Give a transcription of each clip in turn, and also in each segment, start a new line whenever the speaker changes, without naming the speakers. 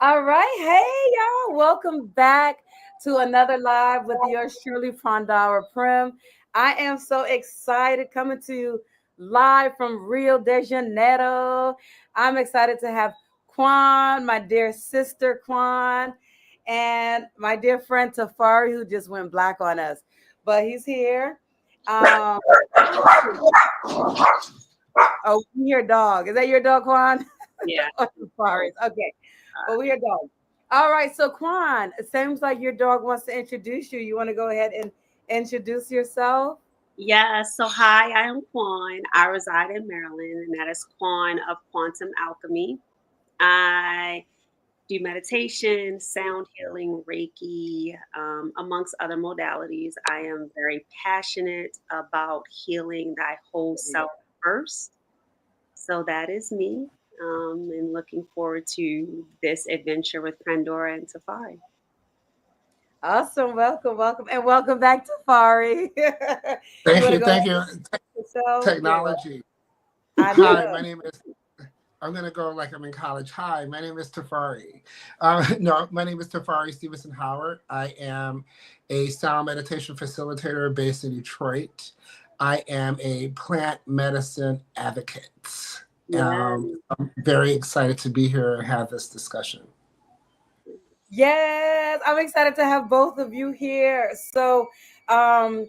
All right. Hey, y'all. Welcome back to another live with yours truly, Fondara Prim. I am so excited coming to you live from Rio de Janeiro. I'm excited to have Qwan, my dear sister Qwan, and my dear friend Tafari, who just went black on us. But he's here. Um, oh, we hear dog. Is that your dog, Qwan?
Yeah.
Oh, Tafari's. Okay. But we are dog. All right, so Quan, it seems like your dog wants to introduce you. You want to go ahead and introduce yourself?
Yeah. So, hi, I am Quan. I reside in Maryland, and that is Quan of Quantum Alchemy. I do meditation, sound healing, Reiki, amongst other modalities. I am very passionate about healing thy whole self first. So, that is me. And looking forward to this adventure with Pandora and Tafari.
Awesome. Welcome, welcome, and welcome back to Fari. You
Thank
want to
you,
go ahead
thank you.
and yourself? You're welcome.
Technology.
I
Hi,
know.
my name is. I'm gonna go like I'm in college. Hi, my name is Tafari. No, my name is Tafari Stevenson Howard. I am a sound meditation facilitator based in Detroit. I am a plant medicine advocate.
Yeah.
I'm very excited to be here and have this discussion.
Yes, I'm excited to have both of you here. So, um,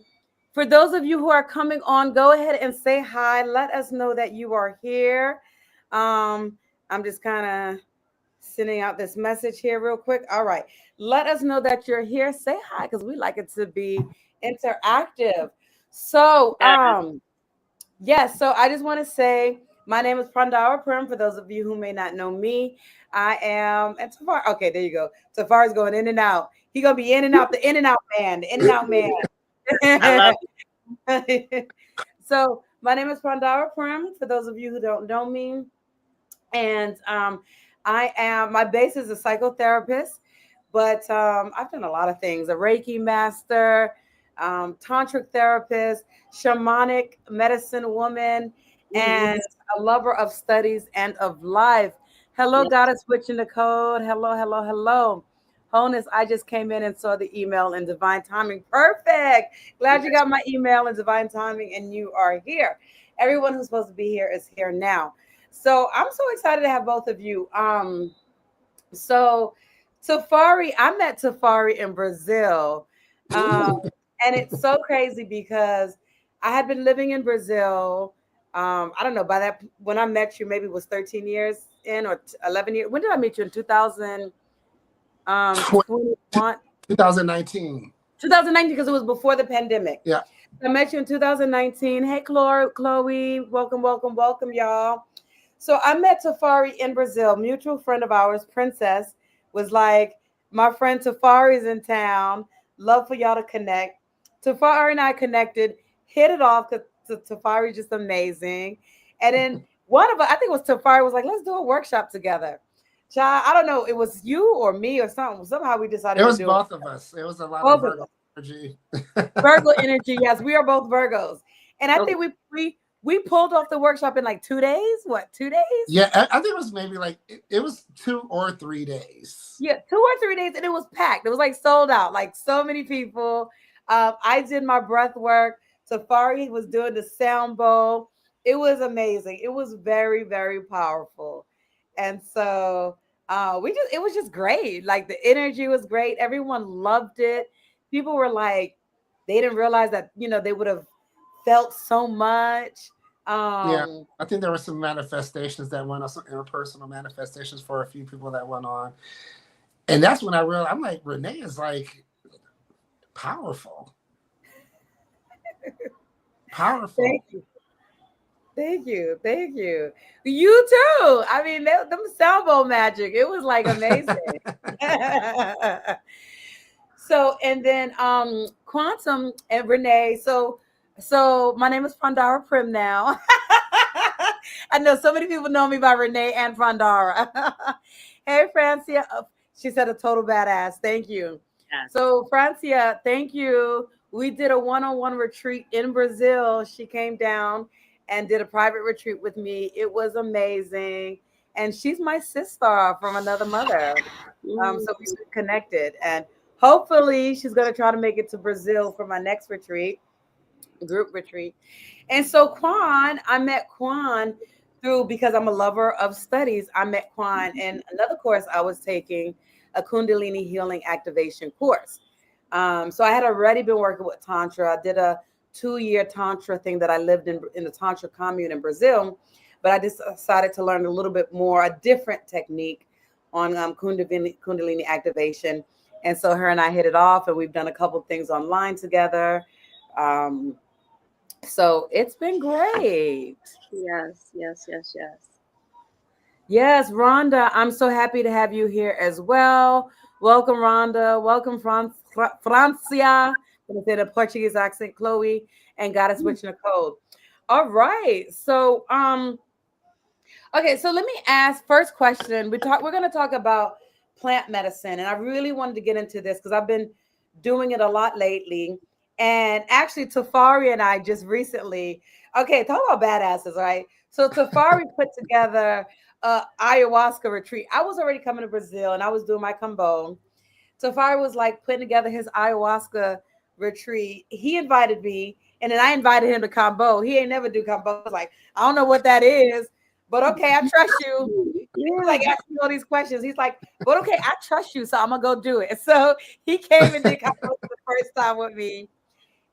for those of you who are coming on, go ahead and say hi. Let us know that you are here. Um, I'm just kind of sending out this message here real quick. All right. Let us know that you're here. Say hi because we like it to be interactive. So, yes, so I just want to say my name is Pandara Prim. For those of you who may not know me, I am and Tafari. Okay, there you go. Tafari's going in and out. He gonna be in and out, the in and out man, the in and out
I love
man. So my name is Pandara Prim. For those of you who don't know me, and I am my base is a psychotherapist, but I've done a lot of things: a Reiki master, tantric therapist, shamanic medicine woman,
you.
and a lover of studies and of life. Hello,
Yeah.
Goddess Switching the Code. Hello, hello, hello. Honus, I just came in and saw the email in divine timing. Perfect. Glad you got my email in divine timing and you are here. Everyone who's supposed to be here is here now. So I'm so excited to have both of you. So Tafari, I met Tafari in Brazil. Um,
Ooh.
and it's so crazy because I had been living in Brazil. I don't know, by that when I met you, maybe it was 13 years in or 11 years. When did I meet you? In 2021,
2019.
2019, because it was before the pandemic.
Yeah.
I met you in 2019. Hey, Chloe, welcome, welcome, welcome, y'all. So I met Tafari in Brazil. Mutual friend of ours, Princess, was like, my friend Tafari's in town. Love for y'all to connect. Tafari and I connected, hit it off because Tafari's just amazing. And then one of us, I think it was Tafari, was like, let's do a workshop together. Child, I don't know, it was you or me or something. Somehow we
It
decided to
was
do it.
both of us. It was a lot of
Both of
Virgo
us.
energy.
Virgo energy. Yes, we are both Virgos. And I
Okay.
think we pulled off the workshop in like 2 days. What, 2 days?
Yeah, I think it was maybe like it was 2 or 3 days.
Yeah, 2 or 3 days, and it was packed. It was like sold out, like so many people. I did my breath work. Tafari was doing the sound bowl. It was amazing. It was very, very powerful. And so it was just great. Like the energy was great. Everyone loved it. People were like, they didn't realize that, they would have felt so much.
Yeah,
Um,
I think there were some manifestations that went on, some interpersonal manifestations for a few people that went on, and that's when I realized I'm like Renee is like powerful, powerful.
thank you. Thank you. Thank you. You too. I mean, them salvo magic. It was like amazing. So, and then Quantum and Renee. So my name is Pandara Prim now. I know so many people know me by Renee and Pandara. Hey, Francia. She said a total badass. Thank you.
Yes.
So, Francia, thank you. We did a one-on-one retreat in Brazil. She came down and did a private retreat with me. It was amazing. and she's my sister from another mother.
Mm.
So we connected, and hopefully she's going to try to make it to Brazil for my next retreat, group retreat. And so Qwan, I met Qwan through, because I'm a lover of studies. I met Qwan in another course I was taking, a Kundalini healing activation course. So I had already been working with Tantra. I did a 2-year Tantra thing that I lived in the Tantra commune in Brazil, but I just decided to learn a little bit more, a different technique on Kundalini activation. And so her and I hit it off, and we've done a couple things online together. Um, so it's been great.
Yes, yes, yes, yes.
Yes, Rhonda, I'm so happy to have you here as well. Welcome, Rhonda. Welcome, Francia. I'm going to say the Portuguese accent, Chloe, and Goddess Witch Nicole. All right. So, okay, so let me ask first question. We're going to talk about plant medicine, and I really wanted to get into this because I've been doing it a lot lately. And actually, Tafari and I just recently, okay, talk about badasses, right? So Tafari put together a ayahuasca retreat. I was already coming to Brazil and I was doing my combo. Tafari was like putting together his ayahuasca retreat. He invited me, and then I invited him to combo. He ain't never do combo. I was like, I don't know what that is, but okay, I trust you. He was
Yeah.
like asking me all these questions. He's like, but okay, I trust you, so I'm gonna go do it. So he came and did combo the first time with me,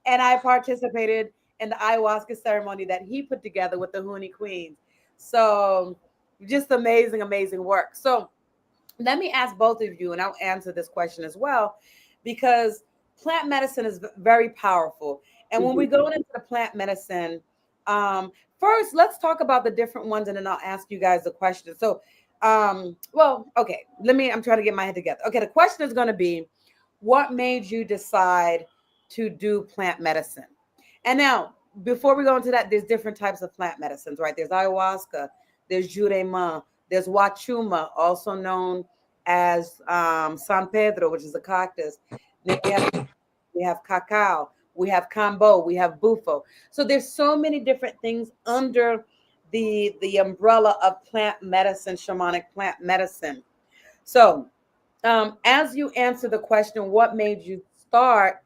and I participated in the ayahuasca ceremony that he put together with the Huni Queens. So just amazing, amazing work. So let me ask both of you, and I'll answer this question as well, because plant medicine is very powerful. And when we go into the plant medicine, first, let's talk about the different ones, and then I'll ask you guys the question. So, well, okay, I'm trying to get my head together. Okay, the question is going to be, what made you decide to do plant medicine? And now, before we go into that, there's different types of plant medicines, right? There's ayahuasca, there's Jurema, there's Wachuma, also known as San Pedro, which is a cactus. Then we have Cacao, we have Cambo, we have Bufo. So there's so many different things under the umbrella of plant medicine, shamanic plant medicine. So as you answer the question, what made you start?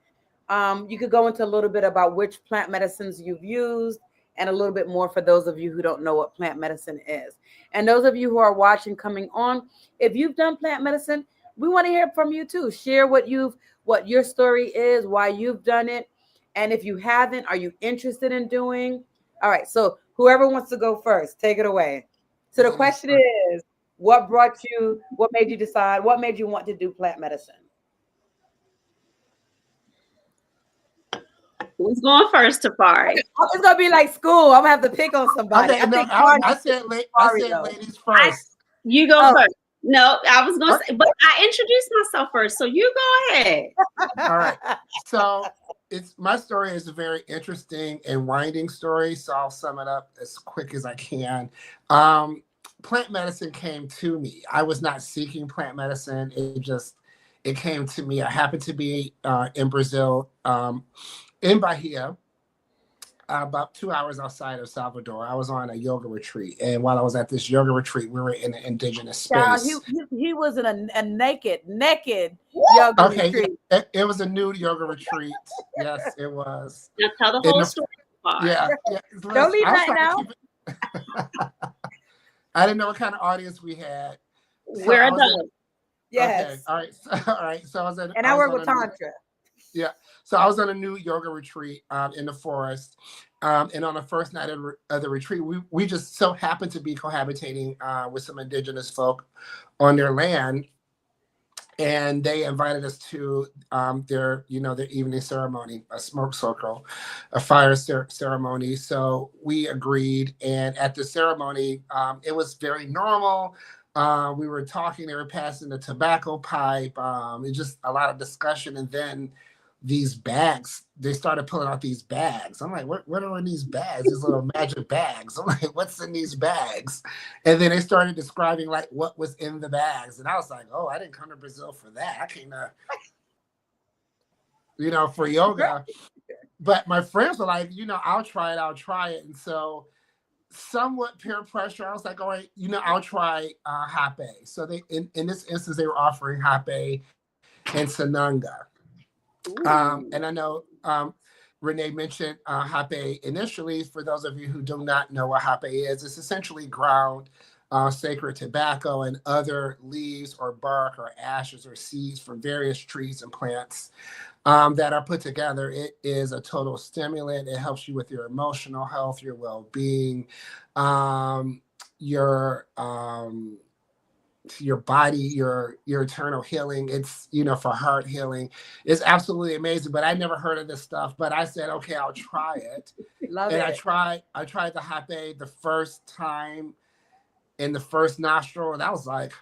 You could go into a little bit about which plant medicines you've used, and a little bit more for those of you who don't know what plant medicine is. And those of you who are watching coming on, if you've done plant medicine, we want to hear from you too. Share what your story is, why you've done it. And if you haven't, are you interested in doing? All right. So whoever wants to go first, take it away. So the question is, what made you decide, what made you want to do plant medicine?
Who's going first, Tafari?
It's gonna be like school. I'm gonna have to pick on somebody.
Okay, no, I said ladies first.
You go first. No, I was going to say, but I introduced myself first, so you go ahead.
All right. So my story is a very interesting and winding story, so I'll sum it up as quick as I can. Plant medicine came to me. I was not seeking plant medicine. It came to me. I happened to be in Brazil, in Bahia, about 2 hours outside of Salvador. I was on a yoga retreat, and while I was at this yoga retreat, we were in an indigenous space.
He was in a naked yoga retreat.
It was a nude yoga retreat. Yes, it was.
Now tell the whole story.
Yeah.
Don't leave that now.
I didn't know what kind of audience we had.
We're adults.
Yes.
Okay. All right. So I was at,
and I work with Tantra.
Yeah. So I was on a new yoga retreat in the forest. And on the first night of the retreat, we just so happened to be cohabitating with some indigenous folk on their land. And they invited us to their evening ceremony, a smoke circle, a fire ceremony. So we agreed. And at the ceremony, it was very normal. We were talking, they were passing the tobacco pipe. It's just a lot of discussion. And then these bags, they started pulling out these bags. I'm like, what are in these bags? These little magic bags. I'm like, what's in these bags? And then they started describing like what was in the bags. And I was like, oh, I didn't come to Brazil for that. I came to, for yoga. But my friends were like, I'll try it. And so somewhat peer pressure. I was like, all right, I'll try Rapeh. So they, in this instance, they were offering Rapeh and Sananga. And I know Renee mentioned Rapeh initially. For those of you who do not know what Rapeh is, it's essentially ground sacred tobacco and other leaves or bark or ashes or seeds from various trees and plants that are put together. It is a total stimulant. It helps you with your emotional health, your well-being, your your body, your eternal healing. It's for heart healing. It's absolutely amazing. But I never heard of this stuff. But I said, okay, I'll try it.
Love
And
it.
I tried the Rapeh the first time in the first nostril, and I was like,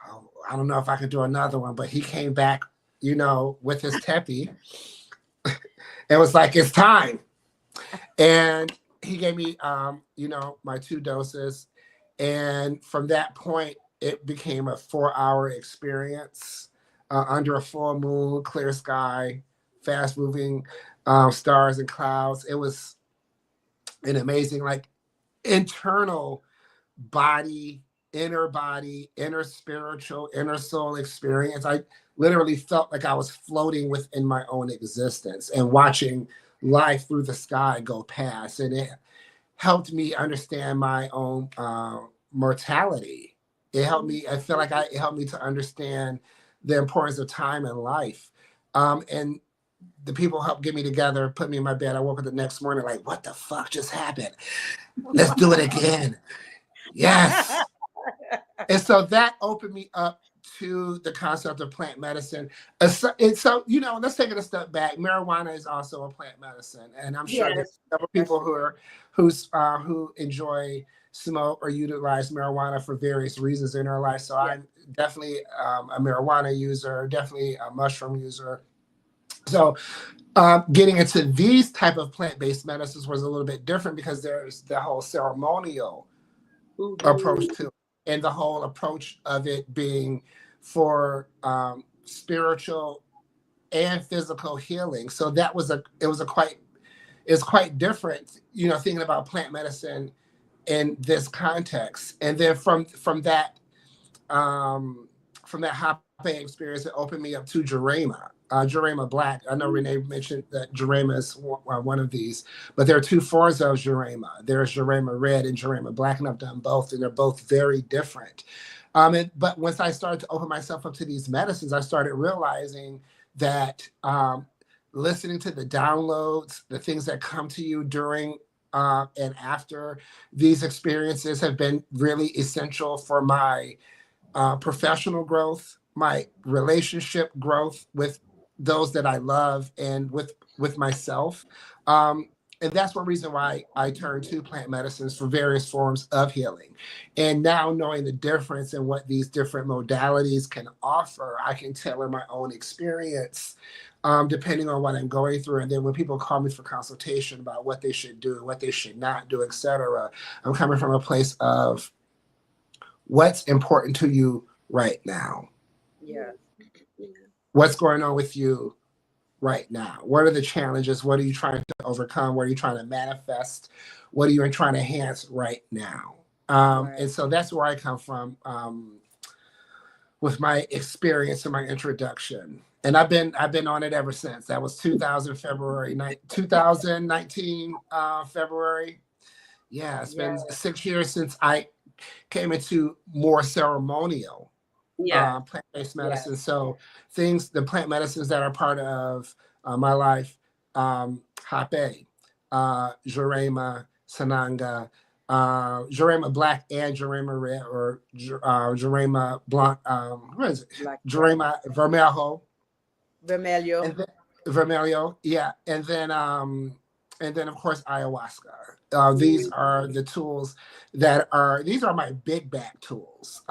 oh, I don't know if I could do another one. But he came back, with his tepi. It was like, it's time. And he gave me, my 2 doses. And from that point, it became a 4-hour experience under a full moon, clear sky, fast moving stars and clouds. It was an amazing, like, internal body, inner spiritual, inner soul experience. I literally felt like I was floating within my own existence and watching life through the sky go past. And it helped me understand my own mortality. It helped me, I feel like it helped me to understand the importance of time and life. And the people helped get me together, put me in my bed. I woke up the next morning like, what the fuck just happened? Let's do it again. Yes. And so that opened me up to the concept of plant medicine. And so, let's take it a step back. Marijuana is also a plant medicine, and I'm sure
Yes.
there's several people who enjoy smoke or utilize marijuana for various reasons in their life. So
Yeah.
I'm definitely a marijuana user, definitely a mushroom user. So getting into these type of plant-based medicines was a little bit different because there's the whole ceremonial approach to it, and the whole approach of it being for spiritual and physical healing. So it's quite different, thinking about plant medicine in this context. And then from that Hape experience, it opened me up to Jurema. Jurema Black. I know Renee mentioned that Jurema is one of these, but there are 2 forms of Jurema. There's Jurema Red and Jurema Black, and I've done both, and they're both very different. But once I started to open myself up to these medicines, I started realizing that listening to the downloads, the things that come to you during and after these experiences have been really essential for my professional growth, my relationship growth with those that I love, and with myself. And that's one reason why I turned to plant medicines for various forms of healing. And now, knowing the difference in what these different modalities can offer, I can tailor my own experience depending on what I'm going through. And then when people call me for consultation about what they should do, what they should not do, etc., I'm coming from a place of what's important to you right now.
Yeah.
What's going on with you right now? What are the challenges? What are you trying to overcome? What are you trying to manifest? What are you trying to enhance right now?
Right.
And so that's where I come from with my experience and my introduction. And I've been on it ever since. That was 2019 February. Yeah, it's been 6 years since I came into more ceremonial plant-based medicine.
Yes.
So the plant medicines that are part of my life, Rapeh, Jurema, Sananga, Jurema Black and Jurema Red, or Jurema Blanc, what is it?
Black.
Jurema Vermelho.
Vermelho.
And then, Vermelho, yeah. And then of course ayahuasca. These are the tools these are my big bag tools.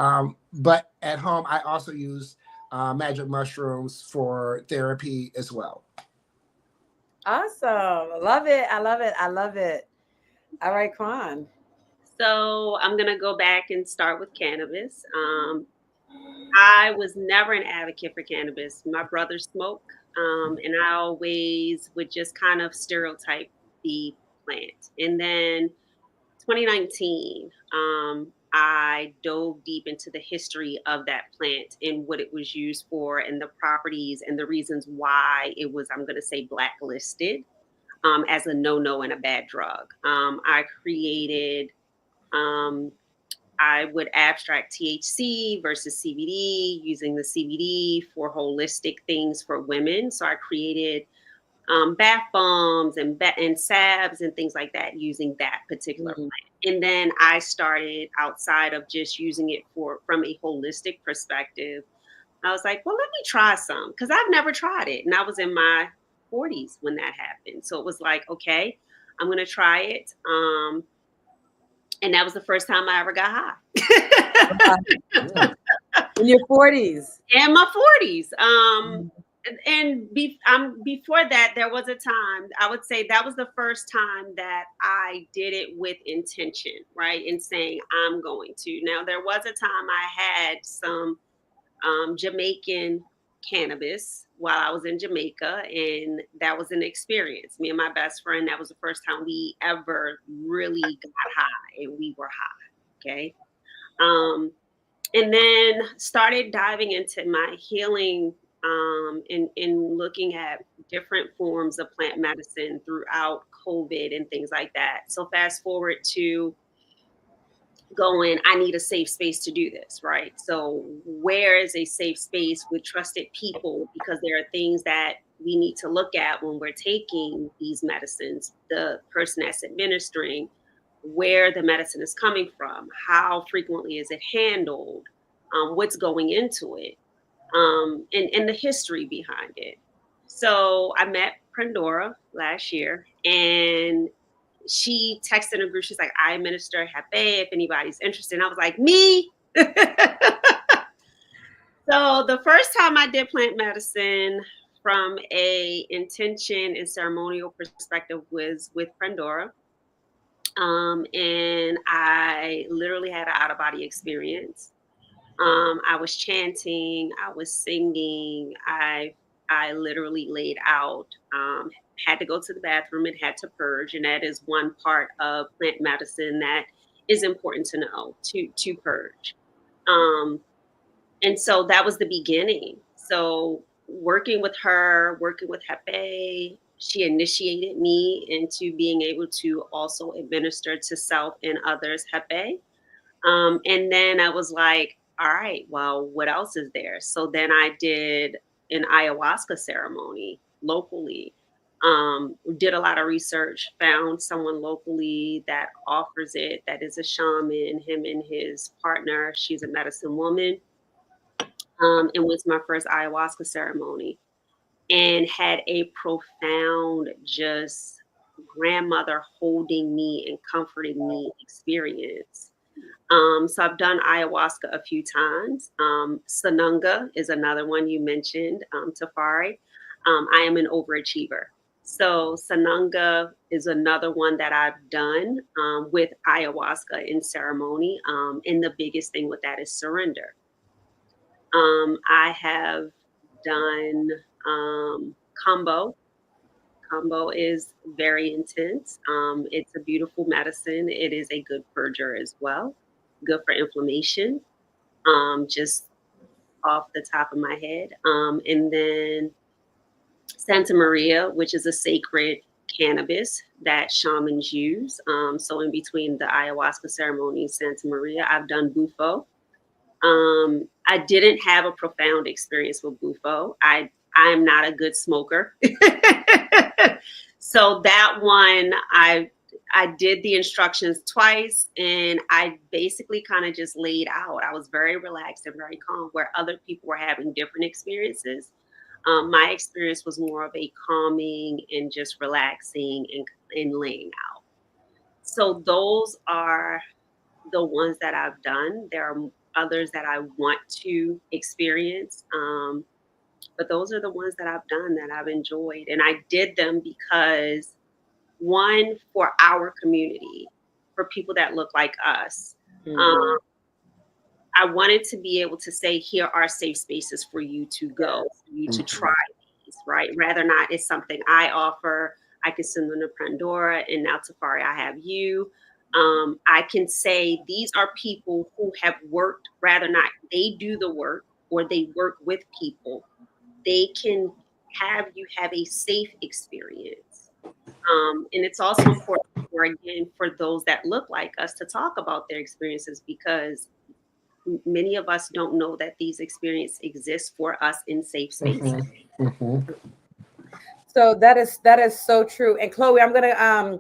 But at home I also use magic mushrooms for therapy as well.
Awesome. Love it. I love it. I love it. All right, Qwan.
So I'm going to go back and start with cannabis. I was never an advocate for cannabis. My brother smoked, and I always would just kind of stereotype the plant. And then 2019, I dove deep into the history of that plant and what it was used for and the properties and the reasons why it was, I'm going to say, blacklisted as a no-no and a bad drug. I created, I would abstract THC versus CBD, using the CBD for holistic things for women. So I created bath bombs and salves and things like that using that particular plant. And then I started, outside of just using it from a holistic perspective, I was like, well, let me try some, because I've never tried it. And I was in my 40s when that happened. So it was like, okay, I'm going to try it. And that was the first time I ever got high.
In your 40s.
In my 40s. Before that, there was a time, I would say that was the first time that I did it with intention, right? And saying, I'm going to. Now, there was a time I had some Jamaican cannabis while I was in Jamaica, and that was an experience. Me and my best friend, that was the first time we ever really got high, and we were high, okay? And then started diving into my healing in looking at different forms of plant medicine throughout COVID and things like that. So fast forward to going, I need a safe space to do this, right? So where is a safe space with trusted people? Because there are things that we need to look at when we're taking these medicines. The person that's administering, where the medicine is coming from, how frequently is it handled, what's going into it, and the history behind it. So I met Prendora last year, and she texted in a group. She's like, I administer Rapeh if anybody's interested. And I was like, me? So the first time I did plant medicine from a intention and ceremonial perspective was with Prendora. And I literally had an out-of-body experience. I was chanting, I was singing, I literally laid out, had to go to the bathroom and had to purge. And that is one part of plant medicine that is important to know, to purge. And so that was the beginning. So working with her, working with Rapeh, she initiated me into being able to also administer to self and others Rapeh. And then I was like, all right, well, what else is there? So then I did an ayahuasca ceremony locally. Did a lot of research, found someone locally that offers it, that is a shaman, him and his partner. She's a medicine woman. And went to my first ayahuasca ceremony and had a profound, just grandmother holding me and comforting me experience. So I've done ayahuasca a few times. Sanunga is another one you mentioned, Tafari. I am an overachiever. So Sanunga is another one that I've done with ayahuasca in ceremony. And the biggest thing with that is surrender. I have done Kambo. Kambo is very intense. It's a beautiful medicine. It is a good purger as well. Good for inflammation, just off the top of my head. And then Santa Maria, which is a sacred cannabis that shamans use. So in between the ayahuasca ceremony, Santa Maria, I've done Bufo. I didn't have a profound experience with Bufo. I am not a good smoker. So that one, I did the instructions twice, and I basically kind of just laid out. I was very relaxed and very calm, where other people were having different experiences. My experience was more of a calming and just relaxing and laying out. So those are the ones that I've done. There are others that I want to experience. But those are the ones that I've done that I've enjoyed. And I did them because, one, for our community, for people that look like us.
Mm-hmm.
I wanted to be able to say, here are safe spaces for you to go, for you to try these, right? Rather not, it's something I offer. I could send them to Pandora, and now Tafari, I have you. I can say these are people who have worked, rather not they do the work or they work with people. They can have you have a safe experience. And it's also important for, again, for those that look like us to talk about their experiences, because many of us don't know that these experiences exist for us in safe spaces.
So that is so true. And Chloe, I'm gonna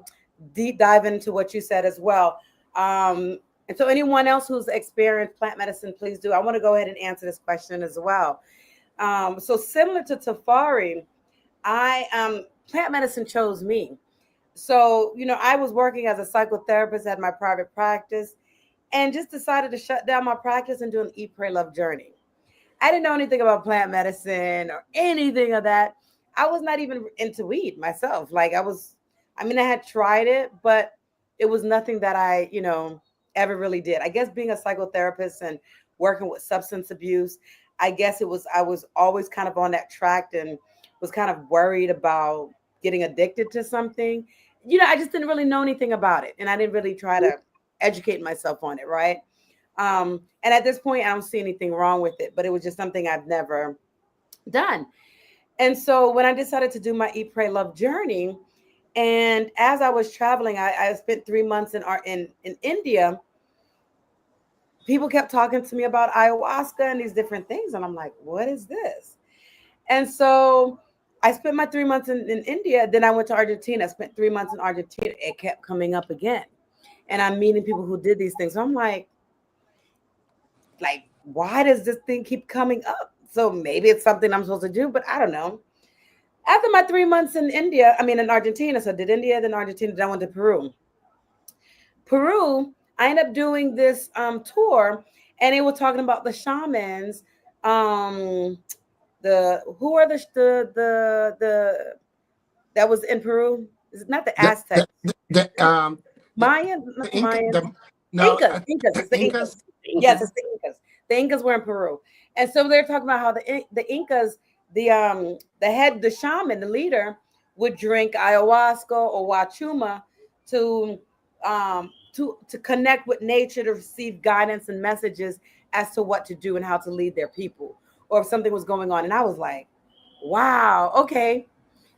deep dive into what you said as well. And so anyone else who's experienced plant medicine, please do. I want to go ahead and answer this question as well. So similar to Tafari, I plant medicine chose me. So, I was working as a psychotherapist at my private practice and just decided to shut down my practice and do an Eat, Pray, Love journey. I didn't know anything about plant medicine or anything of that. I was not even into weed myself. I had tried it, but it was nothing that I ever really did. I guess being a psychotherapist and working with substance abuse, I was always kind of on that track and was kind of worried about getting addicted to something. I just didn't really know anything about it. And I didn't really try to educate myself on it, right? And at this point, I don't see anything wrong with it, but it was just something I've never done. And so when I decided to do my Eat, Pray, Love journey, and as I was traveling, I spent 3 months in India. People kept talking to me about ayahuasca and these different things. And I'm like, what is this? And so I spent my 3 months in India. Then I went to Argentina. I spent 3 months in Argentina. It kept coming up again. And I'm meeting people who did these things. So I'm like, why does this thing keep coming up? So maybe it's something I'm supposed to do, but I don't know. After my 3 months in Argentina, so did India, then Argentina, then I went to Peru. I ended up doing this tour, and they were talking about the shamans. The who are the that was in Peru? Is it not the Aztecs? Mayans, not the Mayans. Incas. It's the Incas. Yes, it's the Incas. The Incas were in Peru, and so they're talking about how the Incas, the shaman, the leader, would drink ayahuasca or Wachuma to to connect with nature, to receive guidance and messages as to what to do and how to lead their people, or if something was going on. And I was like, wow, okay,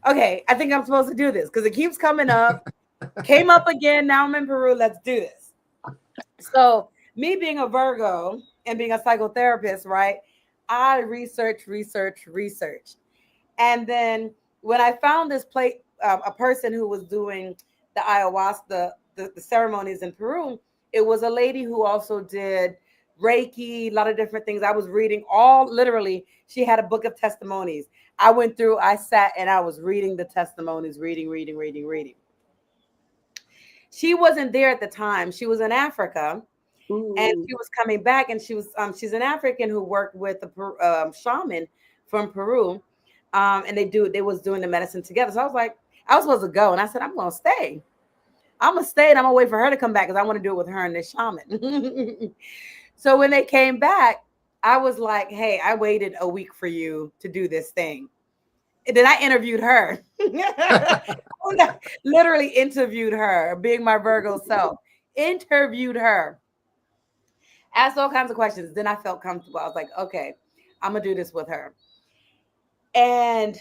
I think I'm supposed to do this because it keeps coming up. Came up again. Now I'm in Peru. Let's do this. So me being a Virgo and being a psychotherapist, right? I research. And then when I found this a person who was doing the ayahuasca, the ceremonies in Peru, it was a lady who also did Reiki, a lot of different things. I was reading literally, she had a book of testimonies. I sat and I was reading the testimonies, reading. She wasn't there at the time. She was in Africa.
Ooh.
And she was coming back, and she's an African who worked with a shaman from Peru, and they was doing the medicine together. So I was like, I was supposed to go, and I said, I'm gonna stay. I'm gonna stay, and I'm gonna wait for her to come back because I want to do it with her and this shaman. So when they came back, I was like, hey, I waited a week for you to do this thing. And then I interviewed her. Literally interviewed her, being my Virgo self. Interviewed her. Asked all kinds of questions. Then I felt comfortable. I was like, okay, I'm gonna do this with her. And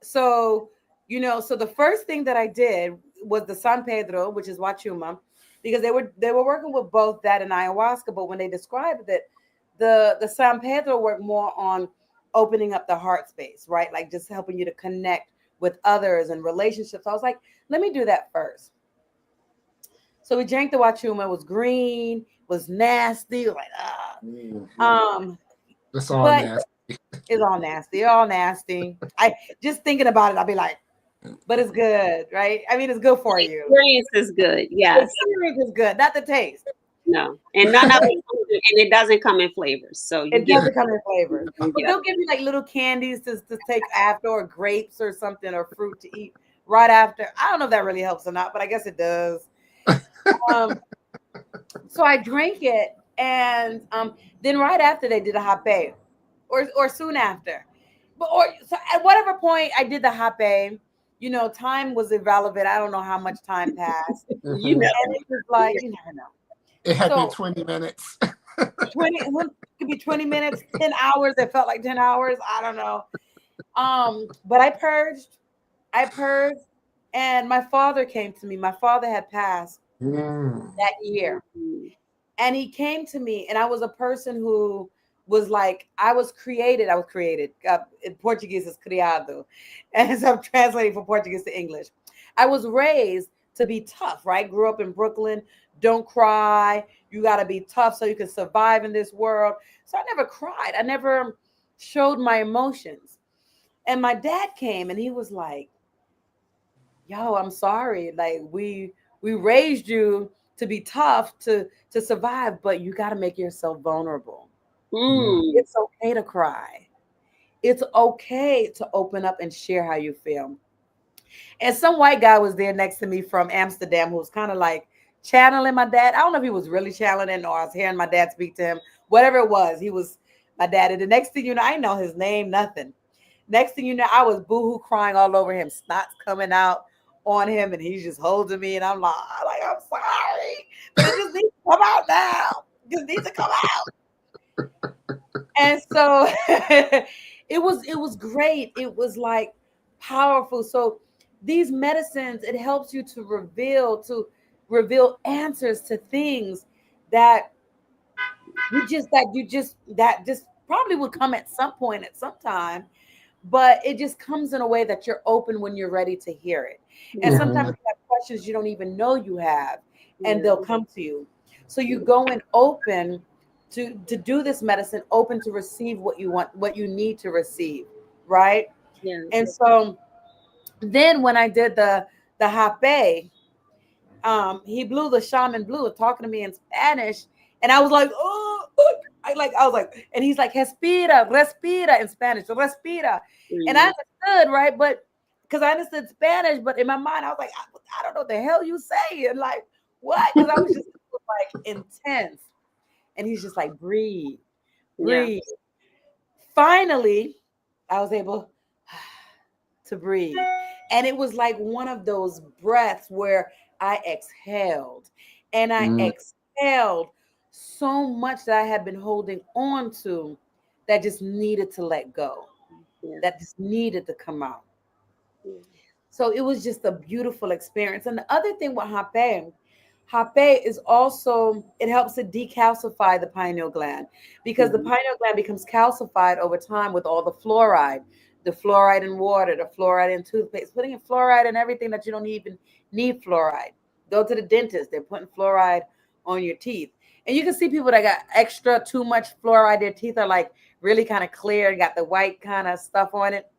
so the first thing that I did was the San Pedro, which is Wachuma, because they were working with both that and ayahuasca. But when they described it, the San Pedro worked more on opening up the heart space, right? Like just helping you to connect with others and relationships. So I was like, let me do that first. So we drank the Wachuma. It was green, was nasty. It was like,
It's all nasty.
It's all nasty. I just thinking about it, I'll be like, but it's good, right? I mean, it's good for you.
Experience is good, yes.
Experience is good, not the taste.
No, and none of it, and it doesn't come in flavors. So
it doesn't come in flavors. But they'll give you like little candies to take after, or grapes or something, or fruit to eat right after. I don't know if that really helps or not, but I guess it does. So I drank it, and then right after they did a Rapeh, or soon after, so at whatever point I did the Rapeh, time was irrelevant. I don't know how much time passed.
You
Mhm.
never
And it was like, you never know.
It had been
So
20 minutes.
20, it could be 20 minutes, 10 hours. It felt like 10 hours. I don't know. But I purged, and my father came to me. My father had passed
Mm.
that year.
know.
And he came to me, and I was a person who was like, I was created. In Portuguese is criado. And so I'm translating from Portuguese to English. I was raised to be tough, right? Grew up in Brooklyn. Don't cry. You got to be tough so you can survive in this world. So I never cried. I never showed my emotions. And my dad came and he was like, yo, I'm sorry. Like we raised you to be tough to survive, but you got to make yourself vulnerable.
Mm.
Mm.
It's okay to cry. It's okay to open up and share how you feel. And some white guy was there next to me from Amsterdam who was kind of like channeling my dad. I don't know if he was really channeling or I was hearing my dad speak to him. Whatever it was, he was my dad. And the next thing you know, I didn't know his name, nothing. Next thing you know, I was boohoo crying all over him, snots coming out on him, and he's just holding me, and I'm sorry, but it just needs to come out now. It just needs to come out. And so it was great. It was like powerful. So these medicines, it helps you to reveal answers to things that that just probably would come at some point at some time, but it just comes in a way that you're open when you're ready to hear it. And
Yeah.
sometimes
Mhm.
you have questions you don't even know you have, and
Yeah.
they'll come to you. So you go in open to do this medicine, open to receive what you want, what you need to receive, right?
Yeah.
And so then when I did the hape, he blew the shaman blew talking to me in Spanish, and I was like, oh, I was like, and he's like, respira, respira in Spanish, respira, and I
Mm.
understood, right, but because I understood Spanish, but in my mind I was like, I don't know what the hell you saying, like what? Because I was just like intense, and he's just like, breathe,
Yeah.
breathe. Finally, I was able to breathe. And it was like one of those breaths where I exhaled and I
Mm.
exhaled so much that I had been holding on to that just needed to let go,
Yeah.
that just needed to come out.
Yeah.
So it was just a beautiful experience. And the other thing with Hape is also, it helps to decalcify the pineal gland because the
Mhm.
pineal gland becomes calcified over time with all the fluoride in water, the fluoride in toothpaste, putting in fluoride in everything that you don't even need fluoride. Go to the dentist, they're putting fluoride on your teeth. And you can see people that got extra too much fluoride, their teeth are like really kind of clear, got the white kind of stuff on it,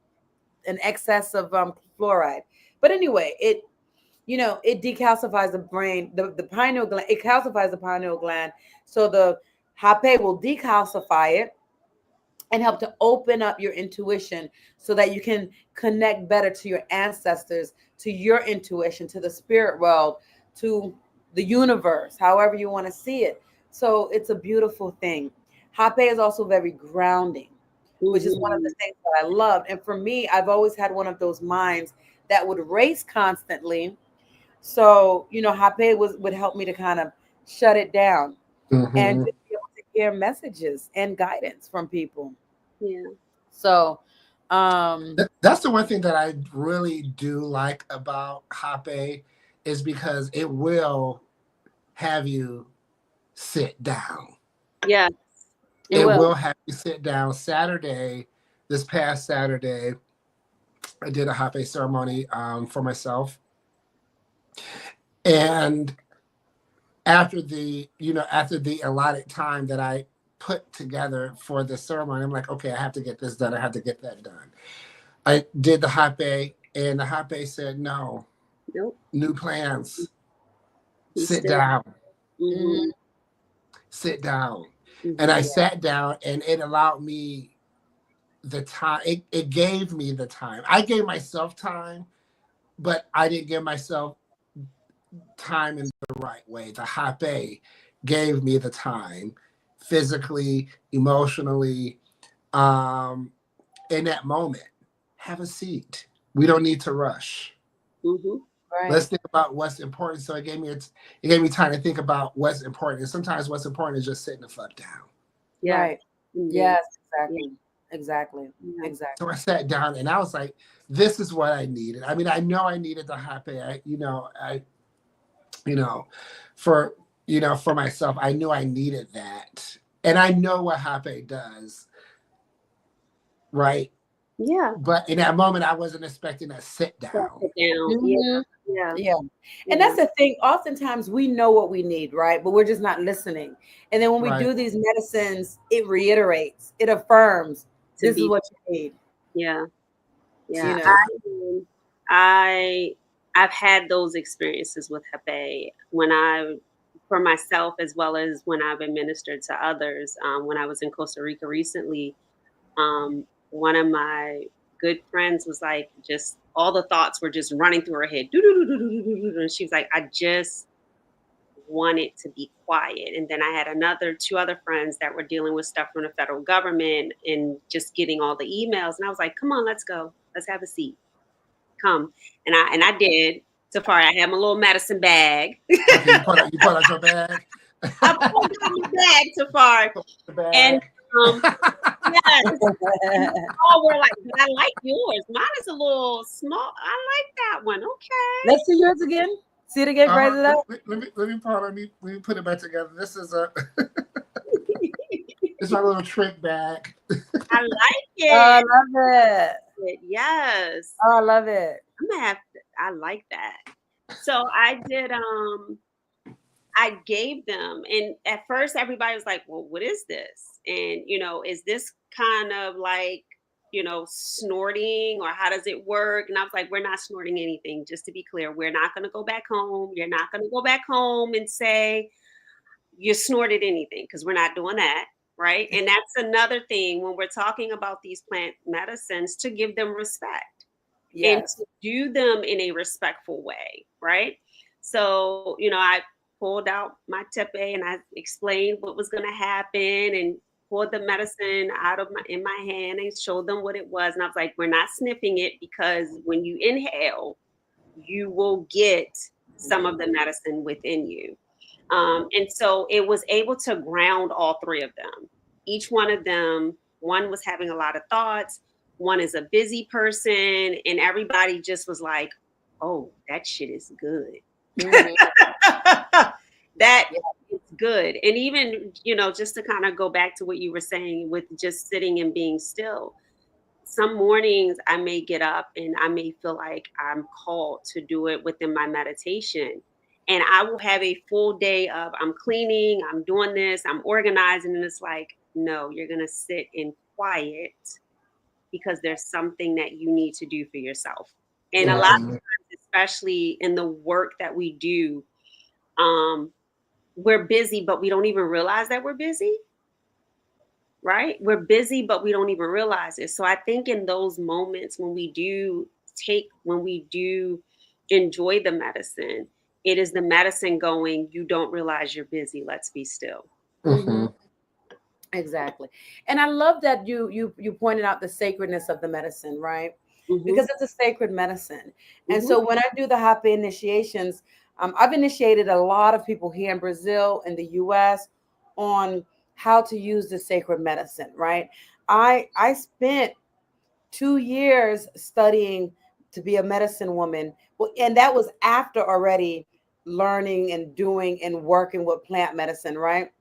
an excess of fluoride. But anyway, it decalcifies the brain, the pineal gland, it calcifies the pineal gland. So the hape will decalcify it and help to open up your intuition so that you can connect better to your ancestors, to your intuition, to the spirit world, to the universe, however you want to see it. So it's a beautiful thing. Hape is also very grounding, which is one of the
Mhm.
things that I loved. And for me, I've always had one of those minds that would race constantly. So, Hape would help me to kind of shut it down and
Mhm.
just be able to hear messages and guidance from people.
Yeah.
So, um,
That's the one thing that I really do like about Hape is because it will have you sit down.
Yeah. It
It
will.
will have you sit down. This past Saturday, I did a Hape ceremony for myself. And after the allotted time that I put together for the ceremony, I'm like, okay, I have to get this done. I have to get that done. I did the Hape, and the Hape said, no,
Nope.
new plans.
Be
Sit
still.
down,
Mhm.
mhm,
sit down. And I
Mhm.
yeah,
sat down, and it allowed me the time. It gave me the time. I gave myself time, but I didn't give myself time in the right way. The Hape gave me the time physically, emotionally, in that moment. Have a seat. we don't need to rush.
Mm-hmm.
Right.
Let's think about what's important. So it gave me time to think about what's important. And sometimes what's important is just sitting the fuck down.
Yeah.
Right.
Indeed.
Yes, exactly. Exactly.
Yeah.
Exactly.
So I sat down and I was like, this is what I needed. I mean, I know I needed the Rapeh. For for myself, I knew I needed that. And I know what Rapeh does, right?
Yeah.
But in that moment, I wasn't expecting a sit down.
Sit down.
Mhm.
Yeah.
Yeah. And that's the thing. Oftentimes we know what we need, right? But we're just not listening. And then when we
Right.
do these medicines, it reiterates, it affirms
To
this is
be-
what you need.
Yeah. Yeah.
You know.
I've had those experiences with Rapeh for myself, as well as when I've administered to others. When I was in Costa Rica recently, one of my good friends was like, just all the thoughts were just running through her head. And she was like, I just wanted to be quiet. And then I had two other friends that were dealing with stuff from the federal government and just getting all the emails. And I was like, come on, let's go. Let's have a seat. Come. And I did. Tafari, I had my little medicine bag.
Okay, you pull out your bag.
I pulled out my bag, Tafari.
The bag.
And yes. Oh, we're like, but I like yours. Mine is a little small. I like that one. Okay.
Let's see yours again. See it again, raise it up.
Let me put it back together. This is it's my little trick bag.
I like it.
Oh, I love it.
Yes.
Oh, I love it.
I'm gonna have to, I like that. So I did I gave them, and at first everybody was like, well, what is this? And is this kind of like snorting, or how does it work? And I was like, we're not snorting anything, just to be clear. We're not going to go back home. You're not going to go back home and say you snorted anything, because we're not doing that, right? And that's another thing when we're talking about these plant medicines, to give them respect.
Yes.
And to do them in a respectful way, right? So I pulled out my tepe and I explained what was going to happen, and poured the medicine in my hand and showed them what it was. And I was like, we're not sniffing it, because when you inhale, you will get some of the medicine within you. And so it was able to ground all three of them. Each one of them, one was having a lot of thoughts, one is a busy person, and everybody just was like, oh, that shit is good.
Mm-hmm.
That is good. And even, just to kind of go back to what you were saying with just sitting and being still, some mornings I may get up and I may feel like I'm called to do it within my meditation. And I will have a full day of, I'm cleaning, I'm doing this, I'm organizing. And it's like, no, you're going to sit in quiet, because there's something that you need to do for yourself. And a lot of times, especially in the work that we do, we're busy, but we don't even realize that we're busy. Right? We're busy, but we don't even realize it. So I think in those moments when we do enjoy the medicine, it is the medicine going, you don't realize you're busy. Let's be still.
Mm-hmm. Exactly. And I love that you pointed out the sacredness of the medicine, right?
Mm-hmm.
Because it's a sacred medicine. And so when I do the Rapeh initiations, I've initiated a lot of people here in Brazil and the US on how to use the sacred medicine, right? I spent 2 years studying to be a medicine woman. Well, and that was after already learning and doing and working with plant medicine, right?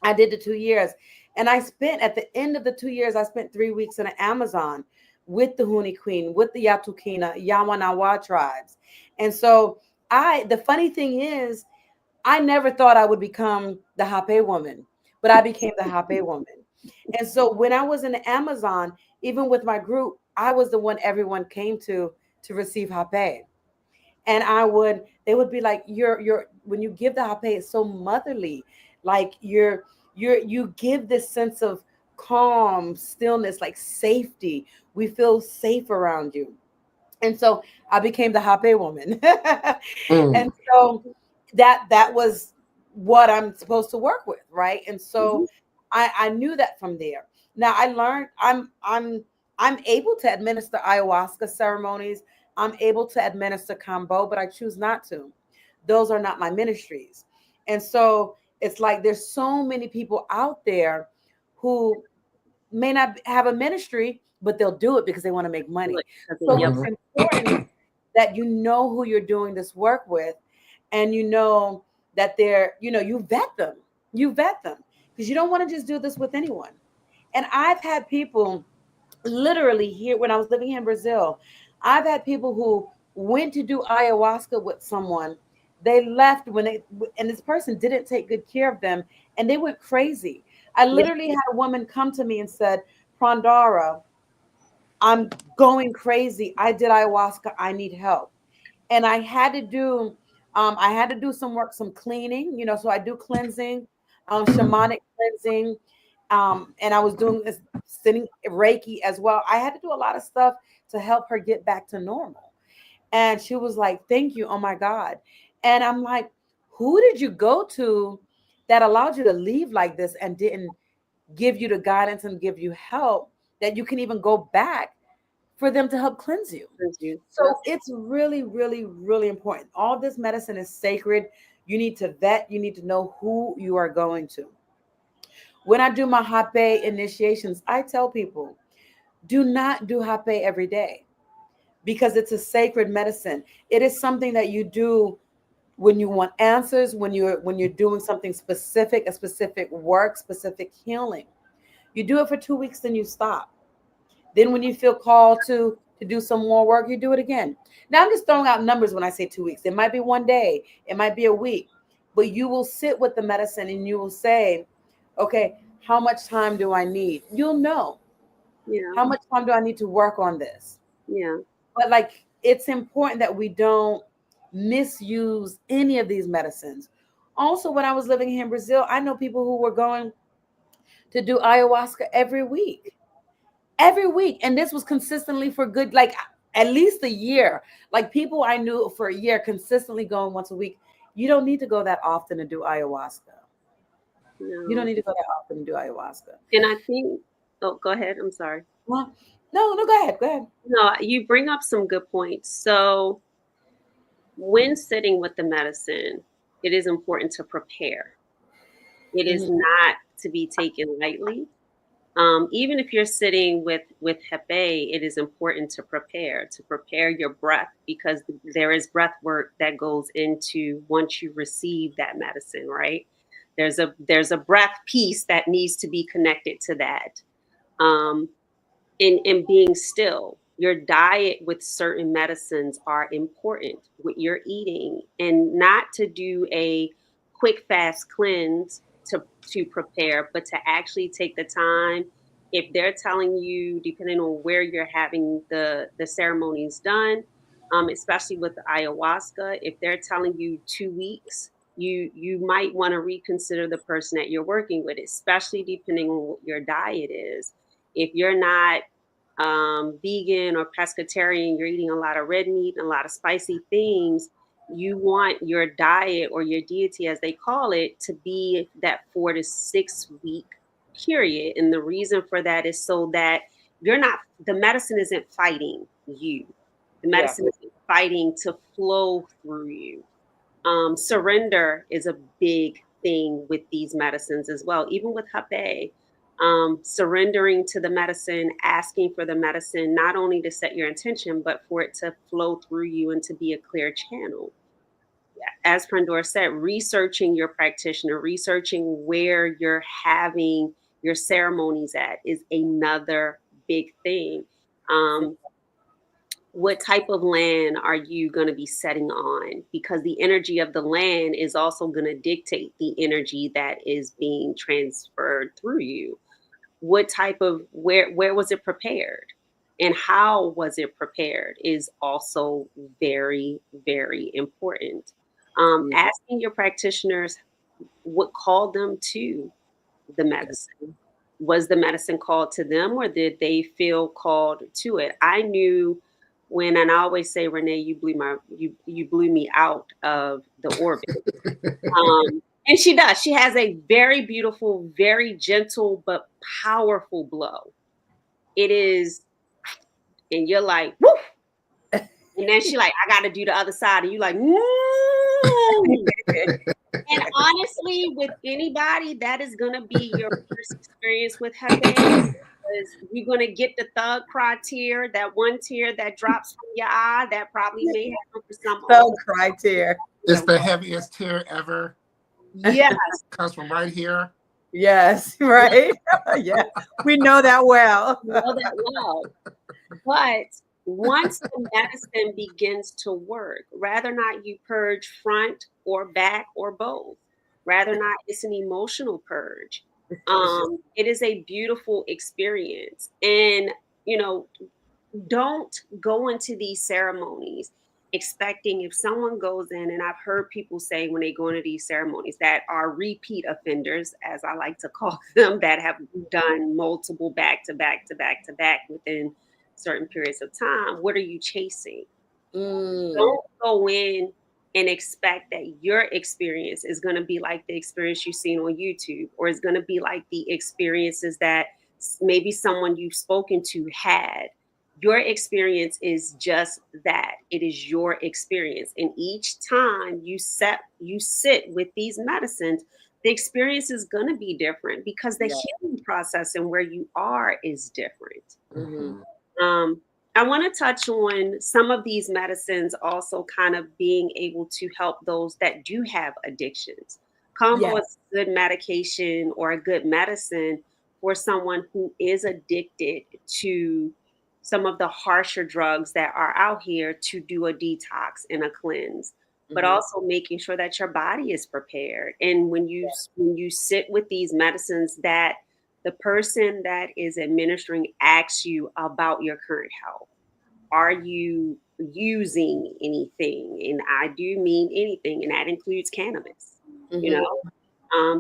I did the 2 years. And I spent, at the end of the 2 years, I spent 3 weeks in the Amazon with the Huni Queen, with the Yatukina, Yamanawa tribes. And so the funny thing is, I never thought I would become the Rapeh woman, but I became the Rapeh woman. And so when I was in the Amazon, even with my group, I was the one everyone came to receive Rapeh. And they would be like, when you give the Rapeh, it's so motherly. Like you give this sense of calm, stillness, like safety. We feel safe around you. And so I became the Rapeh woman. And so that was what I'm supposed to work with, right? And so I knew that from there. Now I learned I'm I'm able to administer ayahuasca ceremonies. I'm able to administer kambo, but I choose not to. Those are not my ministries. And so it's like there's so many people out there who may not have a ministry, but they'll do it because they want to make money. So
Yep.
it's important that you know who you're doing this work with, and you know that you vet them because you don't want to just do this with anyone. And I've had people literally here when I was living here in Brazil, I've had people who went to do ayahuasca with someone. They left and this person didn't take good care of them, and they went crazy. I
Yep.
literally had a woman come to me and said, Prandara, I'm going crazy. I did ayahuasca. I need help. And I had to do some work, some cleaning, so I do cleansing, shamanic cleansing. And I was doing this sitting Reiki as well. I had to do a lot of stuff to help her get back to normal. And she was like, thank you. Oh my God. And I'm like, who did you go to that allowed you to leave like this and didn't give you the guidance and give you help that you can even go back for them to help cleanse you? So it's really, really, really important. All this medicine is sacred. You need to vet, you need to know who you are going to. When I do my Rapeh initiations, I tell people, do not do Rapeh every day because it's a sacred medicine. It is something that you do when you want answers, when you're doing something specific, a specific work, specific healing. You do it for 2 weeks, then you stop. Then when you feel called to do some more work, you do it again. Now I'm just throwing out numbers when I say 2 weeks. It might be one day, it might be a week, but you will sit with the medicine and you will say, okay, how much time do I need? You'll know.
Yeah.
How much time do I need to work on this?
Yeah.
But like it's important that we don't misuse any of these medicines. Also, when I was living here in Brazil, I know people who were going to do ayahuasca every week, and this was consistently for good, like at least a year. Like people I knew for a year consistently going once a week. You don't need to go that often to do ayahuasca. You don't
No.
need to go that often to do ayahuasca.
And I think, oh, go ahead. I'm sorry.
Well, no, go ahead.
No, you bring up some good points. So, when sitting with the medicine, it is important to prepare. It is
Mhm.
not to be taken lightly. Even if you're sitting with Hepe, it is important to prepare your breath because there is breath work that goes into once you receive that medicine, right? There's a breath piece that needs to be connected to that. Um, and being still. Your diet with certain medicines are important. What you're eating, and not to do a quick fast cleanse to prepare, but to actually take the time. If they're telling you, depending on where you're having the ceremonies done, especially with the ayahuasca, if they're telling you 2 weeks, you might want to reconsider the person that you're working with, especially depending on what your diet is. If you're not vegan or pescatarian, you're eating a lot of red meat and a lot of spicy things, you want your diet or your deity, as they call it, to be that 4 to 6 week period. And the reason for that is so that the medicine isn't fighting you. The
Yeah.
medicine isn't fighting to flow through you. Surrender is a big thing with these medicines as well, even with Hape. Surrendering to the medicine, asking for the medicine, not only to set your intention, but for it to flow through you and to be a clear channel. As Pandora said, researching your practitioner, researching where you're having your ceremonies at is another big thing. Um, what type of land are you going to be setting on? Because the energy of the land is also going to dictate the energy that is being transferred through you. What type of where was it prepared, and how was it prepared is also very, very important. Asking your practitioners what called them to the medicine. Was the medicine called to them, or did they feel called to it? I knew when, and I always say, Renee, you blew me out of the orbit. And she does. She has a very beautiful, very gentle but powerful blow. It is. and you're like, woof. And then she like, I got to do the other side. And you like, And honestly, with anybody, that is going to be your first experience with Rapeh, because you're going to get the thug cry tear, that one tear that drops from your eye that probably may happen for some
thug cry tear.
It's the heaviest tear ever.
Yes.
Comes from right here.
Yes, right. Yeah, we know that well.
But once the medicine begins to work, rather not you purge front or back or both, rather not it's an emotional purge. It is a beautiful experience. And, don't go into these ceremonies expecting, if someone goes in, and I've heard people say when they go into these ceremonies that are repeat offenders, as I like to call them, that have done multiple back to back to back to back within certain periods of time, what are you chasing? Don't go in and expect that your experience is going to be like the experience you've seen on YouTube, or is going to be like the experiences that maybe someone you've spoken to had. Your experience is just that. It is your experience. And each time you sit with these medicines, the experience is going to be different, because the healing process and where you are is different. I want to touch on some of these medicines also kind of being able to help those that do have addictions. Combo is a good medication or a good medicine for someone who is addicted to some of the harsher drugs that are out here, to do a detox and a cleanse, but also making sure that your body is prepared. And when you sit with these medicines, that the person that is administering asks you about your current health. Are you using anything? And I do mean anything, and that includes cannabis,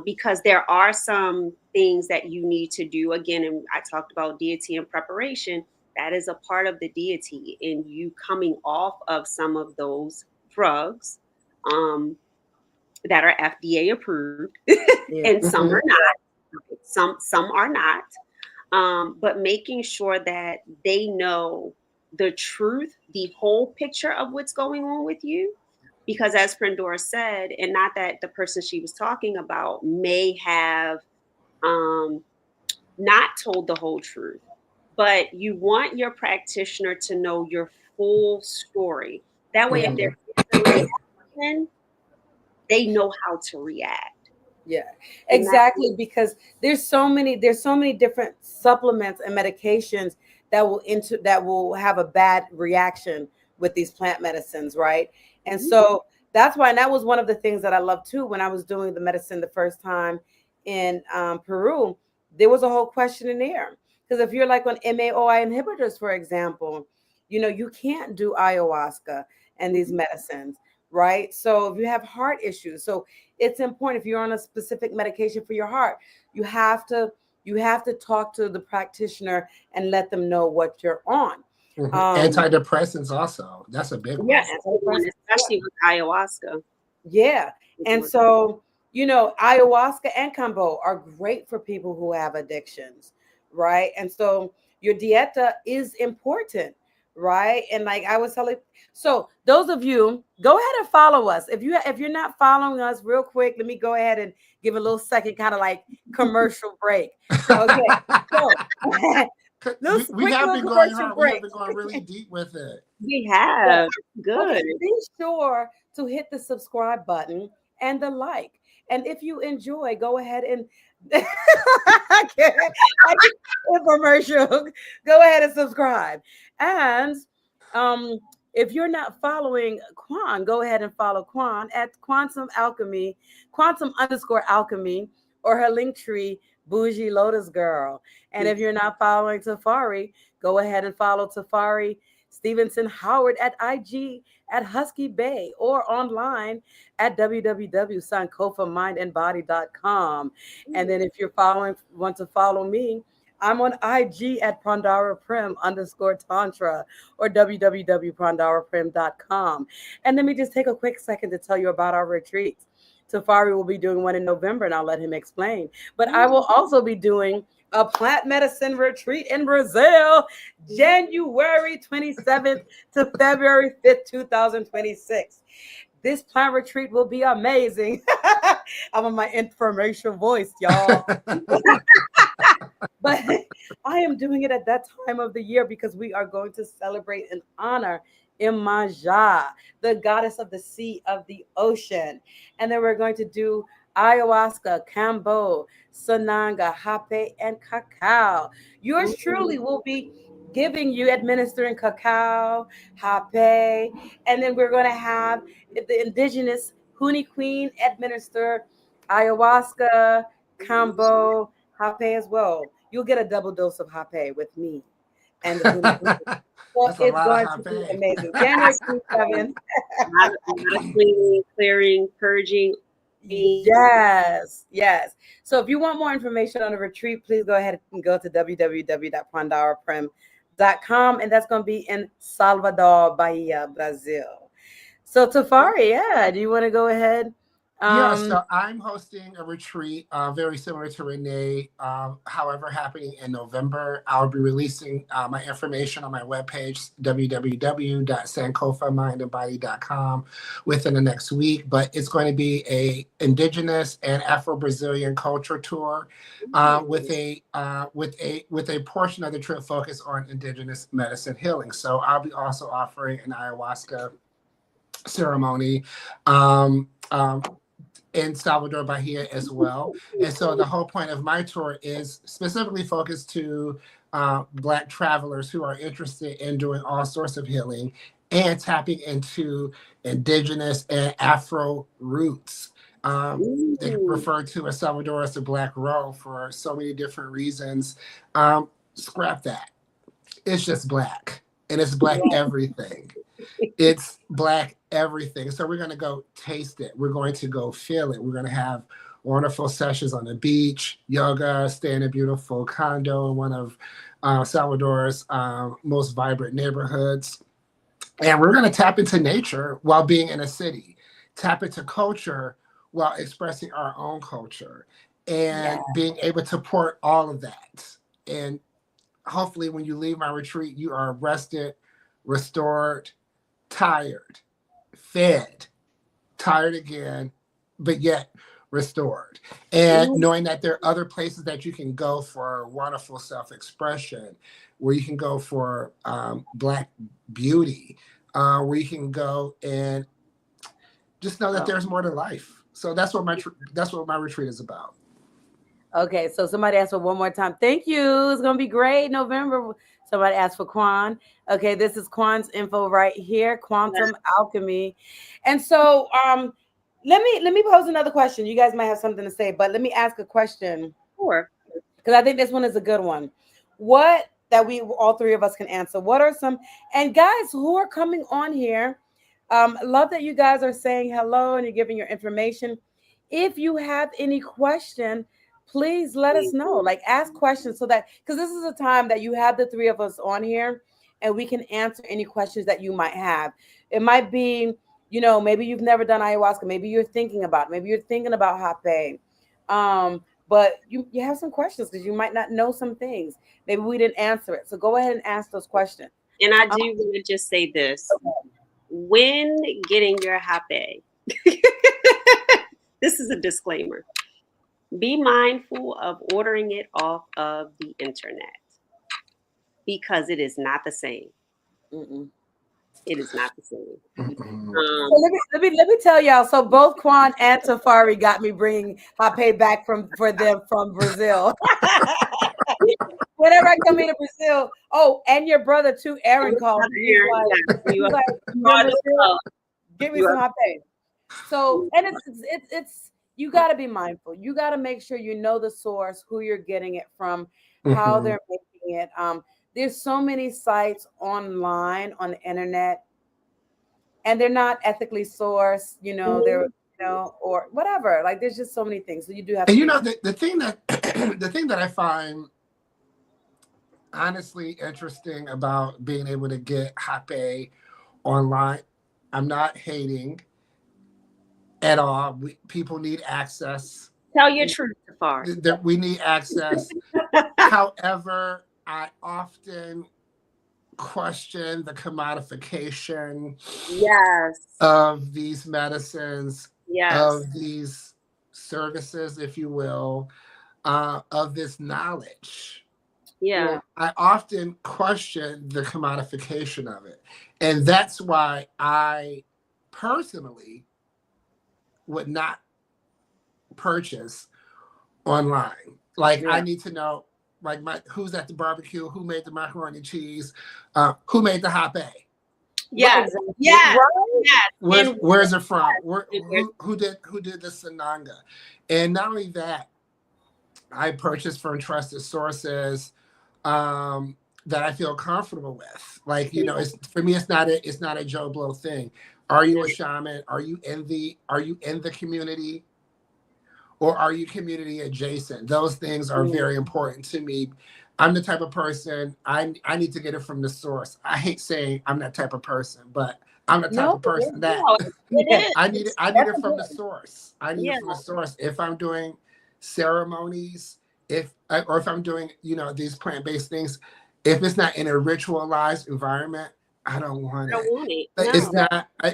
because there are some things that you need to do. Again, and I talked about deity and preparation. That is a part of the deity, and you coming off of some of those drugs that are FDA approved, and some are not. Some are not. But making sure that they know the truth, the whole picture of what's going on with you. Because as Prendora said, and not that the person she was talking about may have not told the whole truth, but you want your practitioner to know your full story. That way, if they're reaction, they know how to react.
Yeah, exactly. Because there's so many different supplements and medications that will have a bad reaction with these plant medicines, right? And so that's why, and that was one of the things that I loved too when I was doing the medicine the first time in Peru. There was a whole questionnaire, because if you're like on MAOI inhibitors, for example, you can't do ayahuasca and these medicines, right? So if you have heart issues, so it's important, if you're on a specific medication for your heart, you have to talk to the practitioner and let them know what you're on.
Antidepressants also, that's a big one.
Yeah, especially with ayahuasca.
Yeah. And so, ayahuasca and combo are great for people who have addictions, right? And so your dieta is important, right? And like I was telling, so those of you, go ahead and follow us. If you're not following us, real quick, let me go ahead and give a little second kind of like commercial break. Okay. So
we have been going hard. We have been going really deep with it.
We have. Good.
Okay, be sure to hit the subscribe button and the like. And if you enjoy, go ahead and infomercial. Go ahead and subscribe. And if you're not following Qwan, go ahead and follow Qwan at Quantum Alchemy, Quantum_alchemy, or her link tree, Bougie Lotus Girl. And if you're not following Tafari, go ahead and follow Tafari Stevenson Howard at IG at Husky Bay, or online at www.sankofamindandbody.com. And then if you're want to follow me, I'm on IG at PrandaraPrim_Tantra, or www.prandaraprim.com. And let me just take a quick second to tell you about our retreats. Tafari will be doing one in November, and I'll let him explain. But I will also be doing a plant medicine retreat in Brazil, January 27th to February 5th, 2026. This plant retreat will be amazing. I'm on my information voice, y'all. But I am doing it at that time of the year because we are going to celebrate and honor Imaja, the goddess of the sea, of the ocean. And then we're going to do ayahuasca, cambo, sananga, hape, and cacao. Yours truly will be giving you, administering cacao, hape, and then we're going to have the indigenous Huni Queen administer ayahuasca, cambo, hape as well. You'll get a double dose of hape with me and the Huni Queen. So
That's a
it's
lot of
going
hot
to be
pay.
amazing. January 27th.
A lot of cleaning, clearing, purging.
Yes, yes. So if you want more information on the retreat, please go ahead and go to www.pandaraprim.com, and that's going to be in Salvador, Bahia, Brazil. So Tafari, yeah, do you want to go ahead?
Yeah, so I'm hosting a retreat very similar to Renee, however, happening in November. I'll be releasing my information on my webpage, www.sankofamindandbody.com, within the next week. But it's going to be a indigenous and Afro-Brazilian culture tour with a portion of the trip focused on indigenous medicine healing. So I'll be also offering an ayahuasca ceremony. In Salvador Bahia as well. And so the whole point of my tour is specifically focused to Black travelers who are interested in doing all sorts of healing and tapping into indigenous and Afro roots. They refer to El Salvador as the Black Row for so many different reasons. Scrap that. It's just Black, and it's Black everything. It's Black everything. So we're going to go taste it. We're going to go feel it. We're going to have wonderful sessions on the beach, yoga, stay in a beautiful condo in one of Salvador's most vibrant neighborhoods. And we're going to tap into nature while being in a city, tap into culture while expressing our own culture, and being able to port all of that. And hopefully when you leave my retreat, you are rested, restored, tired, fed, tired again, but yet restored. And knowing that there are other places that you can go for wonderful self-expression, where you can go for Black beauty, where you can go and just know that there's more to life. So that's what my retreat is about.
Okay, so somebody asked for one more time. Thank you. It's gonna be great. November. Somebody asked for Qwan. Okay, this is Qwan's info right here. Quantum alchemy. And so let me pose another question. You guys might have something to say, but let me ask a question.
Sure.
Because I think this one is a good one. What that we all three of us can answer. What are some, and guys who are coming on here, love that you guys are saying hello and you're giving your information. If you have any question, please let us know. Like ask questions so that, because this is a time that you have the three of us on here and we can answer any questions that you might have. It might be, you know, maybe you've never done ayahuasca, maybe you're thinking about it, maybe you're thinking about hape. But you have some questions because you might not know some things. Maybe we didn't answer it. So go ahead and ask those questions.
And I do want to just say this. When getting your hape, this is a disclaimer. Be mindful of ordering it off of the internet because it is not the same. It is not the same.
So let me tell y'all. So both Qwan and Tafari got me bringing hape back for them from Brazil. Whenever I come into Brazil, oh, and your brother too, Aaron called me. He's like, give me some hape. So, and it's you got to be mindful. You got to make sure you know the source, who you're getting it from, how they're making it. There's so many sites online on the internet, and they're not ethically sourced. You know, they're or whatever. Like there's just so many things. So you do have.
And you know the thing that the thing that I find honestly interesting about being able to get hape online, I'm not hating. at all. People need access.
Tell your truth, Tafari.
That we need access. However, I often question the commodification
Yes.
of these medicines,
Yes.
of these services, if you will, of this knowledge.
Yeah.
I often question the commodification of it. And that's why I personally would not purchase online. Like, I need to know, like, who's at the barbecue, who made the macaroni and cheese, who made the Rapeh.
Yes.
Exactly.
Yes.
Right?
Yes.
Where's it from? Who did the sananga? And not only that, I purchased from trusted sources that I feel comfortable with. Like, it's, for me, it's not a Joe Blow thing. Are you a shaman? Are you in the community? Or are you community adjacent? Those things are very important to me. I'm the type of person, I need to get it from the source. I hate saying I'm that type of person, but I'm the type of person that I need it from the source. I need it from the source. If I'm doing ceremonies, if I'm doing, these plant-based things, if it's not in a ritualized environment, I don't want it. No.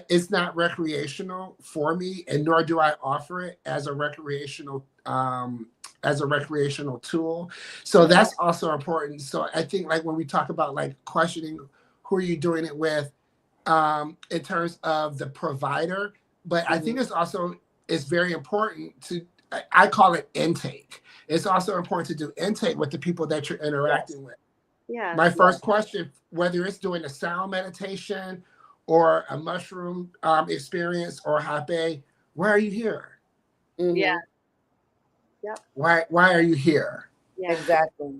It's not recreational for me, and nor do I offer it as a recreational tool. So that's also important. So I think, like, when we talk about, like, questioning who are you doing it with, in terms of the provider, but I think it's very important to, I call it intake. It's also important to do intake with the people that you're interacting with.
Yeah.
My first question, whether it's doing a sound meditation or a mushroom experience or Rapeh, why are you here?
Yeah.
Yep. Why are you here?
Yeah.
Exactly.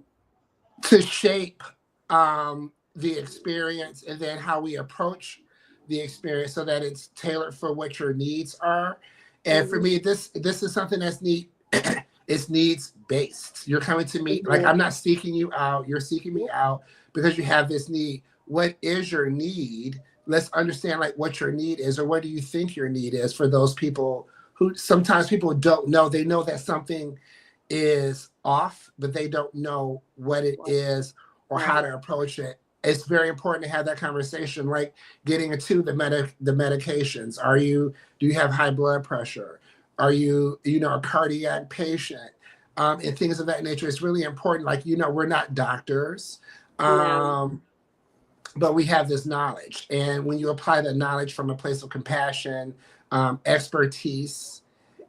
To shape the experience, and then how we approach the experience so that it's tailored for what your needs are. And for me, this is something that's it's needs based. You're coming to me, like, I'm not seeking you out. You're seeking me out because you have this need. What is your need? Let's understand, like, what your need is, or what do you think your need is, for those people who sometimes people don't know. They know that something is off, but they don't know what it is or how to approach it. It's very important to have that conversation, like getting into the medications. Do you have high blood pressure? Are you, a cardiac patient? And things of that nature. It's really important. Like, we're not doctors, but we have this knowledge. And when you apply the knowledge from a place of compassion, expertise,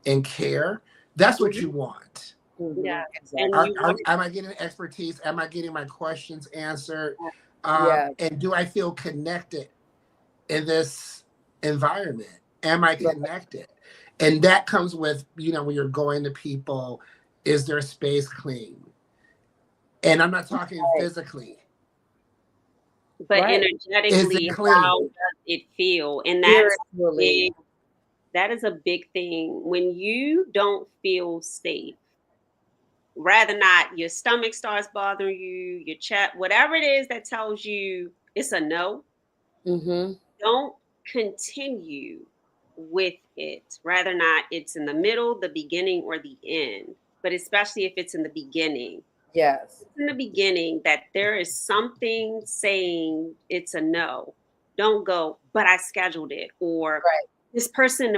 and care, that's what you want.
Yeah.
Exactly. Am I getting expertise? Am I getting my questions answered? And do I feel connected in this environment? Am I connected? And that comes with, when you're going to people, is their space clean? And I'm not talking physically.
But energetically, how does it feel? And that's big. That is a big thing. When you don't feel safe, rather not, your stomach starts bothering you, your chest, whatever it is that tells you it's a no, don't continue with it. Rather not, it's in the middle, the beginning, or the end. But especially if it's in the beginning.
Yes.
In the beginning, that there is something saying it's a no. Don't go, but I scheduled it. Or this person,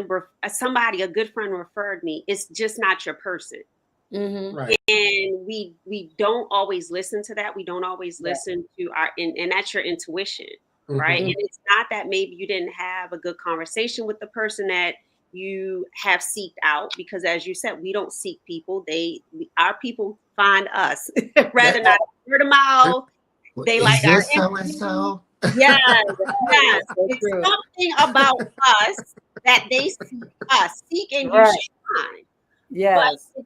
somebody, a good friend referred me. It's just not your person.
Right.
And we don't always listen to that. We don't always listen to and that's your intuition, right? And it's not that maybe you didn't have a good conversation with the person that you have seeked out, because as you said, we don't seek people. Our people find us rather not word of mouth. They like our
so and so.
Yes. It's something about us that they seek us. Seek and you shall find.
Yes.
But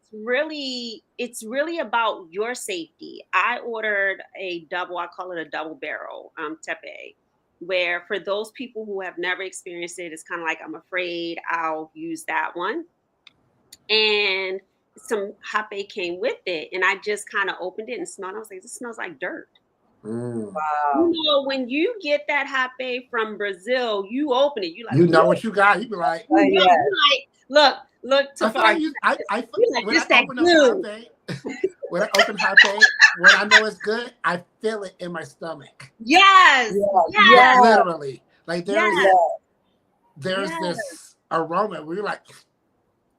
it's really about your safety. I ordered I call it a double barrel tepe, where for those people who have never experienced it, it's kind of like, I'm afraid, I'll use that one. And some Rapeh came with it, and I just kind of opened it and smelled it. I was like, this smells like dirt.
Wow.
You know, when you get that Rapeh from Brazil, you open it. You like,
You know
woo,
what you got. You be like,
you
Yeah.
like, look,
I feel
Tafari.
like
You like
when I
this that
open up
glue.
Rapeh, when I open Rapeh, when I know it's good, I feel it in my stomach.
Yes,
Yeah.
yes,
Yeah.
Literally, like
yes,
there's
yes,
this aroma where you're like,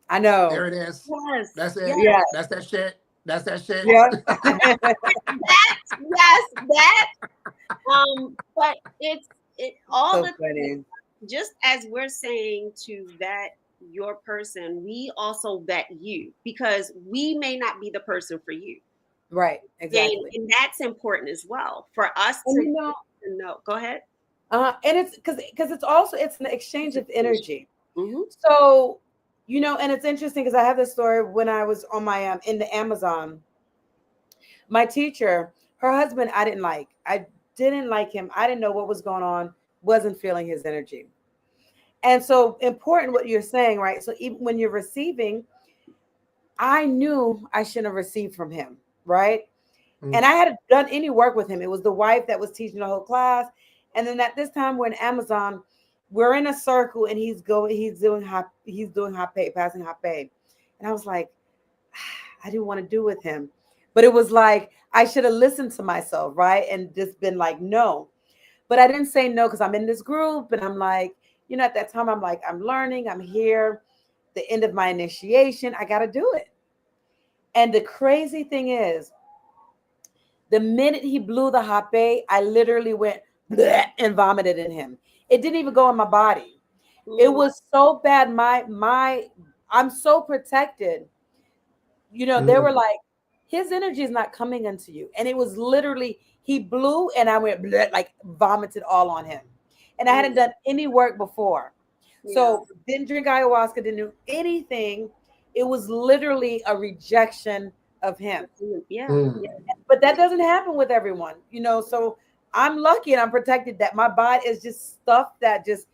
I know.
there it is.
yes,
That's it.
yes.
Yeah.
That's that shit. That's that shit.
Yeah.
That, yes, that. But it all
So
the
funny.
just as we're saying to vet your person, we also vet you because we may not be the person for you.
Right. Exactly.
And that's important as well for us
And
to
you know,
know. Go ahead.
and it's because it's also it's an exchange of energy.
Mm-hmm.
So, and it's interesting because I have this story when I was on my in the Amazon. My teacher, her husband, I didn't like. I didn't like him. I didn't know what was going on. Wasn't feeling his energy. And so important what you're saying, right? So even when you're receiving, I knew I shouldn't have received from him, right? And I hadn't done any work with him. It was the wife that was teaching the whole class. And then at this time we're in Amazon, we're in a circle and he's doing hot pay, passing hot pay. And I was like, I didn't want to do with him. But it was like I should have listened to myself, right? And just been like, no. But I didn't say no because I'm in this group and I'm like, at that time I'm like, I'm learning, I'm here, the end of my initiation, I gotta do it. And the crazy thing is, the minute he blew the hape, I literally went bleh and vomited in him. It didn't even go in my body. It
Mm,
was so bad. I'm so protected. They were like, his energy is not coming into you. And it was literally, he blew and I went bleh, like vomited all on him. And I hadn't
mm,
done any work before.
yeah.
So didn't drink ayahuasca, didn't do anything. It was literally a rejection of him.
Yeah. Yeah.
But that doesn't happen with everyone. So I'm lucky and I'm protected that my body is just stuff that just,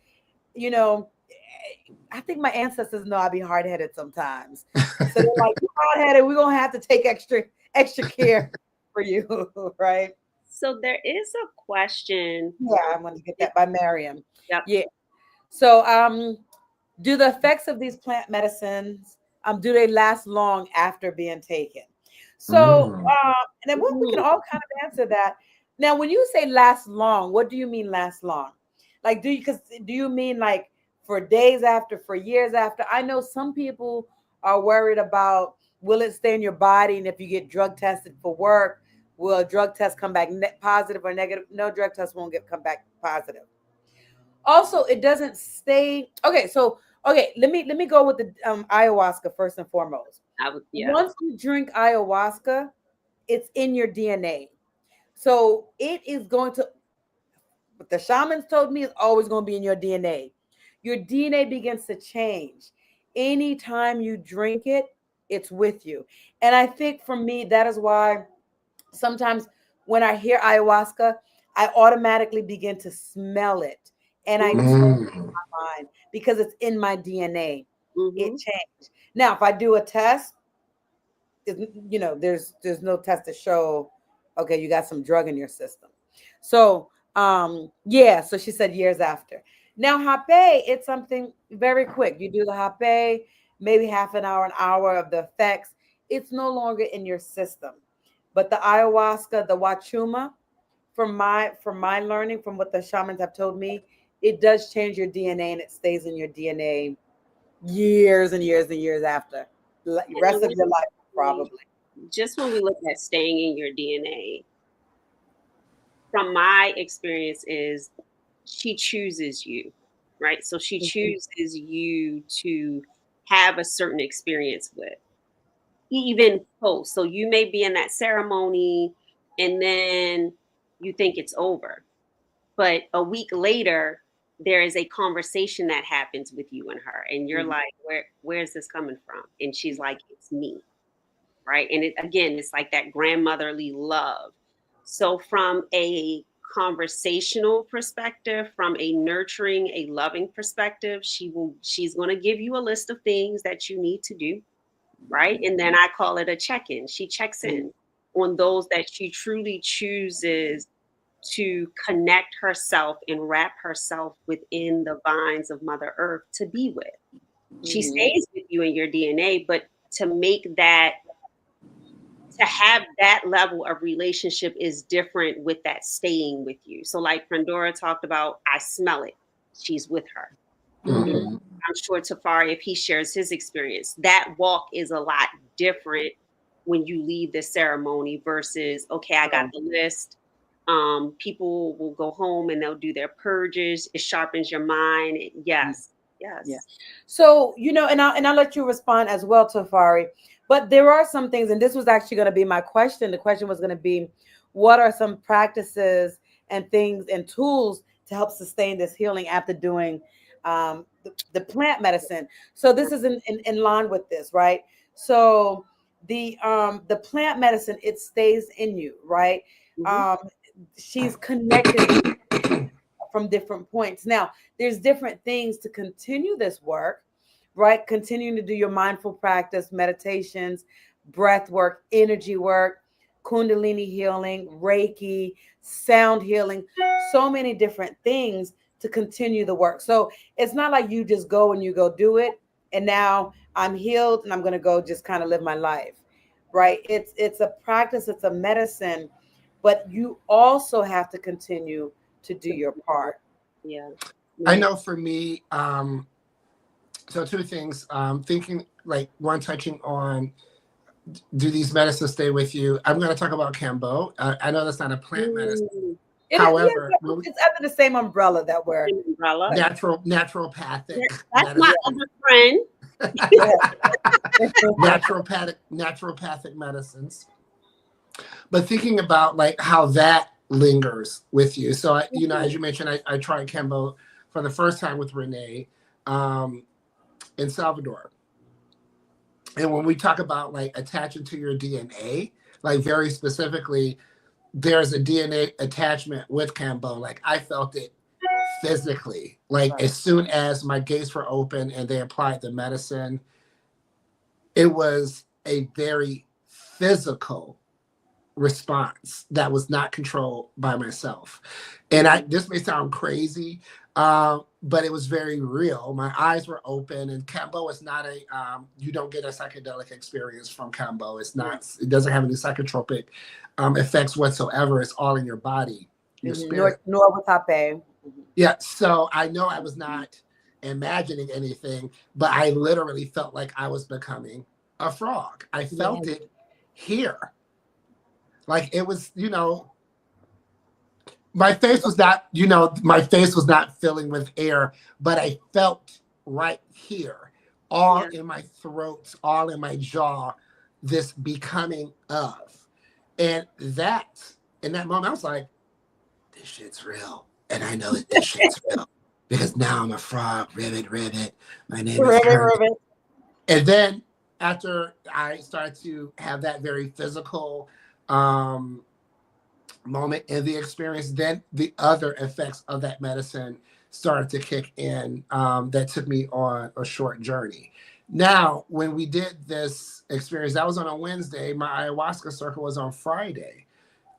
you know, I think my ancestors know I'd be hard headed sometimes. So they're like, you hard headed, we're gonna have to take extra care for you, right?
So there is a question.
Yeah, I'm gonna get
It,
that by Miriam.
yep.
Yeah. So do the effects of these plant medicines do they last long after being taken? So and then we can
Mm,
all kind of answer that. Now, when you say last long, what do you mean last long? Like, do you mean like for days after, for years after? I know some people are worried about will it stay in your body, and if you get drug tested for work, will a drug test come back positive or negative? No, drug test won't come back positive. Also, it doesn't stay. Okay, so okay, let me go with the ayahuasca first and foremost.
yeah.
Once you drink ayahuasca, it's in your DNA. So it is going to, what the shamans told me, is always going to be in your DNA. Your DNA begins to change. Anytime you drink it, it's with you. And I think for me, that is why sometimes when I hear ayahuasca, I automatically begin to smell it. And I
Mm,
turn my mind because it's in my DNA. It
mm-hmm.
changed. Now, if I do a test, there's no test to show, okay, you got some drug in your system. So yeah, so she said years after. Now hape, it's something very quick. You do the hape, maybe half an hour of the effects. It's no longer in your system. But the ayahuasca, the wachuma, from my learning, from what the shamans have told me, it does change your DNA and it stays in your DNA years and years and years after. Rest of your life, probably.
Just when we look at staying in your DNA, from my experience is she chooses you, right? So she chooses you to have a certain experience with, even post. So you may be in that ceremony and then you think it's over. But a week later, there is a conversation that happens with you and her, and you're
Mhm.
like, where's this coming from? And she's like, it's me. Right. And it's like that grandmotherly love. So from a conversational perspective, from a nurturing, a loving perspective, she's going to give you a list of things that you need to do. Right. And then I call it a check-in. She checks in on those that she truly chooses to connect herself and wrap herself within the vines of Mother Earth to be with. She stays with you in your DNA, but to make that, to have that level of relationship is different with that staying with you. So like Pandora talked about, I smell it. She's with her. I'm sure Tafari, if he shares his experience, that walk is a lot different when you leave the ceremony versus, okay, I got the list. People will go home and they'll do their purges. It sharpens your mind. Yes.
Yeah. So, you know, and I'll let you respond as well, Tafari. But there are some things, and this was actually going to be my question. The question was going to be, what are some practices and things and tools to help sustain this healing after doing the plant medicine? So this is in line with this, right? So the plant medicine, it stays in you, right? She's connected from different points. Now, there's different things to continue this work, right? Continuing to do your mindful practice, meditations, breath work, energy work, Kundalini healing, Reiki, sound healing, so many different things to continue the work. So it's not like you just go and you go do it, and now I'm healed and I'm going to go just kind of live my life, right? It's a practice, it's a medicine, but you also have to continue to do your part.
Yeah.
I know for me, so two things, thinking like one, touching on, do these medicines stay with you? I'm going to talk about Cacao. I know that's not a plant medicine. However,
it's under the same umbrella that we're
naturopathic.
That's my other friend.
naturopathic medicines. But thinking about like how that lingers with you. So, you know, as you mentioned, I tried Cacao for the first time with Renee in Salvador. And when we talk about like attaching to your DNA, like very specifically, there's a DNA attachment with Cacao. Like I felt it physically. Like as soon as my gates were open and they applied the medicine, it was a very physical response that was not controlled by myself. And this may sound crazy, but it was very real. My eyes were open, and Cacao is not you don't get a psychedelic experience from Cacao. It's not, it doesn't have any psychotropic effects whatsoever. It's all in your body, your spirit.
Nor with Rapeh.
Yeah, so I know I was not imagining anything, but I literally felt like I was becoming a frog. I felt it here. Like it was, you know, my face was not filling with air, but I felt right here, all in my throat, all in my jaw, this becoming of. And that, in that moment, I was like, this shit's real. And I know that this shit's real because now I'm a frog. Ribbit. My name is Ribbit. And then after I started to have that very physical moment in the experience, then the other effects of that medicine started to kick in that took me on a short journey. Now, when we did this experience, that was on a Wednesday. My ayahuasca circle was on Friday.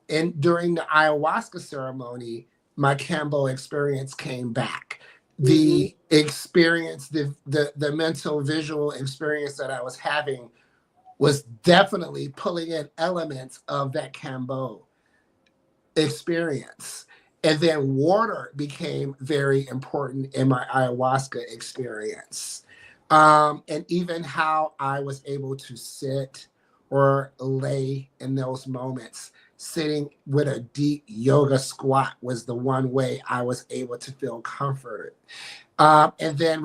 And during the ayahuasca ceremony, my Cacao experience came back. The experience, the mental visual experience that I was having was definitely pulling in elements of that Cacao experience. And then water became very important in my ayahuasca experience. And even how I was able to sit or lay in those moments. Sitting with a deep yoga squat was the one way I was able to feel comforted. And then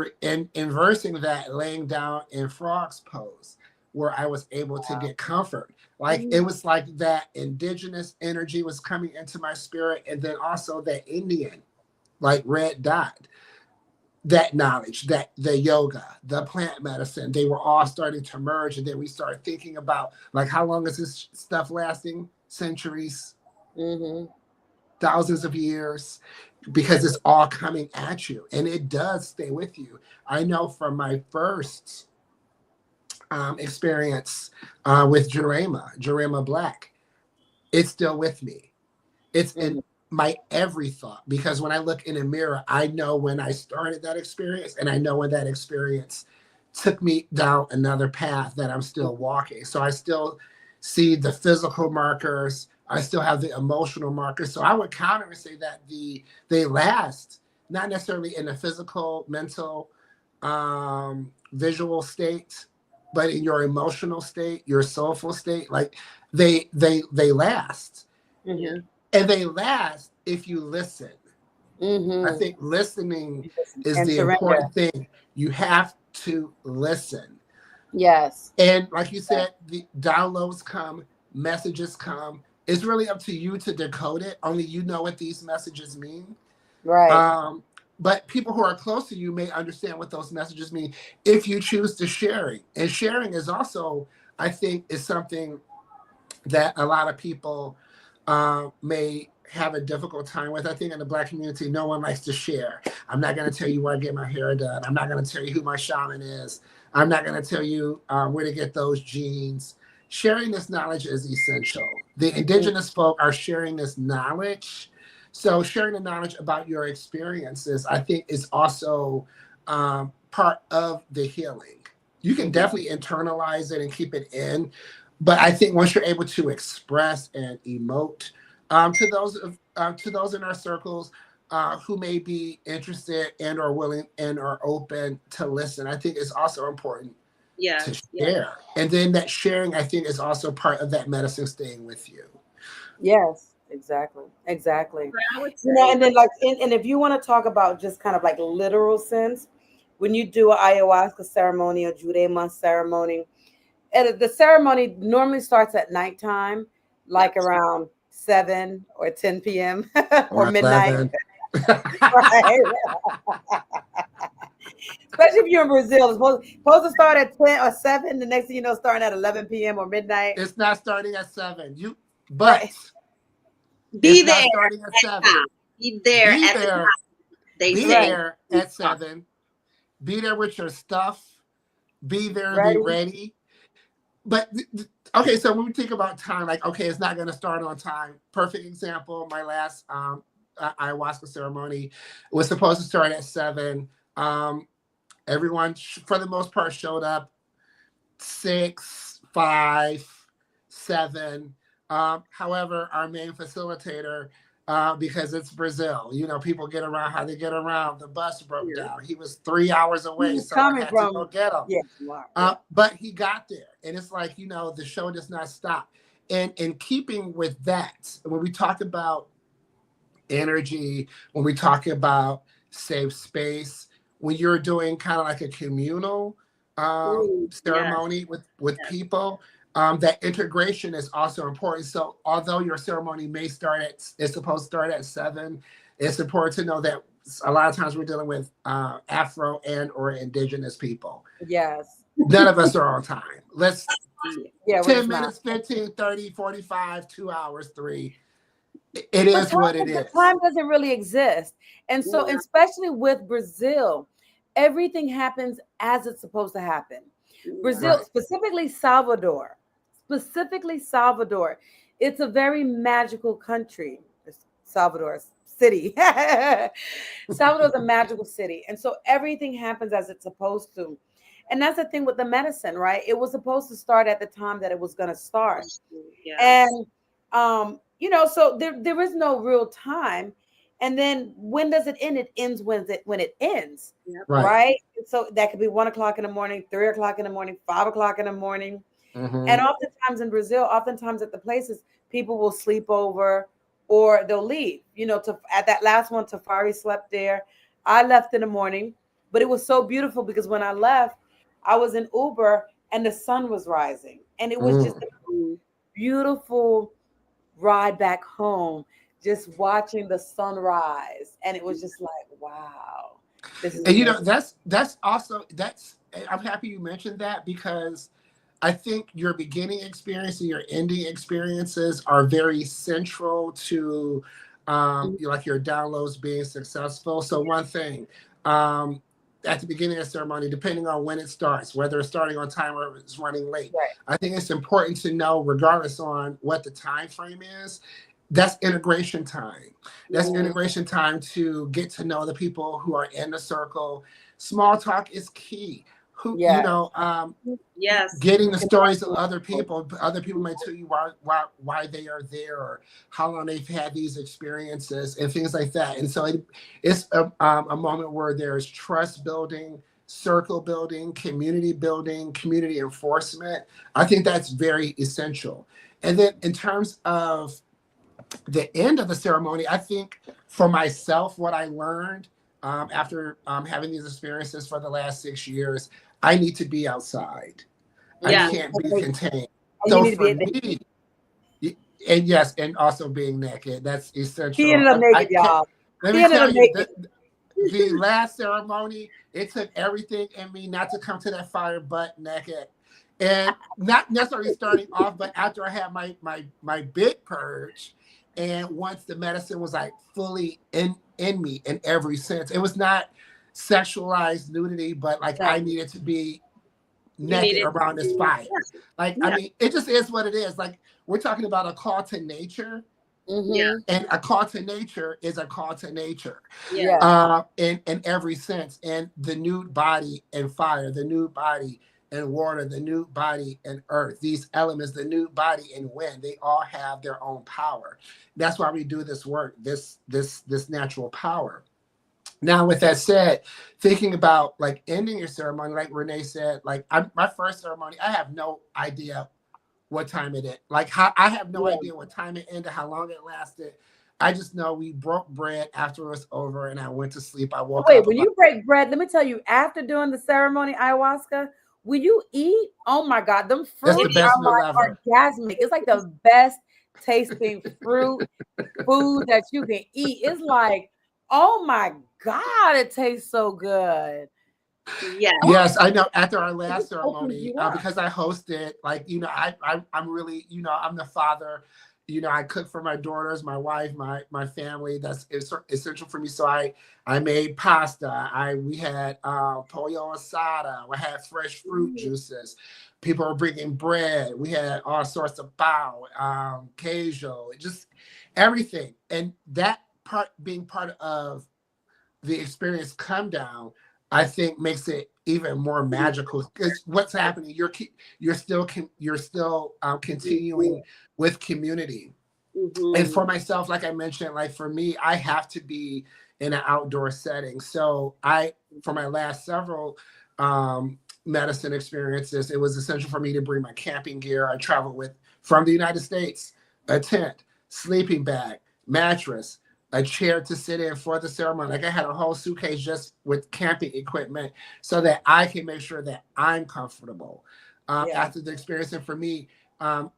inversing that, laying down in frog's pose, where I was able to get comfort. Like it was like that indigenous energy was coming into my spirit, and then also that Indian, like red dot, that knowledge, that the yoga, the plant medicine, they were all starting to merge. And then we started thinking about like, how long is this stuff lasting? Centuries, thousands of years, because it's all coming at you, and it does stay with you. I know from my first experience with Jurema Black, it's still with me. It's in my every thought, because when I look in a mirror, I know when I started that experience, and I know when that experience took me down another path that I'm still walking. So I still see the physical markers. I still have the emotional markers. So I would counter and say that they last, not necessarily in the physical, mental, visual state, but in your emotional state, your soulful state. Like they last.
Mm-hmm.
And they last if you listen. I
Mm-hmm.
think listening is
And
the
surrender.
important thing. You have to listen.
Yes.
And like you said, the downloads come, messages come. It's really up to you to decode it. Only you know what these messages mean.
Right.
But people who are close to you may understand what those messages mean if you choose to sharing. And sharing is also, I think, is something that a lot of people may have a difficult time with. I think in the Black community, no one likes to share. I'm not going to tell you where I get my hair done. I'm not going to tell you who my shaman is. I'm not going to tell you where to get those jeans. Sharing this knowledge is essential. The indigenous folk are sharing this knowledge. So sharing the knowledge about your experiences, I think, is also part of the healing. You can definitely internalize it and keep it in, but I think once you're able to express and emote to those in our circles who may be interested and are willing and are open to listen, I think it's also important to share. And then that sharing, I think, is also part of that medicine staying with you.
Yes, exactly. Exactly.
I would
You know,
say,
and then like, and if you want to talk about just kind of like literal sense, when you do an ayahuasca ceremony or Jurema ceremony, and the ceremony normally starts at nighttime, like
yep.
around 7 or 10 p.m. or
Or
midnight.
11.
Right. Especially if you're in Brazil, it's supposed to start at 10 or 7. The next thing you know, starting at 11 p.m. or midnight.
It's not starting at 7. But
Right.
it's
Be there
not starting at
at
7.
time. Be there
Be
at the
there.
time. They
Be
say.
Right.
there at 7. Be there with your stuff. Be there and be
Ready.
ready. But okay, so when we think about time, like, okay, it's not going to start on time. Perfect example. My last ayahuasca ceremony was supposed to start at 7. Everyone, for the most part, showed up 6, 5, 7. However, our main facilitator, because it's Brazil, you know, people get around how they get around. The bus broke down. He was 3 hours away.
He's
Someone
coming
had to go
from,
get him.
yeah, wow, yeah.
But he got there. And it's like, you know, the show does not stop. And in keeping with that, when we talk about energy, when we talk about safe space, when you're doing kind of like a communal ceremony with people, that integration is also important. So although your ceremony may it's supposed to start at 7, it's important to know that a lot of times we're dealing with Afro and or indigenous people.
Yes.
None of us are on time. Let's
Yeah, we're
10
just not.
minutes, 15, 30, 45, 2 hours, 3. It is what it
But
is.
time doesn't really exist. And so,
Yeah.
especially with Brazil, everything happens as it's supposed to happen. Brazil,
Right.
specifically Salvador, it's a very magical country. Salvador city. Salvador's a magical city. And so everything happens as it's supposed to. And that's the thing with the medicine, right? It was supposed to start at the time that it was going to start.
Yes.
And you know, so there is no real time. And then when does it end? It ends when it ends,
Yep.
Right.
right? So that could be 1 o'clock in the morning, 3 o'clock in the morning, 5 o'clock in the morning. And
Mm-hmm.
oftentimes in Brazil, oftentimes at the places, people will sleep over or they'll leave. You know, to at that last one, Tafari slept there. I left in the morning, but it was so beautiful because when I left, I was in Uber and the sun was rising. And it was just
Mm.
a beautiful ride back home, just watching the sunrise. And it was just like, wow, this is
And you know,
amazing.
that's also I'm happy you mentioned that, because I think your beginning experience and your ending experiences are very central to like your downloads being successful. So one thing, at the beginning of the ceremony, depending on when it starts, whether it's starting on time or it's running late,
Right.
I think it's important to know, regardless on what the time frame is, that's integration time. That's
Mhm.
integration time to get to know the people who are in the circle. Small talk is key. Who,
Yeah.
Yes.
getting the stories of other people. Other people may tell you why they are there, or how long they've had these experiences and things like that. And so it's a moment where there's trust building, circle building, community enforcement. I think that's very essential. And then in terms of the end of the ceremony, I think for myself, what I learned after having these experiences for the last 6 years, I need to be outside. I
Yeah.
can't be contained.
And you
So
need to
for
be
me, and yes, and also being naked, that's
he
essential.
ended up
I
naked,
can't,
y'all.
let
He
me
ended up
tell you
naked.
that the last ceremony, it took everything in me not to come to that fire butt naked. And not necessarily starting off, but after I had my big purge, and once the medicine was like fully in me in every sense, it was not sexualized nudity, but like
No.
I needed to be
You
naked
needed
around this
to.
fire. Like, I
Yeah.
mean, it just is what it is. Like, we're talking about a call to nature,
Yeah.
Mm-hmm.
and a call to nature is a call to nature,
Yeah.
Yeah.
in every sense. And the nude body and fire, the nude body and water, the nude body and earth, these elements, the nude body and wind, they all have their own power. That's why we do this work, this natural power. Now, with that said, thinking about like ending your ceremony, like Renee said, like my first ceremony, I have no idea what time it is. Like, how I have no
Yeah.
idea what time it ended, how long it lasted. I just know we broke bread after it was over, and I went to sleep. I woke
Wait,
up
when
about.
you break bread, let me tell you, after doing the ceremony ayahuasca, when you eat, oh my God, them
That's the
fruits
best
are
meal
like
ever.
orgasmic. It's like the best tasting fruit food that you can eat. It's like, oh my God, it tastes so good.
Yes.
Yes, I know. After our
It
last
just opens
ceremony,
you up.
because I hosted, like, I'm really, I'm the father. I cook for my daughters, my wife, my family. That's essential for me. So I made pasta. We had pollo asada. We had fresh fruit
Mm,
juices. People were bringing bread. We had all sorts of bao, queijo, just everything. And that part being part of the experience come down, I think makes it even more magical. Because what's happening, you're still
Mhm.
continuing with community. And
Mhm.
for myself, like I mentioned, like for me, I have to be in an outdoor setting. So for my last several medicine experiences, it was essential for me to bring my camping gear. I traveled with from the United States, a tent, sleeping bag, mattress, a chair to sit in for the ceremony. Like, I had a whole suitcase just with camping equipment so that I can make sure that I'm comfortable
yeah.
after the experience. And for me,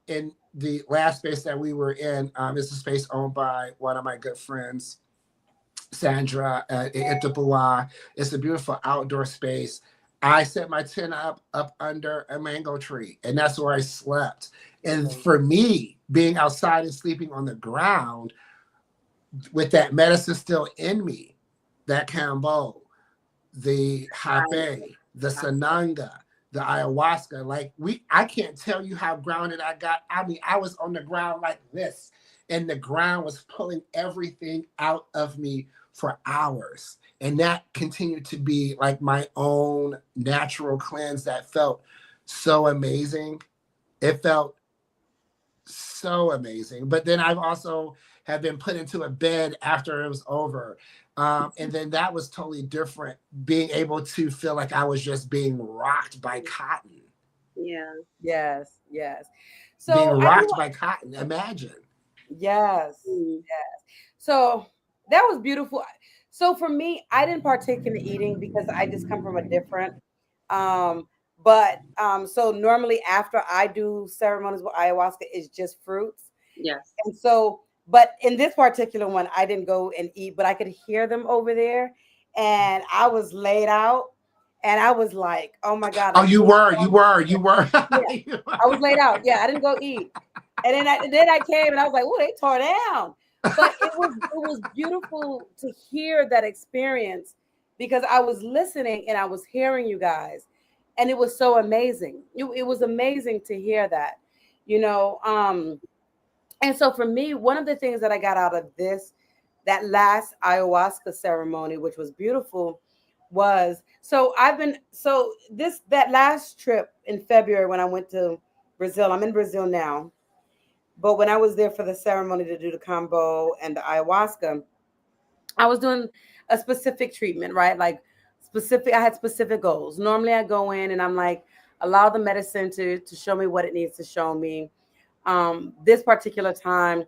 in the last space that we were in, is a space owned by one of my good friends, Sandra, in Itapua. It's a beautiful outdoor space. I set my tent up under a mango tree, and that's where I slept. And
Mhm.
for me, being outside and sleeping on the ground with that medicine still in me, that Cambo, the Rapeh, the Sananga, the ayahuasca. Like, I can't tell you how grounded I got. I mean, I was on the ground like this, and the ground was pulling everything out of me for hours. And that continued to be like my own natural cleanse that felt so amazing. It felt so amazing. But then I've also have been put into a bed after it was over. And then that was totally different, being able to feel like I was just being rocked by cotton.
Yeah.
Yes, yes.
Being
So I do.
rocked by cotton. Imagine.
Yes,
Mm.
yes. So that was beautiful. So for me, I didn't partake in the eating because I just come from a different. But so normally after I do ceremonies with ayahuasca, it's just fruits.
Yes.
And so, but in this particular one, I didn't go and eat, but I could hear them over there, and I was laid out, and I was like, "Oh my God!"
Oh,
Like,
you
what's
were, you
going
were,
on?
you were.
Yeah,
You
I was
were.
laid out. Yeah, I didn't go eat. And then I came and I was like, oh, they tore down. But it was beautiful to hear that experience because I was listening and I was hearing you guys. And it was so amazing. It was amazing to hear that. You know, And so for me, one of the things that I got out of this, that last ayahuasca ceremony, which was beautiful, was so this that last trip in February when I went to Brazil. I'm in Brazil now, but when I was there for the ceremony to do the combo and the ayahuasca, I was doing a specific treatment, right? Like specific, I had specific goals. Normally I go in and I'm like, allow the medicine to show me what it needs to show me. This particular time,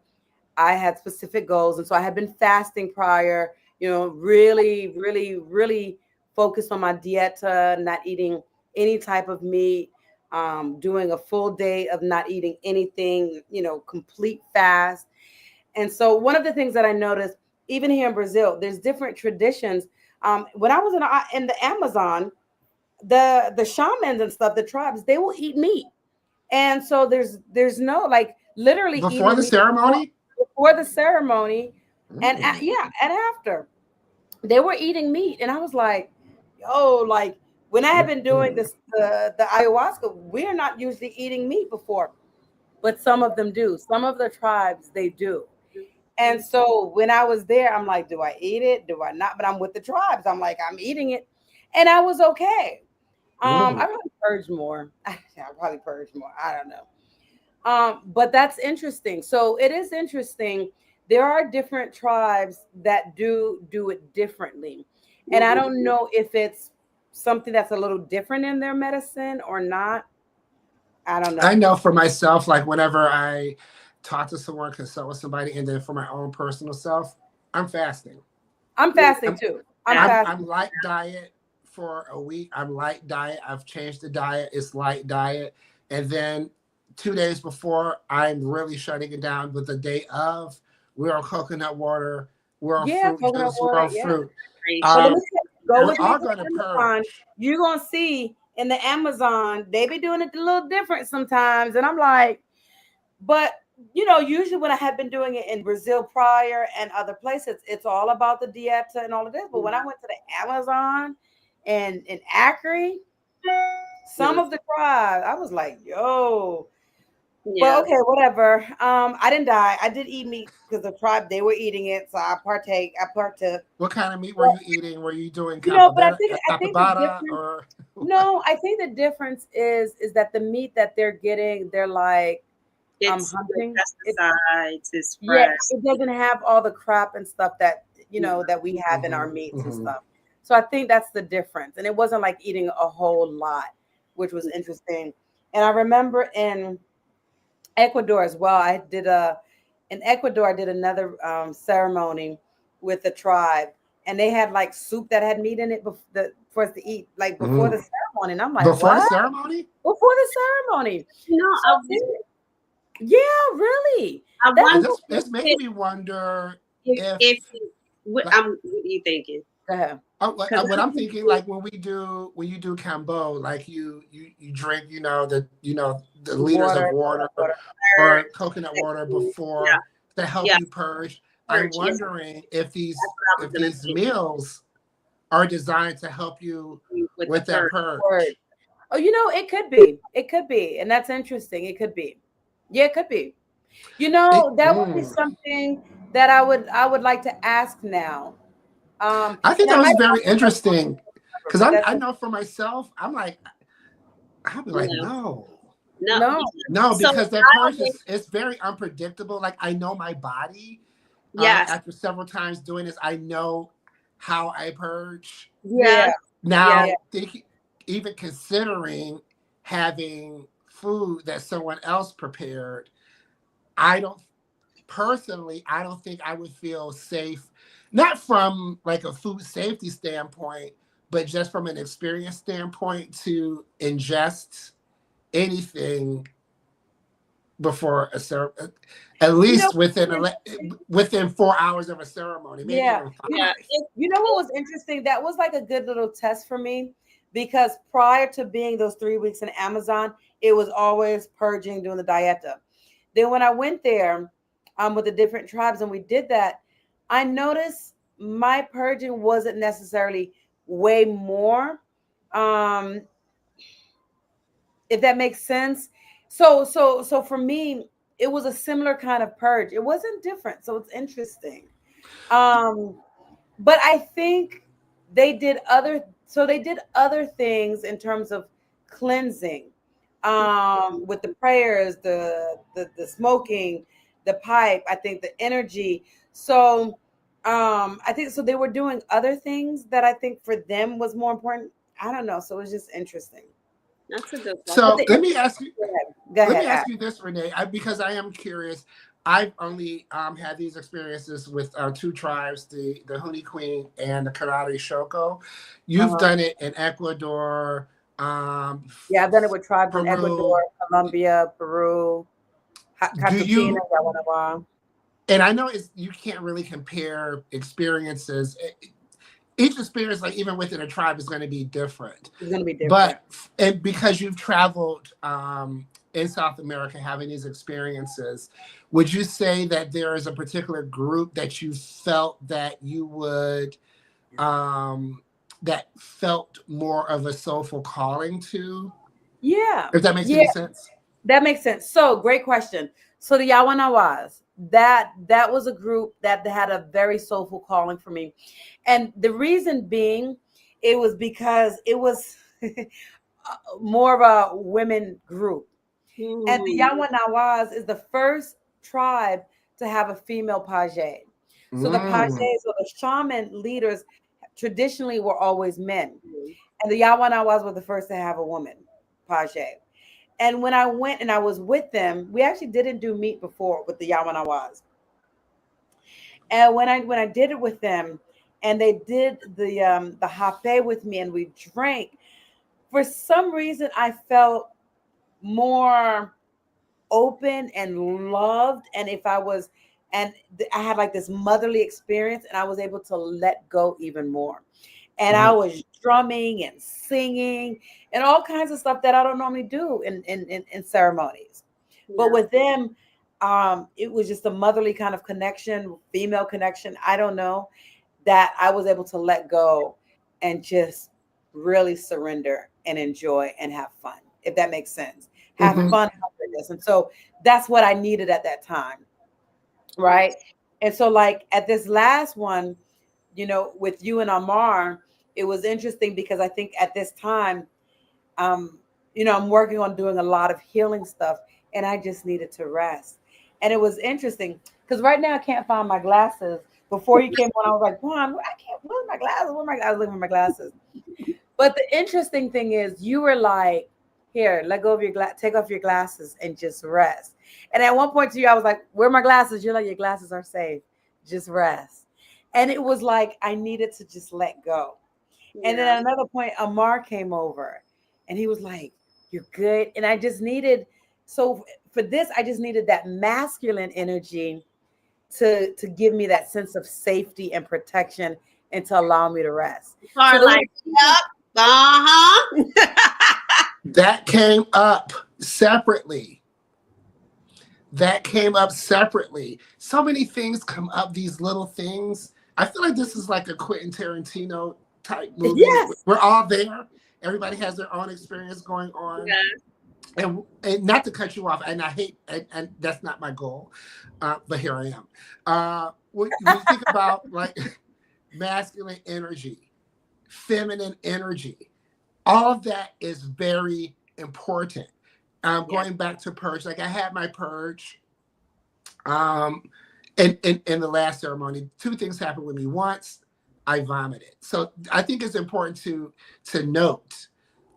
I had specific goals. And so I had been fasting prior, really, really, really focused on my dieta, not eating any type of meat, doing a full day of not eating anything, complete fast. And so one of the things that I noticed, even here in Brazil, there's different traditions. When I was in the Amazon, the shamans and stuff, the tribes, they will eat meat. And so there's no like literally
Before
eating
the
meat
ceremony?
before the ceremony, and
Mm.
yeah, and after they were eating meat, and I was like, yo, like when I had been doing this the ayahuasca, we're not usually eating meat before, but some of them do. Some of the tribes they do. And so when I was there, I'm like, do I eat it? Do I not? But I'm with the tribes. I'm like, I'm eating it, and I was okay. I
Mm.
probably purged more. I probably purged more. I don't know. But that's interesting. So it is interesting. There are different tribes that do it differently. And I don't know if it's something that's a little different in their medicine or not. I don't
I
know.
know for myself, like whenever I talk to someone, consult with somebody, and then for my own personal self, I'm fasting.
I'm
Yeah.
fasting
I'm
too. I'm
I'm
fasting.
light diet for a week. I'm light diet. I've changed the diet. It's light diet, and then 2 days before, I'm really shutting it down. But the day of, we're on coconut water. We're on
Yeah,
fruit
coconut
juice. We're
water.
on
Yeah.
fruit.
But let me
Um,
say, go
we're
with me
all
to
going to
the Amazon.
purge.
You're gonna see in the Amazon, they be doing it a little different sometimes. And I'm like, but usually when I had been doing it in Brazil prior and other places, it's all about the dieta and all of this. But when I went to the Amazon and in Acre, some of the tribes, I was like, yo. But
Yeah.
okay, whatever. I didn't die. I did eat meat because the tribe they were eating it, so I partake. I partook.
What kind of meat were
But,
you eating? Were you doing
but
capybara,
I think the
capybara
difference.
or
No, I think the difference is that the meat that they're getting, they're like
It's with
hunting.
pesticides, it's
Yeah,
fresh.
it doesn't have all the crap and stuff that
Yeah.
that we have in our
Mhm,
meats and
mhm.
stuff. So I think that's the difference. And it wasn't like eating a whole lot, which was interesting. And I remember in Ecuador as well, in Ecuador I did another ceremony with the tribe, and they had like soup that had meat in it for us to eat like before the
Mm.
ceremony. And I'm like,
Before the
what?
ceremony?
Before the ceremony. So
I
yeah, really.
I
That's
And
wonder
this it's making me wonder if
if
like
what are you thinking?
go ahead.
Because
what I'm thinking, like when you do cambo, like you drink, the liters of
Water,
water
water.
or coconut water
yeah,
before to help
yeah,
you purge. I'm
purge. Yes,
wondering
that's what I was
if
gonna
these meals are designed to help you
say with the
with that
purge.
Word.
purge.
Oh, it could be. It could be. And that's interesting. It could be. Yeah, it could be. That would be
Mm.
something that I would like to ask now.
I think
And I
that was
might
very
ask another
interesting
member,
because
but that's
I know for myself, I'll be like,
No,
no.
no.
no.
No,
So
because that
I
purge
always,
is it's very unpredictable. Like I know my body.
yes,
After several times doing this, I know how I purge.
Yeah,
yes, yes,
yeah.
Now, even considering having food that someone else prepared, I don't personally. I don't think I would feel safe, not from like a food safety standpoint, but just from an experience standpoint to ingest anything before at
You know,
least
interesting.
within 4 hours of a ceremony, maybe
Yeah.
even
You,
yeah.
5.
you know what was interesting? That was like a good little test for me because prior to being those 3 weeks in Amazon, it was always purging, doing the dieta. Then when I went there with the different tribes and we did that, I noticed my purging wasn't necessarily way more. Um, if that makes sense. So for me, it was a similar kind of purge. It wasn't different, so it's interesting. Um, but I think they did other things in terms of cleansing, with the prayers, the smoking, the pipe, I think the energy. So I think so they were doing other things that I think for them was more important. I don't know. So it was just interesting.
That's a good
But
So
question.
the
let me ask you.
go
Let
ahead,
me
Ash.
ask you this, Renee, because I am curious. I've only had these experiences with two tribes, the Huni Queen and the Karate Shoko. You've
Uh-huh.
done it in Ecuador,
Yeah, I've done it with tribes in
Peru.
Ecuador, Colombia, Peru,
Do
Catutina,
you?
Yawanawa.
And I know you can't really compare experiences. Each experience, like even within a tribe, is going to be different.
It's gonna be different.
But and because you've traveled in South America, having these experiences, would you say that there is a particular group that you felt that you would that felt more of a soulful calling to?
Yeah,
If that makes
yeah,
any sense.
that makes sense. So great question. So the Yawanawas, that was a group that had a very soulful calling for me, and the reason being, it was because it was more of a women group. And the
Hmm.
Yawanawas is the first tribe to have a female page. So the
Mm.
pages or the shaman leaders traditionally were always men. And the Yawanawas were the first to have a woman page. And when I went and I was with them, we actually didn't do meet before with the Yawanawas. And when I did it with them, and they did the hape with me, and we drank. For some reason, I felt more open and loved, and if I was, and I had like this motherly experience, and I was able to let go even more. And I
Mm.
was drumming and singing and all kinds of stuff that I don't normally do in ceremonies. But
Yeah.
with them, it was just a motherly kind of connection, female connection. I don't know, that I was able to let go and just really surrender and enjoy and have fun, if that makes sense. Have
Hmm.
fun with this. And so that's what I needed at that time. Right. And so, like at this last one, with you and Amar, it was interesting because I think at this time, um, I'm working on doing a lot of healing stuff, and I just needed to rest. And it was interesting because right now I can't find my glasses. Before you came on, I was like, Juan, I can't. Where's my glasses? I was looking for my glasses. But the interesting thing is, you were like, "Here, let go of your take off your glasses and just rest." And at one point to you, I was like, "Where are my glasses?" You're like, "Your glasses are safe. Just rest." And it was like I needed to just let go. And then
Yeah.
at another point, Amar came over and he was like, "You're good." And I just needed, so for this, I just needed that masculine energy to give me that sense of safety and protection and to allow me to rest. So
Are
there were
like, yep. Uh-huh.
That came up separately. That came up separately. So many things come up, these little things. I feel like this is like a Quentin Tarantino type movie.
yes,
We're all there. Everybody has their own experience going on.
Yeah.
And not to cut you off, and I hate, and that's not my goal, but here I am. When you think about like masculine energy, feminine energy, all of that is very important.
Yeah.
Going back to purge, like I had my purge um, in the last ceremony. Two things happened with me. Once, I vomited. So I think it's important to note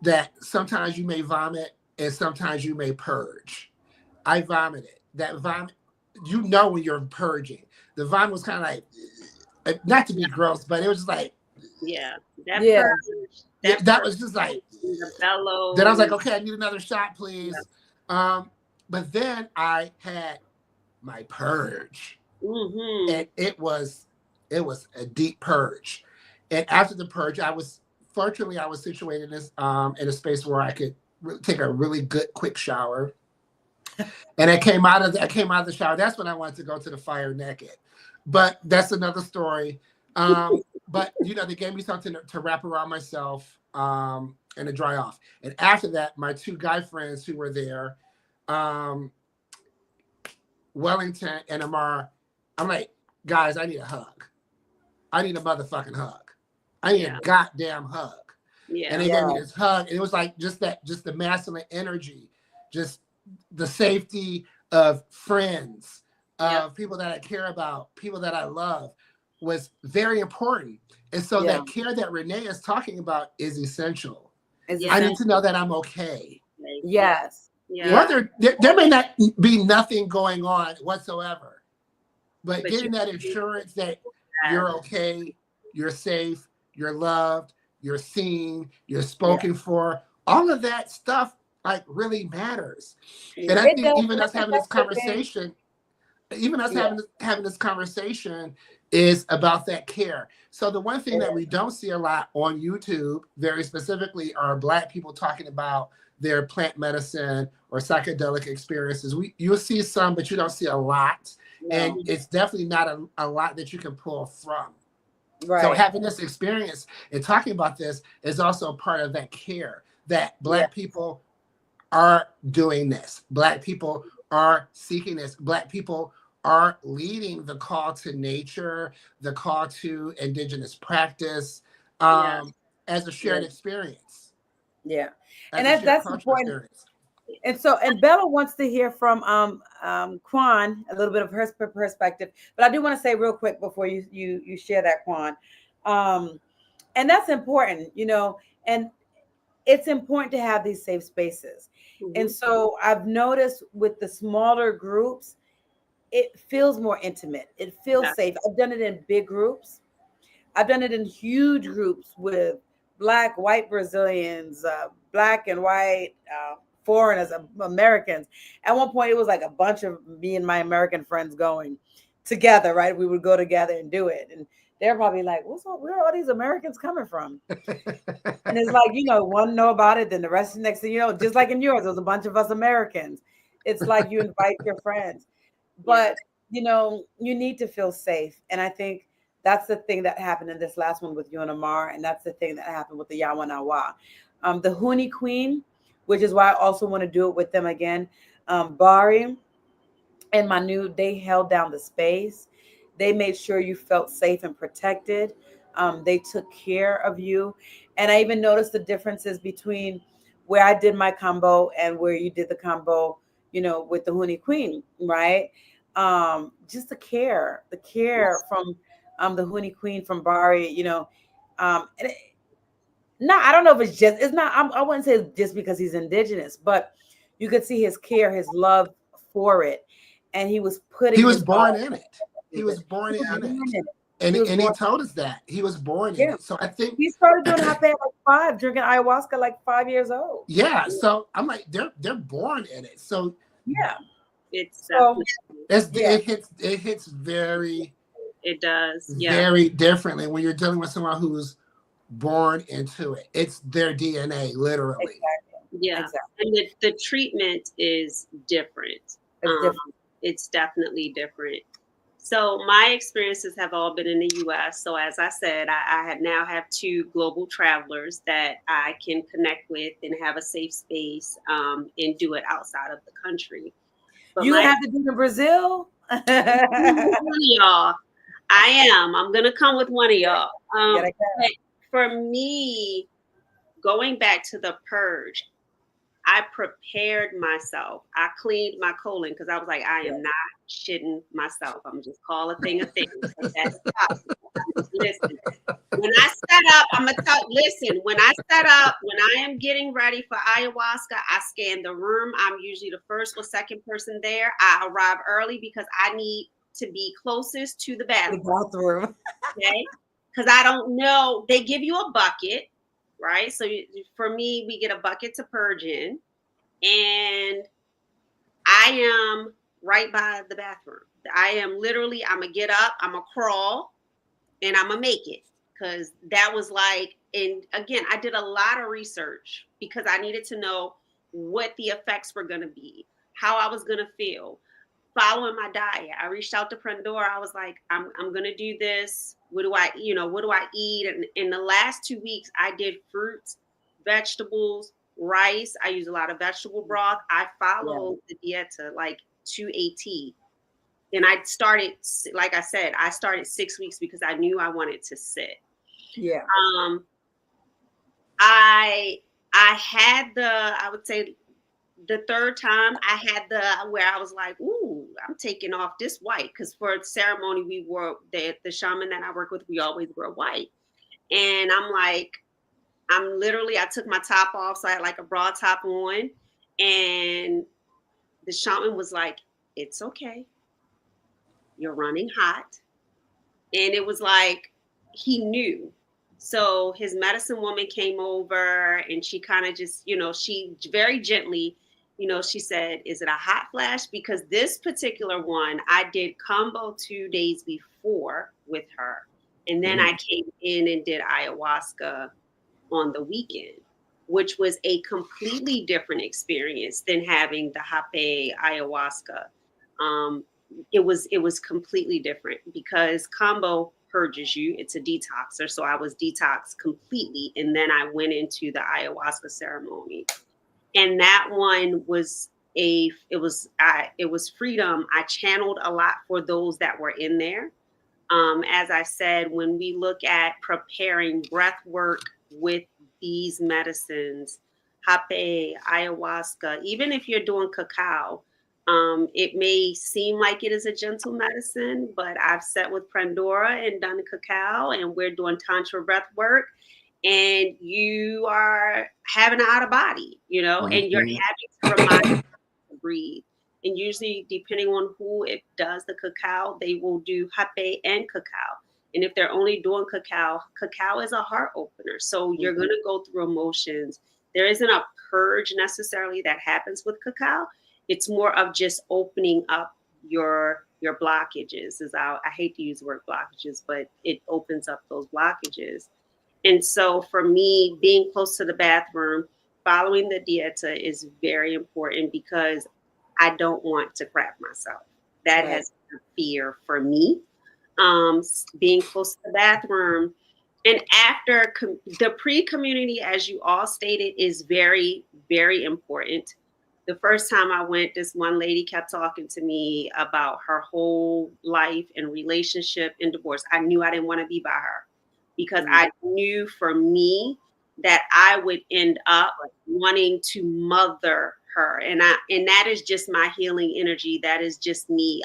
that sometimes you may vomit and sometimes you may purge. I vomited. That vomit, when you're purging. The vomit was kind of like, not to be gross, but it was just like,
Yeah. That
yeah,
purge,
yeah,
that
that
purge,
was just like,
the
then I was like,
bellows.
okay, I need another shot,
Yeah.
please. But then I had my purge,
Mm-hmm.
and it was a deep purge. And after the purge, I was situated in a space where I could take a really good quick shower. And I came out of the shower. That's when I wanted to go to the fire naked. But that's another story. But they gave me something to wrap around myself and to dry off. And after that, my two guy friends who were there, um, Wellington and Amar, I'm like, guys, I need a hug. I need a motherfucking hug. I need a goddamn hug.
Yeah.
And they gave me this hug. And it was like just the masculine energy, just the safety of friends, of people that I care about, people that I love was very important. And so that care that Renee is talking about is essential. I need to know that I'm okay.
Yes.
Whether there may not be nothing going on whatsoever, but getting that assurance that you're okay, you're safe, you're loved, you're seen, you're spoken for, all of that stuff like really matters. And I think even us having this conversation, having this conversation is about that care. So the one thing that we don't see a lot on YouTube, very specifically, are Black people talking about their plant medicine or psychedelic experiences. You'll see some, but you don't see a lot. And it's definitely not a lot that you can pull from. Right. So having this experience and talking about this is also part of that care that Black people are doing this. Black people are seeking this. Black people are leading the call to nature, the call to indigenous practice as a shared experience.
Yeah. And that's important. Experience. And so, and Bella wants to hear from Qwan, a little bit of her perspective. But I do want to say real quick before you share that, Qwan. And that's important, you know, and it's important to have these safe spaces. And so I've noticed with the smaller groups, it feels more intimate. It feels safe. I've done it in big groups. I've done it in huge groups with Black, white Brazilians, Black and white foreigners, Americans. At one point, it was like a bunch of me and my American friends going together, right? We would go together and do it. And they're probably like, where are all these Americans coming from? And it's like, you know, one know about it, then the rest, next thing you know, just like in yours, there's a bunch of us Americans. It's like you invite your friends. But, you know, you need to feel safe. And I think that's the thing that happened in this last one with you and Amar. And that's the thing that happened with the Yawa Nawa. The Huni Queen, which is why I also want to do it with them again. Bari and Manu, they held down the space. They made sure you felt safe and protected. They took care of you. And I even noticed the differences between where I did my combo and where you did the combo, you know, with the Huni Queen, right? Just the care from the Huni Queen from Bari, you know. And I don't know if it's not, I wouldn't say it's just because he's indigenous, but you could see his care, his love for it. And he was
born in it. He was born in it. And he told us that he was born in it. So I think
he started doing Rapeh at like 5, drinking ayahuasca like 5 years old.
Yeah. So I'm like, they're born in it. So
it's
it hits very.
It does.
Very differently when you're dealing with someone who's born into it. It's their DNA, literally.
Exactly. Yeah. Exactly. And the treatment is different. It's definitely different. So my experiences have all been in the U.S. So as I said, I now have 2 global travelers that I can connect with and have a safe space and do it outside of the country.
But you have to do it in Brazil?
Y'all. I'm going to come with one of y'all. But for me, going back to the purge, I prepared myself. I cleaned my colon because I was like, I am not shitting myself. I'm just call a thing a thing. That's listen, when I set up, I'm going to tell, listen, when I am getting ready for ayahuasca, I scan the room. I'm usually the first or second person there. I arrive early because I need to be closest to the bathroom. Okay? Because I don't know. They give you a bucket, right? So for me, we get a bucket to purge in. And I am right by the bathroom. I am literally, I'm going to get up, I'm going to crawl, and I'm going to make it. Because that was like, and again, I did a lot of research because I needed to know what the effects were going to be, how I was going to feel. Following my diet, I reached out to Prendora. I was like, I'm going to do this. What do I eat? And in the last 2 weeks, I did fruits, vegetables, rice. I use a lot of vegetable broth. I follow the dieta like to a T. and I started, like I said, I started 6 weeks because I knew I wanted to sit.
Yeah.
I had I would say the third time I had where I was like, ooh, I'm taking off this white. Because for a ceremony, we wore the shaman that I work with, we always wear white. And I'm like, I took my top off. So I had like a bra top on. And the shaman was like, it's okay. You're running hot. And it was like, he knew. So his medicine woman came over and she kind of just, she very gently, she said, is it a hot flash? Because this particular one, I did combo 2 days before with her. And then I came in and did ayahuasca on the weekend, which was a completely different experience than having the Rapeh ayahuasca. It was completely different because combo purges you. It's a detoxer. So I was detoxed completely. And then I went into the ayahuasca ceremony. And that one was it was freedom. I channeled a lot for those that were in there. As I said, when we look at preparing breath work with these medicines, Rapeh, ayahuasca, even if you're doing cacao, it may seem like it is a gentle medicine, but I've sat with Pandora and done cacao, and we're doing tantra breath work, and you are having an out of body, and you're having to remind yourself to breathe. And usually, depending on who it does the cacao, they will do Rapeh and cacao. And if they're only doing cacao is a heart opener. So you're going to go through emotions. There isn't a purge necessarily that happens with cacao. It's more of just opening up your blockages. I hate to use the word blockages, but it opens up those blockages. And so for me, being close to the bathroom, following the dieta is very important because I don't want to crap myself. That has been a fear for me. Being close to the bathroom. And after the pre-community, as you all stated, is very, very important. The first time I went, this one lady kept talking to me about her whole life and relationship and divorce. I knew I didn't want to be by her because I knew for me that I would end up wanting to mother her. And that is just my healing energy. That is just me.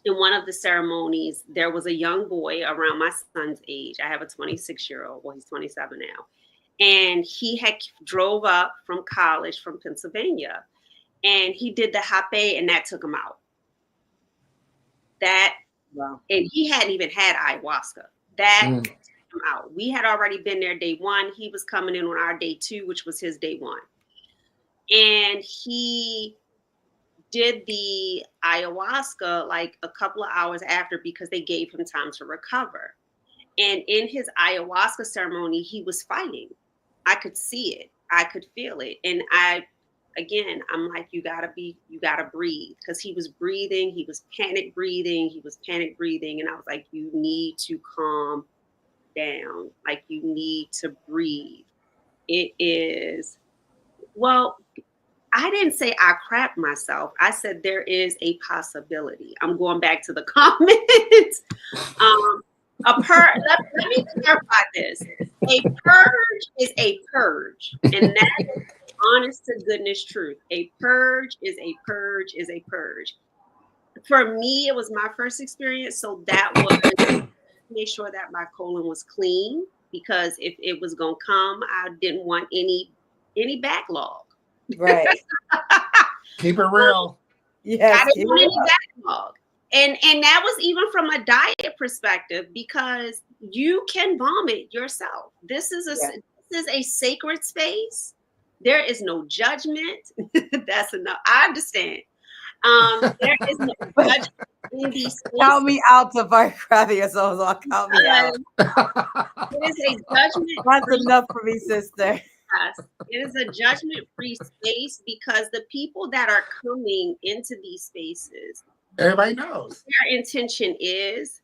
In one of the ceremonies, there was a young boy around my son's age. I have a 26-year-old. Well, he's 27 now. And he had drove up from college from Pennsylvania. And he did the Rapeh, and that took him out. And he hadn't even had ayahuasca. That took him out. We had already been there day one. He was coming in on our day 2, which was his day 1. And he did the ayahuasca like a couple of hours after because they gave him time to recover. And in his ayahuasca ceremony, he was fighting. I could see it. I could feel it. And I'm like, you gotta breathe. Because he was breathing, he was panic breathing. And I was like, you need to calm down. Like, you need to breathe. It is, well, I didn't say I crapped myself. I said there is a possibility. I'm going back to the comments. Let me clarify this. A purge is a purge. And that is honest to goodness truth. A purge is a purge is a purge. For me, it was my first experience. So that was make sure that my colon was clean, because if it was going to come, I didn't want any backlog.
Right.
Keep it real.
Yes.
I didn't want any backlog. And that was even from a diet perspective, because you can vomit yourself. This is a sacred space. There is no judgment. That's enough. I understand. There is no judgment in these spaces.
Count me out, Tafari. Crappy yourselves all. Count me out.
It is a judgment.
That's enough for me, sister.
Yes, it is a judgment-free space, because the people that are coming into these spaces,
everybody knows
their intention is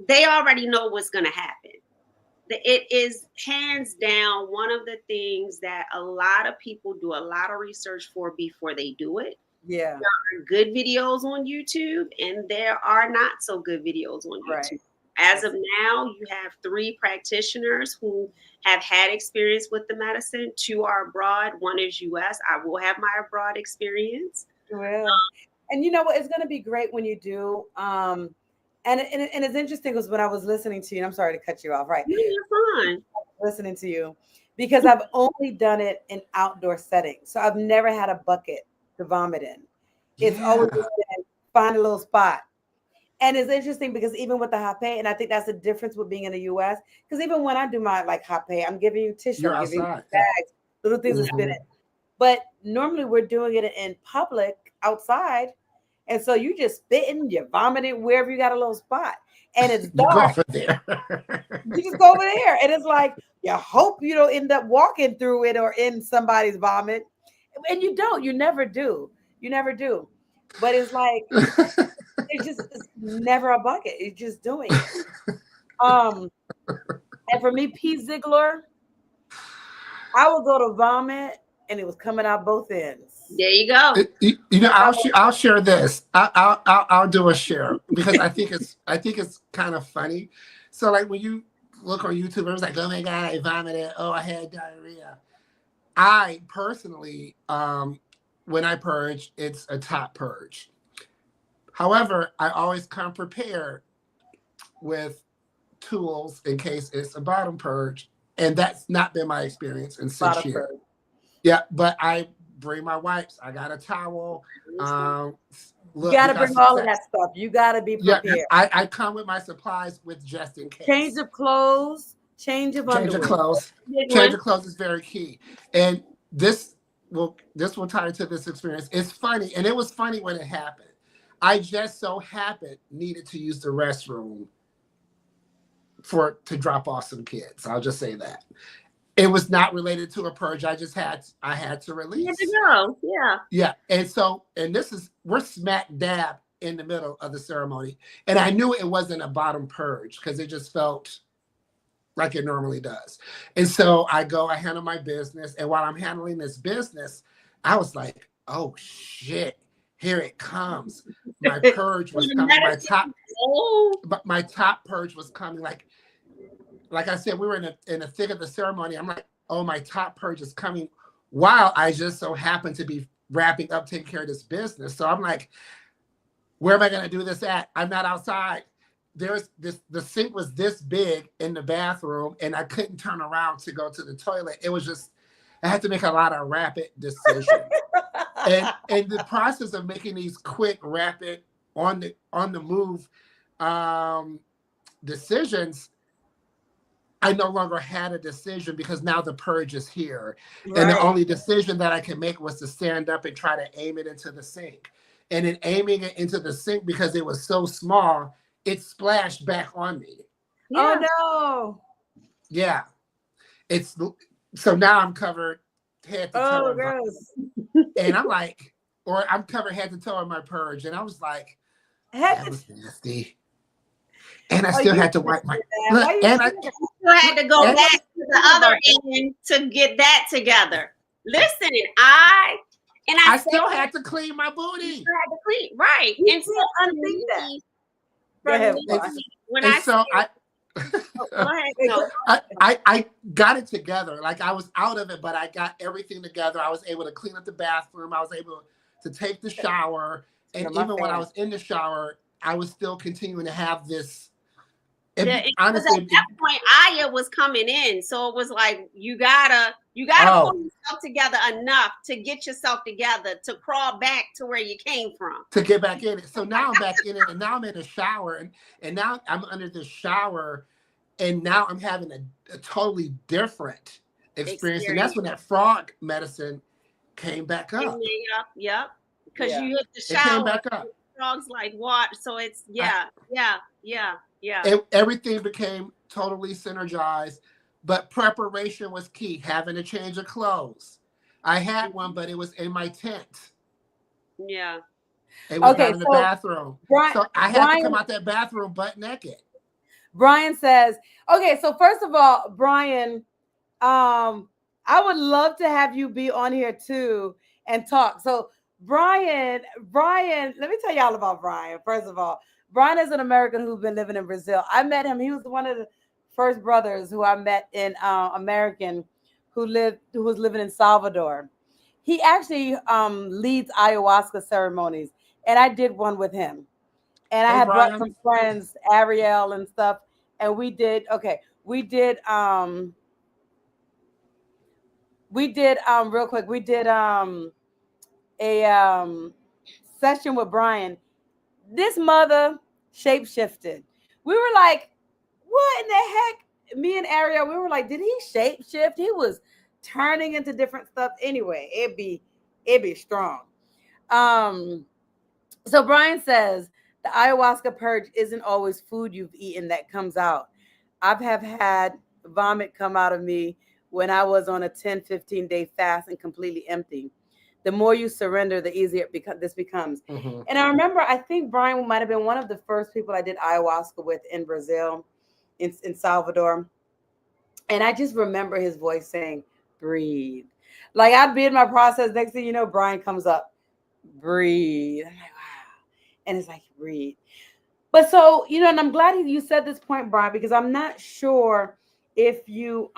they already know what's going to happen. It is hands down one of the things that a lot of people do a lot of research for before they do it.
Yeah.
Good videos on YouTube, and there are not so good videos on YouTube.
Right.
As of now, you have 3 practitioners who have had experience with the medicine. 2 are abroad. 1 is US. I will have my abroad experience.
Well, and you know what? It's going to be great when you do. And it's interesting because when I was listening to you, and I'm sorry to cut you off, right?
You're fine.
Listening to you, because I've only done it in outdoor settings. So I've never had a bucket to vomit in. It's always
Yeah.
just been find a little spot. And it's interesting because even with the Rapeh, and I think that's the difference with being in the US, because even when I do my like Rapeh, I'm giving you tissue,
You're
I'm giving you
outside.
bags, little things to spit
Mhm.
in. But normally we're doing it in public outside. And so you just spitting, you're vomiting wherever you got a little spot. And it's
You go
dark.
over there.
You just go over there. And it's like, you hope you don't end up walking through it or in somebody's vomit. And you don't. You never do. You never do. But it's like, it's never a bucket. It's just doing it. And for me, P. Ziegler, I would go to vomit and it was coming out both ends.
There you go.
You know, I'll share this. I'll do a share because I think it's kind of funny. So like when you look on YouTube, it was like, oh my god, I vomited. Oh, I had diarrhea. I personally, when I purge, it's a top purge. However, I always come prepared with tools in case it's a bottom purge, and that's not been my experience in 6 years. Yeah, but I bring my wipes. I got a towel.
You got to bring all of that stuff. You got to be prepared.
Yeah, I come with my supplies with just in case.
Change of clothes, change of underwear.
Change of clothes is very key. And this will tie into this experience. It's funny, and it was funny when it happened. I just so happened needed to use the restroom to drop off some kids. I'll just say that. It was not related to a purge. I had to release. Yeah. And we're smack dab in the middle of the ceremony. And I knew it wasn't a bottom purge because it just felt like it normally does. And so I handle my business. And while I'm handling this business, I was like, oh shit, here it comes. My purge was coming. My top purge was coming. Like I said, we were in the thick of the ceremony. I'm like, oh, my top purge is coming while I just so happen to be wrapping up, taking care of this business. So I'm like, where am I going to do this at? I'm not outside. The sink was this big in the bathroom and I couldn't turn around to go to the toilet. It was just, I had to make a lot of rapid decisions. and the process of making these quick, rapid, on the move decisions, I no longer had a decision because now the purge is here. Right. And the only decision that I could make was to stand up and try to aim it into the sink. And in aiming it into the sink, because it was so small, it splashed back on me.
Yeah. Oh, no.
Yeah. So now I'm covered head to toe.
Oh, gross.
And I'm like, or I'm covered head to toe in my purge. And I was like, that was nasty. And I still had to wipe my.
And I still had to go back to the other end to get that together. Listen, I
still had to clean my booty.
You had to clean, right? And so
unseen that.
I got it together. Like I was out of it, but I got everything together. I was able to clean up the bathroom. I was able to take the shower, and even when I was in the shower, I was still continuing to have this.
Honestly, at that point, Aya was coming in, so it was like you gotta pull yourself together enough to get yourself together to crawl back to where you came from.
To get back in it. So now I'm back in it, and now I'm in the shower, and now I'm under the shower, and now I'm having a totally different experience. And that's when that frog medicine came back up.
Yep. Because you hit the shower. It came back up. Frogs like water, so it's yeah.
Everything became totally synergized, but preparation was key. Having a change of clothes. I had one, but it was in my tent.
Yeah.
It was not in the bathroom. So I had to come out that bathroom butt naked.
Brian says, okay, so first of all, Brian, I would love to have you be on here too and talk. So Brian, let me tell y'all about Brian. First of all, Brian is an American who's been living in Brazil. I met him. He was one of the first brothers who I met in American who was living in Salvador. He actually leads ayahuasca ceremonies, and I did one with him. And I
Hey,
had brought
Brian.
some friends, Ariel and stuff, and we did real quick. We did a session with Brian. This mother shape shifted. We were like, what in the heck? Me and Ariel, we were like, did he shape shift? He was turning into different stuff. Anyway, it'd be strong. Um, so Brian says the ayahuasca purge isn't always food you've eaten that comes out. I've have had vomit come out of me when I was on a 10-15 day fast and completely empty. The more you surrender, the easier this becomes.
Mm-hmm.
And I remember, I think Brian might have been one of the first people I did ayahuasca with in Brazil, in Salvador. And I just remember his voice saying, breathe. Like I'd be in my process. Next thing you know, Brian comes up, breathe. I'm like, wow. And it's like, breathe. But so, and I'm glad you said this point, Brian, because I'm not sure if you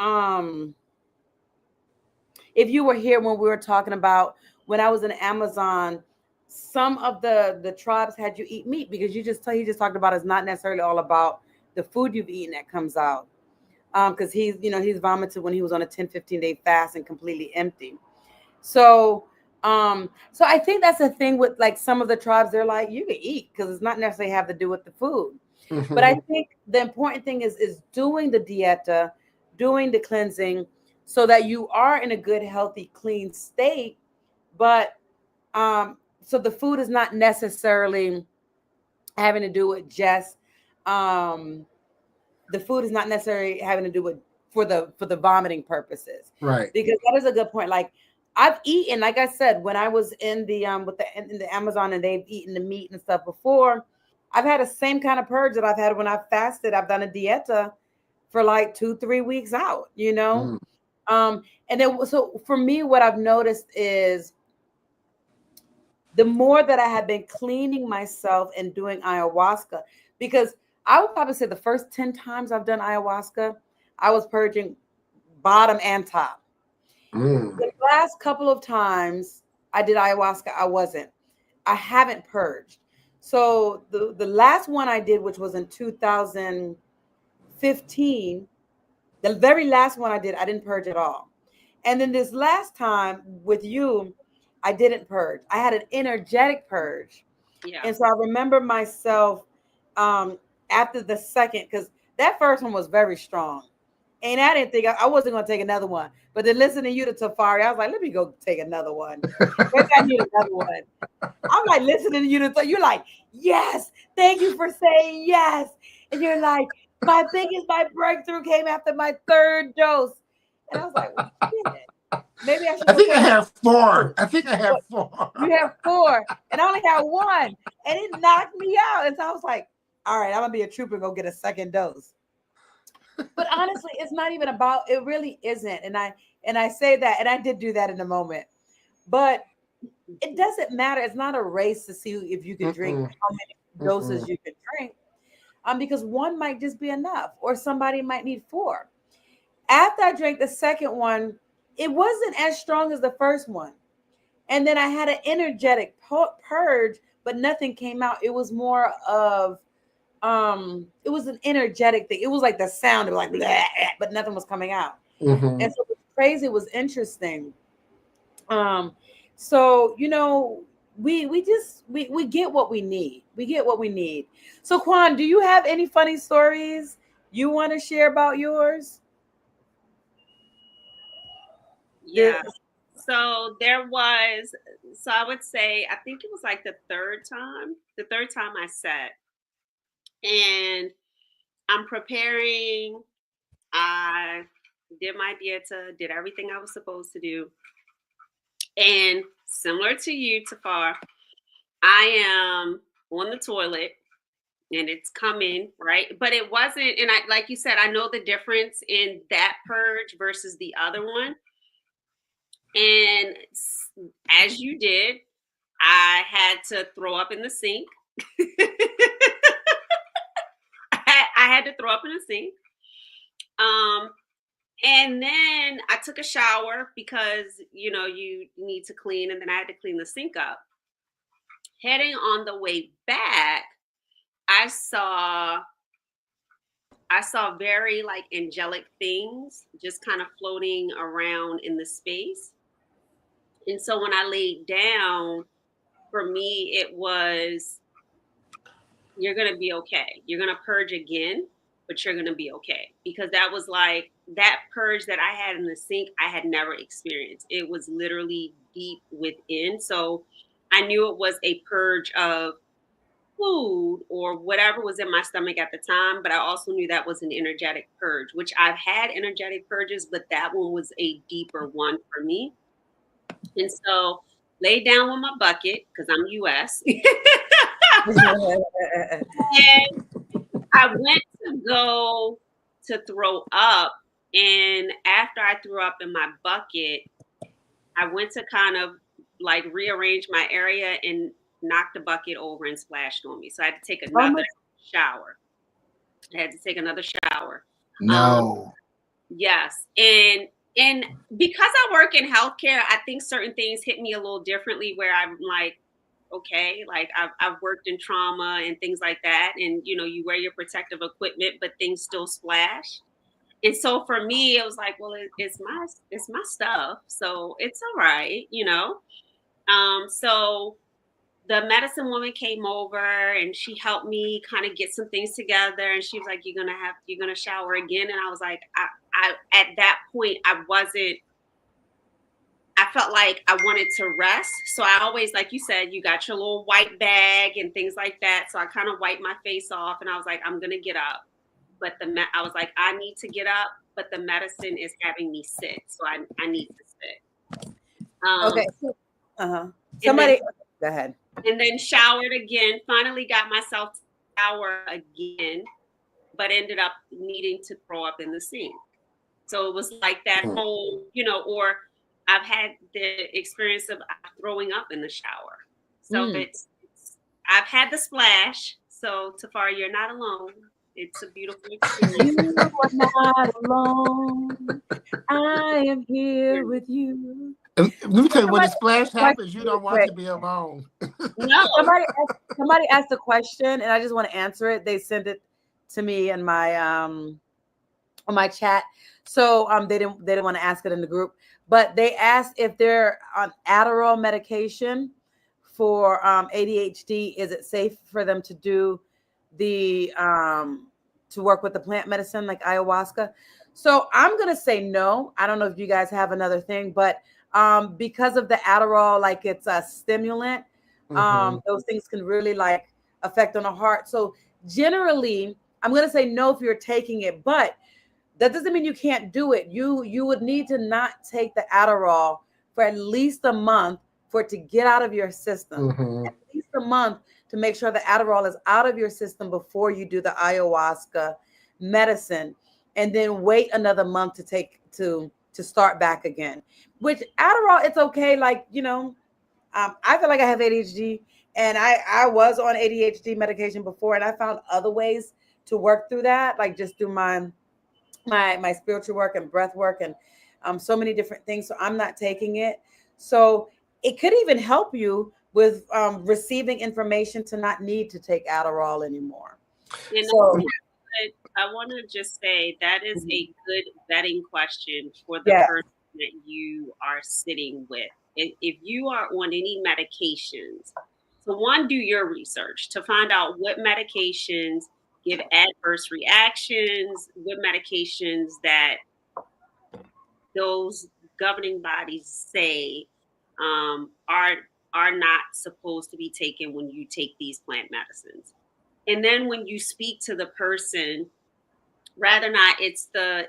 were here when we were talking about when I was in Amazon, some of the tribes had you eat meat because he just talked about it's not necessarily all about the food you've eaten that comes out. Because he's vomited when he was on a 10-15 day fast and completely empty. So so I think that's the thing with like some of the tribes, they're like, you can eat because it's not necessarily have to do with the food. But I
Mm-hmm.
think the important thing is doing the dieta, doing the cleansing so that you are in a good, healthy, clean state. But so the food is not necessarily having to do with just um the food is not necessarily having to do with for the vomiting purposes,
Right.
because that is a good point. Like I've eaten, like I said, when I was in the in the Amazon and they've eaten the meat and stuff before, I've had the same kind of purge that I've had when I fasted. I've done a dieta for like 2-3 weeks out,
Mm.
and then so for me what I've noticed is the more that I have been cleaning myself and doing ayahuasca, because I would probably say the first 10 times I've done ayahuasca, I was purging bottom and top.
Mm.
The last couple of times I did ayahuasca, I wasn't. I haven't purged. So the last one I did, which was in 2015, the very last one I did, I didn't purge at all. And then this last time with you, I didn't purge. I had an energetic purge.
Yeah.
And so I remember myself um, after the second, because that first one was very strong. And I didn't think I wasn't going to take another one. But then listening to you to Tafari, I was like, let me go take another one. Maybe I need another one. I'm like listening to you to you're like, yes, thank you for saying yes. And you're like, my breakthrough came after my third dose. And I was like, well, shit. Maybe I should
I
go
think I
take
have four.
two.
I think I have
But
four.
you have four, and I only have one, and it knocked me out. And so I was like, all right, I'm gonna be a trooper and go get a second dose. But honestly, it's not even about it, really isn't. And I say that, and I did do that in a moment, but it doesn't matter. It's not a race to see if you can drink
Mm-mm.
how many
Mm-mm.
doses you can drink. Because one might just be enough, or somebody might need four. After I drank the second one, it wasn't as strong as the first one. And then I had an energetic purge, but nothing came out. It was more of it was an energetic thing. It was like the sound, it was like blah, blah, but nothing was coming out.
Mm-hmm.
And so it was crazy, it was interesting. um so we get what we need. We get what we need. So Quan, do you have any funny stories you want to share about yours? The
Yeah. So there was, so I would say, I think it was like the third time I sat, and I'm preparing. I did my dieta, did everything I was supposed to do. And similar to you, Tafar, I am on the toilet and it's coming, right? But it wasn't, and I, like you said, I know the difference in that purge versus the other one. And as you did, I had to throw up in the sink. I had to throw up in the sink. And then I took a shower because, you know, you need to clean, and then I had to clean the sink up. Heading on the way back, I saw very like angelic things just kind of floating around in the space. And so when I laid down, for me, it was, you're going to be okay. You're going to purge again, but you're going to be okay. Because that was like, that purge that I had in the sink, I had never experienced. It was literally deep within. So I knew it was a purge of food or whatever was in my stomach at the time, but I also knew that was an energetic purge, which I've had energetic purges, but that one was a deeper one for me. And so laid down with my bucket because I'm US. And I went to go to throw up. And after I threw up in my bucket, I went to kind of like rearrange my area and knocked the bucket over and splashed on me. So I had to take another shower. I had to take another shower.
No.
Yes. And because I work in healthcare, I think certain things hit me a little differently where I'm like, okay, like I've worked in trauma and things like that. And, you know, you wear your protective equipment, but things still splash. And so for me, it was like, well, it's my stuff. So it's all right, you know? So the medicine woman came over and she helped me kind of get some things together. And she was like, you're going to shower again. And I was like, I at that point, I felt like I wanted to rest. So I always, like you said, you got your little white bag and things like that. So I kind of wiped my face off and I was like, I'm going to get up. But I was like, I need to get up, but the medicine is having me sit. So I need to sit.
Okay. Somebody, go ahead.
And then showered again, finally got myself to shower again, but ended up needing to throw up in the sink. So it was like that whole, you know, or I've had the experience of throwing up in the shower. So I've had the splash. So Tafari, you're not alone. It's a beautiful experience.
You are not alone. I am here with you.
Let me tell you, when the splash happens, you don't want to be alone.
No.
Somebody asked a question, and I just want to answer it. They sent it to me in my on my chat, so they didn't want to ask it in the group. But they asked if they're on Adderall medication for ADHD. Is it safe for them to do the to work with the plant medicine like ayahuasca? So I'm gonna say no. I don't know if you guys have another thing, but because of the Adderall, like it's a stimulant, those things can really like affect on the heart. So generally, I'm gonna say no if you're taking it, but that doesn't mean you can't do it. You would need to not take the Adderall for at least a month for it to get out of your system. At least a month to make sure the Adderall is out of your system before you do the ayahuasca medicine, and then wait another month to take to start back again. Which Adderall, it's okay. Like, you know, I feel like I have ADHD, and I was on ADHD medication before, and I found other ways to work through that, like just through my spiritual work and breath work and so many different things. So I'm not taking it. So it could even help you with receiving information to not need to take Adderall anymore.
You know, I want to just say that is a good vetting question for the person that you are sitting with. If you are on any medications, so one, do your research to find out what medications give adverse reactions, what medications that those governing bodies say are not supposed to be taken when you take these plant medicines. And then when you speak to the person, rather not it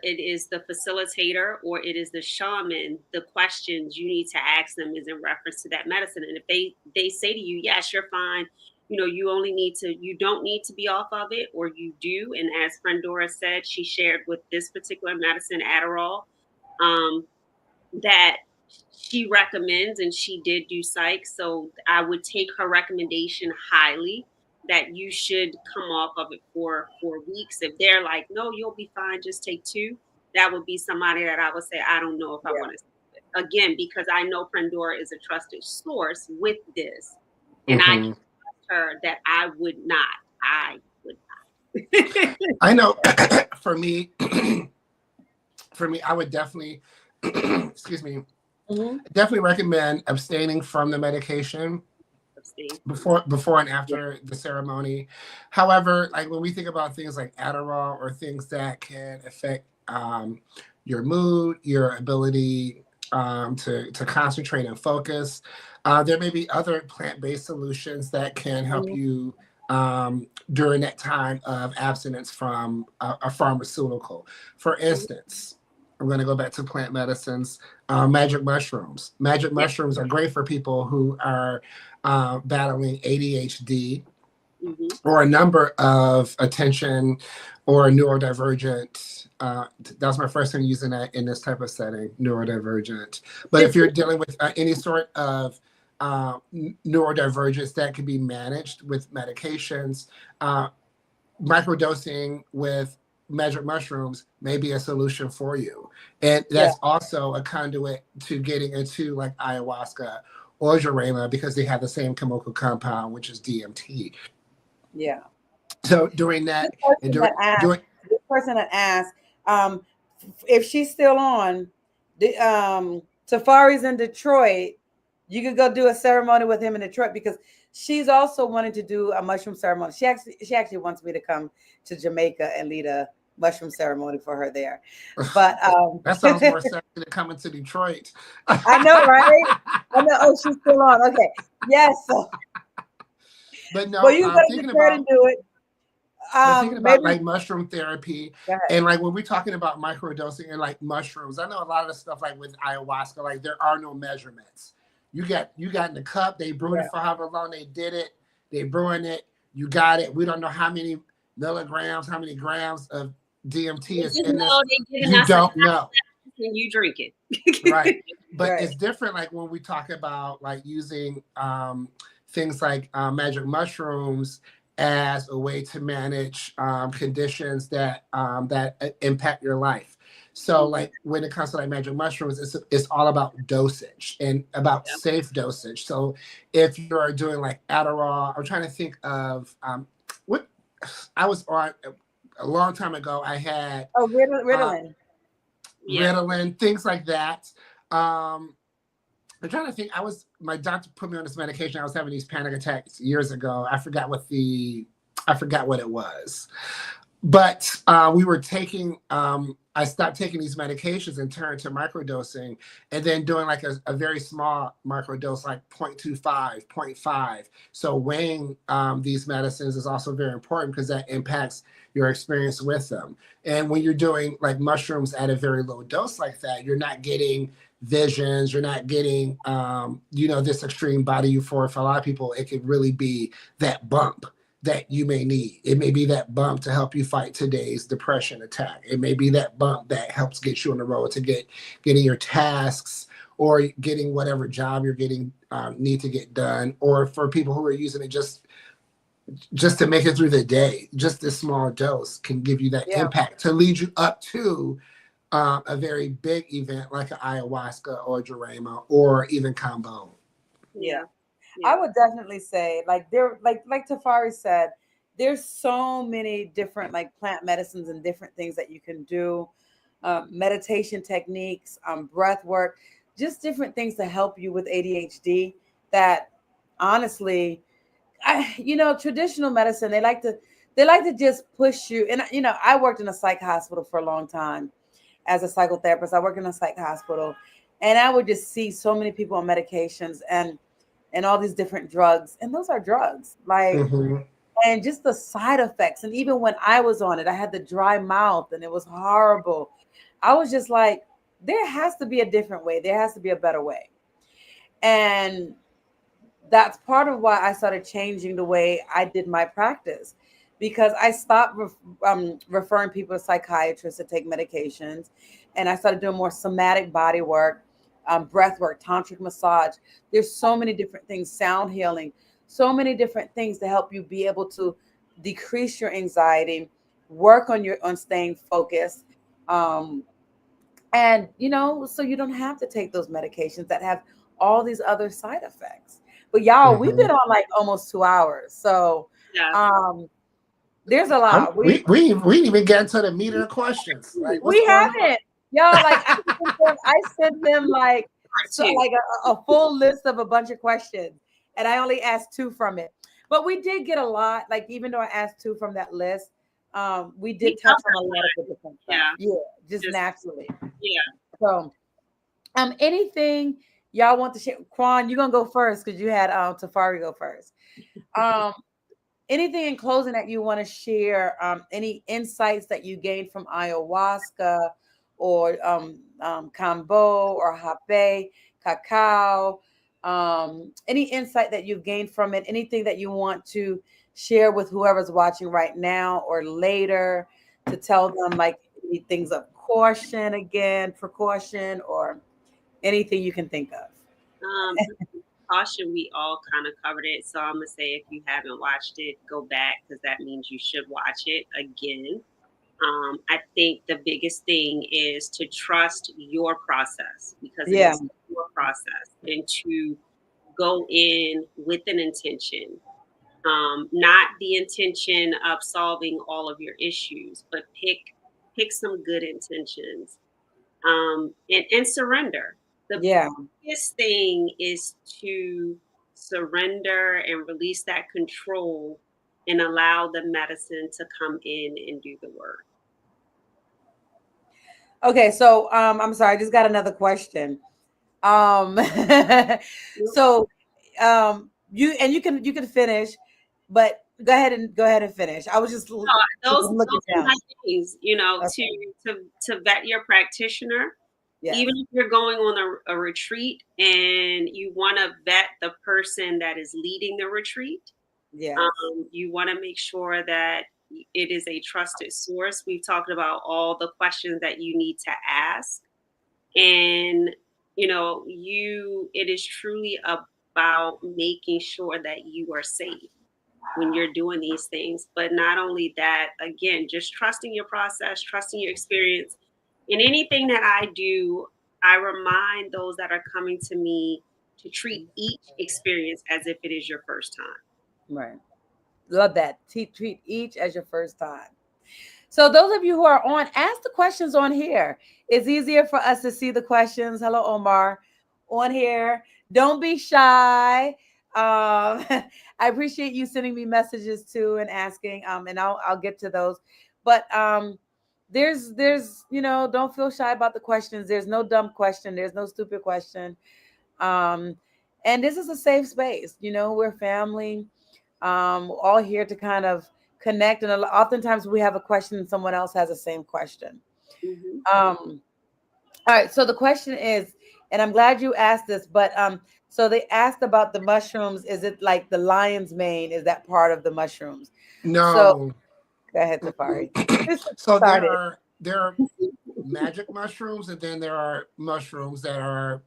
is the facilitator or it is the shaman, the questions you need to ask them is in reference to that medicine. And if they say to you, yes, you're fine, you know, you don't need to be off of it, or you do. And as friend Dora said, she shared with this particular medicine, Adderall, that she recommends, and she did do psych, so I would take her recommendation highly that you should come off of it for 4 weeks. If they're like, no, you'll be fine, just take 2, that would be somebody that I would say, I don't know if I want to. Again, because I know Prendora is a trusted source with this, and I can trust her that I would not.
I know for me, I would definitely, excuse me, definitely recommend abstaining from the medication before and after the ceremony. However, like when we think about things like Adderall or things that can affect your mood, your ability to concentrate and focus, there may be other plant-based solutions that can help you during that time of abstinence from a pharmaceutical. For instance, I'm going to go back to plant medicines. Magic mushrooms. Magic mushrooms are great for people who are battling ADHD or a number of attention or neurodivergent. That's my first time using that in this type of setting, neurodivergent. But if you're dealing with any sort of neurodivergence that can be managed with medications, microdosing with magic mushrooms may be a solution for you. And that's also a conduit to getting into like ayahuasca or Jurema because they have the same chemical compound, which is DMT.
Yeah.
So during that,
this person that asked, if she's still on, Tafari's in Detroit, you could go do a ceremony with him in Detroit because she's also wanting to do a mushroom ceremony. She actually wants me to come to Jamaica and lead a mushroom ceremony for her there. But
that sounds more sexy than coming to Detroit.
I know, right? I know. Oh, she's still on. Okay. Yes.
But no,
but you got to Detroit and do it.
Thinking about like mushroom therapy and like when we're talking about microdosing and like mushrooms, I know a lot of the stuff like with ayahuasca, like there are no measurements. You got in the cup, they brewed it for however long they did it, they brewing it, you got it. We don't know how many milligrams, how many grams of DMT is in this. You don't know.
And you drink it.
Right. But it's different like when we talk about like using things like magic mushrooms as a way to manage conditions that impact your life. So like when it comes to like magic mushrooms, it's all about dosage and about safe dosage. So if you're doing like Adderall, I'm trying to think of what I was on a long time ago. I had
Ritalin.
Ritalin, things like that. I'm trying to think. My doctor put me on this medication. I was having these panic attacks years ago. I forgot what it was. But we were taking, I stopped taking these medications and turned to microdosing and then doing like a very small microdose, like 0.25, 0.5. So weighing these medicines is also very important because that impacts your experience with them. And when you're doing like mushrooms at a very low dose like that, you're not getting visions, you're not getting, this extreme body euphoria. For a lot of people, it could really be that bump that you may need. It may be that bump to help you fight today's depression attack. It may be that bump that helps get you on the road to getting your tasks or getting whatever job you're getting need to get done. Or for people who are using it just to make it through the day, just this small dose can give you that impact to lead you up to a very big event like an ayahuasca or Jurema or even combo.
Yeah. I would definitely say like Tafari said, there's so many different like plant medicines and different things that you can do, meditation techniques, breath work, just different things to help you with ADHD that honestly, traditional medicine, they like to just push you. And, I worked in a psych hospital for a long time as a psychotherapist. I worked in a psych hospital and I would just see so many people on medications and all these different drugs. And those are drugs, like, and just the side effects. And even when I was on it, I had the dry mouth and it was horrible. I was just like, there has to be a different way. There has to be a better way. And that's part of why I started changing the way I did my practice, because I stopped referring people to psychiatrists to take medications. And I started doing more somatic body work, breath work, tantric massage. There's so many different things, sound healing, so many different things to help you be able to decrease your anxiety, work on staying focused. Um, and so you don't have to take those medications that have all these other side effects. But y'all, we've
Mm-hmm.
been on like almost 2 hours. So
Yeah.
there's a lot.
We didn't even get into the meat of the questions. Like, what's
We
going on?
haven't. Y'all, like I sent them like
Part two.
like a full list of a bunch of questions, and I only asked two from it. But we did get a lot. Like even though I asked two from that list, we
We
did touch on a
covered
lot of the different stuff.
yeah.
Yeah, just
Just
naturally.
yeah.
So, anything y'all want to share? Quan, you're gonna go first because you had Tafari go first. Um, anything in closing that you want to share? Any insights that you gained from ayahuasca or Cambo or Hape, Cacao? Any insight that you've gained from it? Anything that you want to share with whoever's watching right now or later to tell them like any things of caution again, precaution, or anything you can think of?
Caution, we all kind of covered it. So I'm gonna say if you haven't watched it, go back because that means you should watch it again. I think the biggest thing is to trust your process because it
Yeah,
is your process and to go in with an intention, not the intention of solving all of your issues, but pick some good intentions, and surrender. The
yeah.
biggest thing is to surrender and release that control and allow the medicine to come in and do the work.
Okay, so I'm sorry, I just got another question. Um,
Yep.
so you can finish, but go ahead and finish. I was just looking
Those are
down.
my things,
Okay.
to vet your practitioner.
Yes.
Even if you're going on a retreat and you want to vet the person that is leading the retreat,
Yes.
you want to make sure that it is a trusted source. We've talked about all the questions that you need to ask, and it is truly about making sure that you are safe when you're doing these things. But not only that, again, just trusting your process, trusting your experience. In anything that I do, I remind those that are coming to me to treat each experience as if it is your first time.
Right. Love that. Treat each as your first time. So those of you who are on, ask the questions on here. It's easier for us to see the questions. Hello, Omar, on here. Don't be shy. I appreciate you sending me messages too and asking. And I'll get to those. But there's don't feel shy about the questions. There's no dumb question. There's no stupid question. Um, and this is a safe space. We're family, all here to kind of connect. And oftentimes we have a question and someone else has the same question.
Hmm.
All right. So the question is, and I'm glad you asked this, but so they asked about the mushrooms. Is it like the lion's mane? Is that part of the mushrooms? So
No.
go ahead, Tafari. Just
So
started.
there are magic mushrooms, and then there are mushrooms that are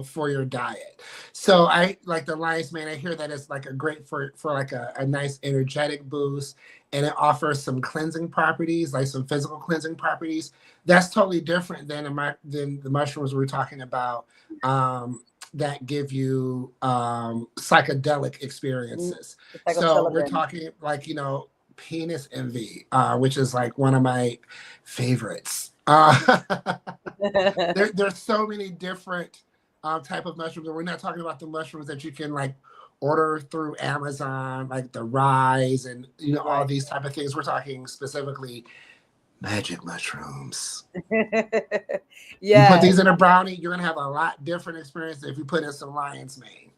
for your diet. So I like the lion's mane. I hear that it's like a great for like a nice energetic boost, and it offers some cleansing properties, like some physical cleansing properties. That's totally different than the mushrooms we're talking about, that give you psychedelic
Mm,
experiences.
the
So we're
psychopsilocybin.
talking like penis envy, which is like one of my favorites. There's so many different type of mushrooms, and we're not talking about the mushrooms that you can like order through Amazon, like the rise and all
Right.
these type of things. We're talking specifically magic mushrooms. You put
Yeah.
these in a brownie, you're gonna have a lot different experience than if you put in some lion's mane.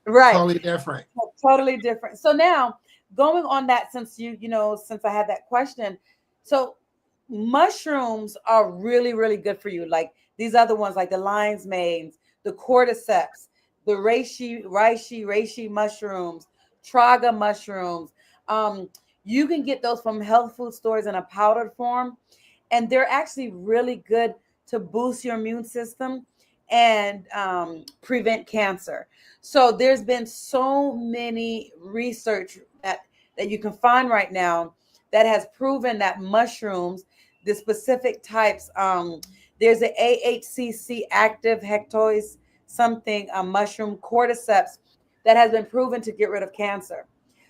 Right.
Totally different.
Totally different. So now going on that, since I had that question, so mushrooms are really, really good for you. Like these other ones, like the lion's manes, the cordyceps, the reishi mushrooms, traga mushrooms. Um, you can get those from health food stores in a powdered form, and they're actually really good to boost your immune system and prevent cancer. So there's been so many research that you can find right now that has proven that mushrooms, the specific types, there's a AHCC active hectois something, a mushroom cordyceps that has been proven to get rid of cancer.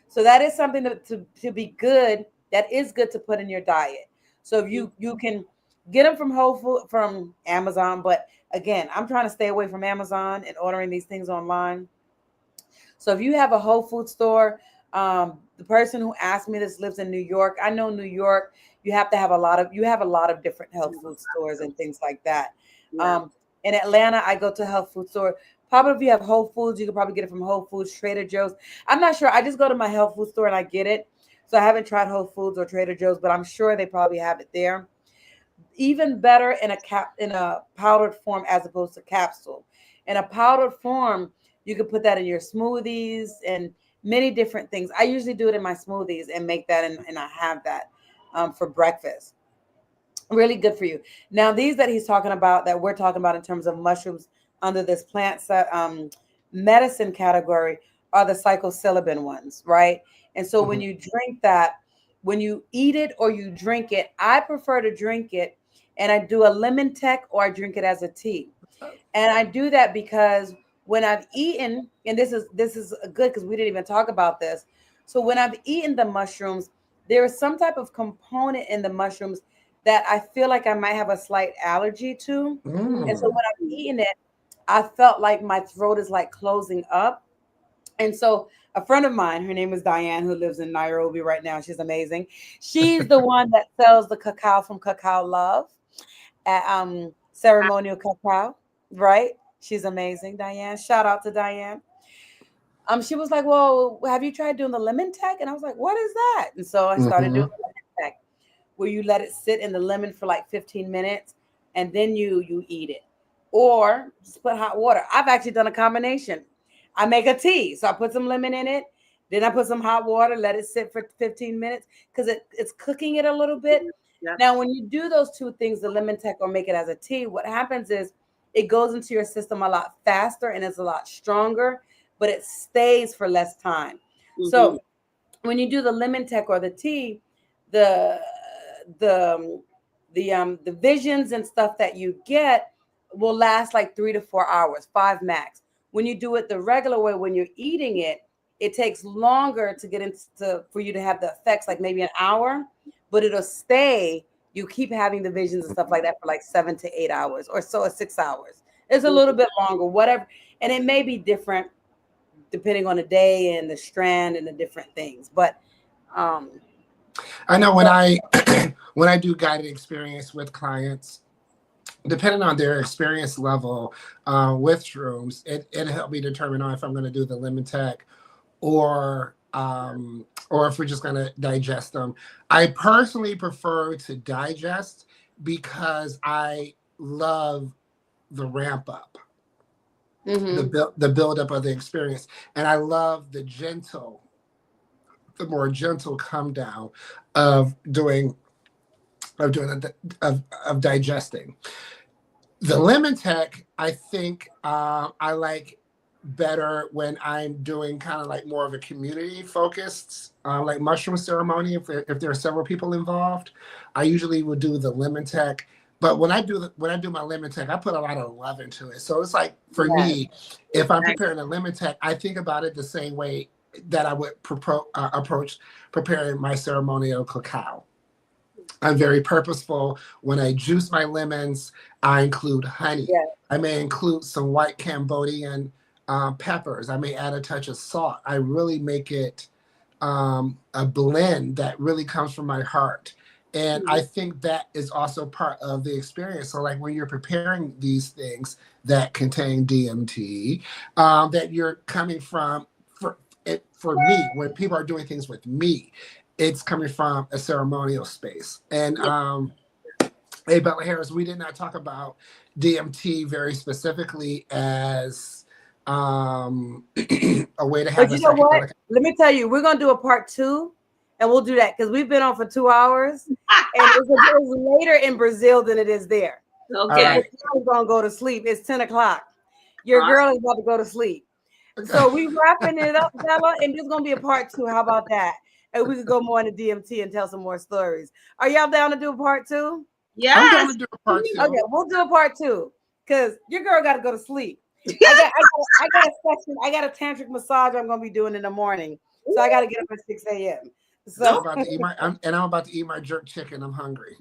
So that is something to be good. That is good to put in your diet. So if you can get them from Whole Food, from Amazon, but again, I'm trying to stay away from Amazon and ordering these things online. So if you have a Whole Food store, the person who asked me this lives in New York. I know New York, you have a lot of different health food stores and things like that.
Yeah.
In Atlanta, I go to a health food store. Probably if you have Whole Foods, you can probably get it from Whole Foods, Trader Joe's. I'm not sure. I just go to my health food store and I get it. So I haven't tried Whole Foods or Trader Joe's, but I'm sure they probably have it there. Even better in a powdered form as opposed to capsule. In a powdered form, you can put that in your smoothies and many different things. I usually do it in my smoothies and make that, and I have that for breakfast. Really good for you. Now, these that he's talking about, that we're talking about in terms of mushrooms under this plant medicine category, are the psilocybin ones, right? And so when you drink that, when you eat it or you drink it, I prefer to drink it, and I do a lemon tech or I drink it as a tea. And I do that because when I've eaten, and this is good because we didn't even talk about this. So when I've eaten the mushrooms, there is some type of component in the mushrooms that I feel like I might have a slight allergy to. And so when I've eaten it, I felt like my throat is like closing up. And so a friend of mine, her name is Diane, who lives in Nairobi right now. She's amazing. She's the one that sells the cacao from Cacao Love at Ceremonial Cacao, right? She's amazing, Diane. Shout out to Diane. She was like, "Well, have you tried doing the lemon tech?" And I was like, "What is that?" And so I started doing the lemon tech, where you let it sit in the lemon for like 15 minutes, and then you eat it, or just put hot water. I've actually done a combination. I make a tea, so I put some lemon in it, then I put some hot water, let it sit for 15 minutes because it's cooking it a little bit.
Yeah.
Now, when you do those two things, the lemon tech or make it as a tea, what happens is it goes into your system a lot faster and it's a lot stronger, but it stays for less time. So when you do the lemon tech or the tea, the the visions and stuff that you get will last like 3 to 4 hours, 5 max. When you do it the regular way, when you're eating it, it takes longer to get into for you to have the effects, like maybe an hour, but it'll stay. You keep having the visions and stuff like that for like 7 to 8 hours or so, or 6 hours. It's a little bit longer, whatever. And it may be different depending on the day and the strand and the different things. But
I know when I when I do guided experience with clients, depending on their experience level with shrooms, it helped me determine if I'm going to do the lemon tech or if we're just going to digest them. I personally prefer to digest because I love the ramp up, the build up of the experience, and I love the more gentle come down of digesting. The lemon tech, I think I like better when I'm doing kind of like more of a community focused, like mushroom ceremony. If there are several people involved, I usually would do the lemon tech. But when I do my lemon tech, I put a lot of love into it. So it's like for me, if I'm preparing a lemon tech, I think about it the same way that I would approach preparing my ceremonial cacao. I'm very purposeful. When I juice my lemons, I include honey.
Yeah.
I may include some white Cambodian peppers. I may add a touch of salt. I really make it a blend that really comes from my heart. And I think that is also part of the experience. So like when you're preparing these things that contain DMT, that you're coming from, for me, when people are doing things with me, it's coming from a ceremonial space. And hey, Bella Harris, we did not talk about DMT very specifically as a way to have
but you know what? Let me tell you, we're gonna do a part 2, and we'll do that because we've been on for 2 hours, and it's later in Brazil than it is there.
All
Okay.
right.
Your girl's gonna go to sleep. It's 10 o'clock. Your
Awesome.
girl is about to go to sleep. So we wrapping it up, Bella, and there's gonna be a part 2. How about that? And we could go more into DMT and tell some more stories. Are y'all down to do a part 2?
I'm down
Yes.
to do a part 2.
Okay, we'll do a part 2 because your girl got to go to sleep. I got a session. I got a tantric massage I'm gonna be doing in the morning, so I got to get up at 6 a.m. So
I'm about to eat I'm about to eat my jerk chicken. I'm hungry.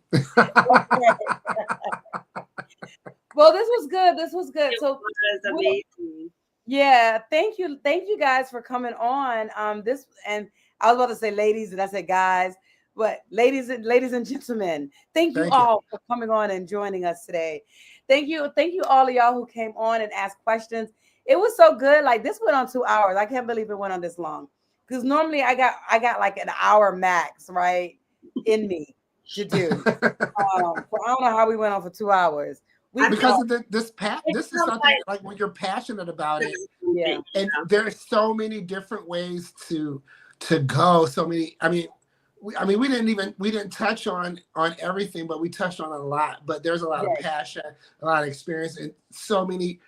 well, this was good. This was good.
It
So
was amazing.
yeah, thank you guys for coming on. This and I was about to say ladies, and I said guys, but ladies and gentlemen, thank you
Thank you.
all for coming on and joining us today. Thank you all of y'all who came on and asked questions. It was so good. Like this went on 2 hours. I can't believe it went on this long. Because normally I got like an hour max, right, in me to do. So I don't know how we went on for 2 hours.
Because of this is
It's
something like when you're passionate about it,
Yeah.
and there's so many different ways to go. So many. We didn't touch on everything, but we touched on a lot. But there's a lot of passion, a lot of experience, and so many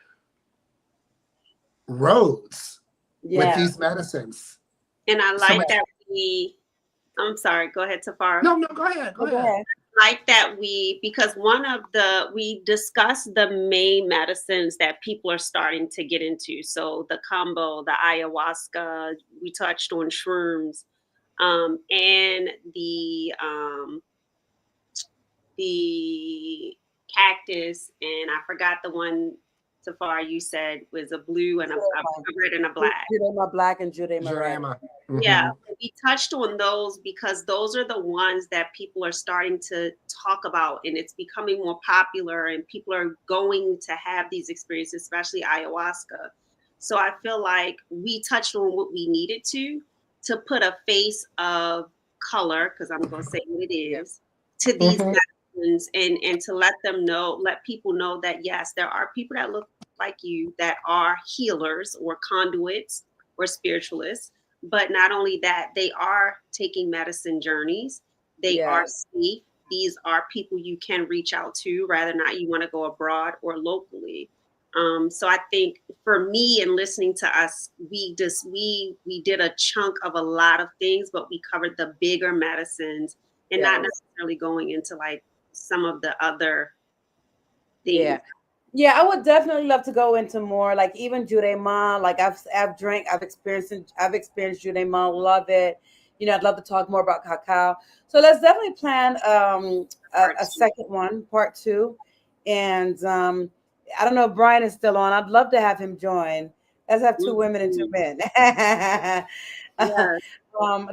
roads with these medicines.
And I like that I'm sorry, go ahead, Tafari.
No, go ahead. Go ahead.
Like that because we discussed the main medicines that people are starting to get into. So the combo, the ayahuasca, we touched on shrooms, and the cactus, and I forgot the one, Tafari, you said was a blue and a red and a black.
Jurema black and Jurema red.
Mm-hmm.
Yeah, we touched on those because those are the ones that people are starting to talk about, and it's becoming more popular, and people are going to have these experiences, especially ayahuasca. So I feel like we touched on what we needed to put a face of color, because I'm going to say what it is, to these medicines, and to let people know that yes, there are people that look like you that are healers or conduits or spiritualists. But not only that, they are taking medicine journeys. They are safe. These are people you can reach out to, rather not you want to go abroad or locally. So I think for me and listening to us, we did a chunk of a lot of things, but we covered the bigger medicines and not necessarily going into like some of the other things.
Yeah, I would definitely love to go into more, like even Jurema. Like I've experienced Jurema, love it. You know, I'd love to talk more about Cacao. So let's definitely plan a second one, part 2. And I don't know if Brian is still on. I'd love to have him join. Let's have 2 women and 2 men. I'd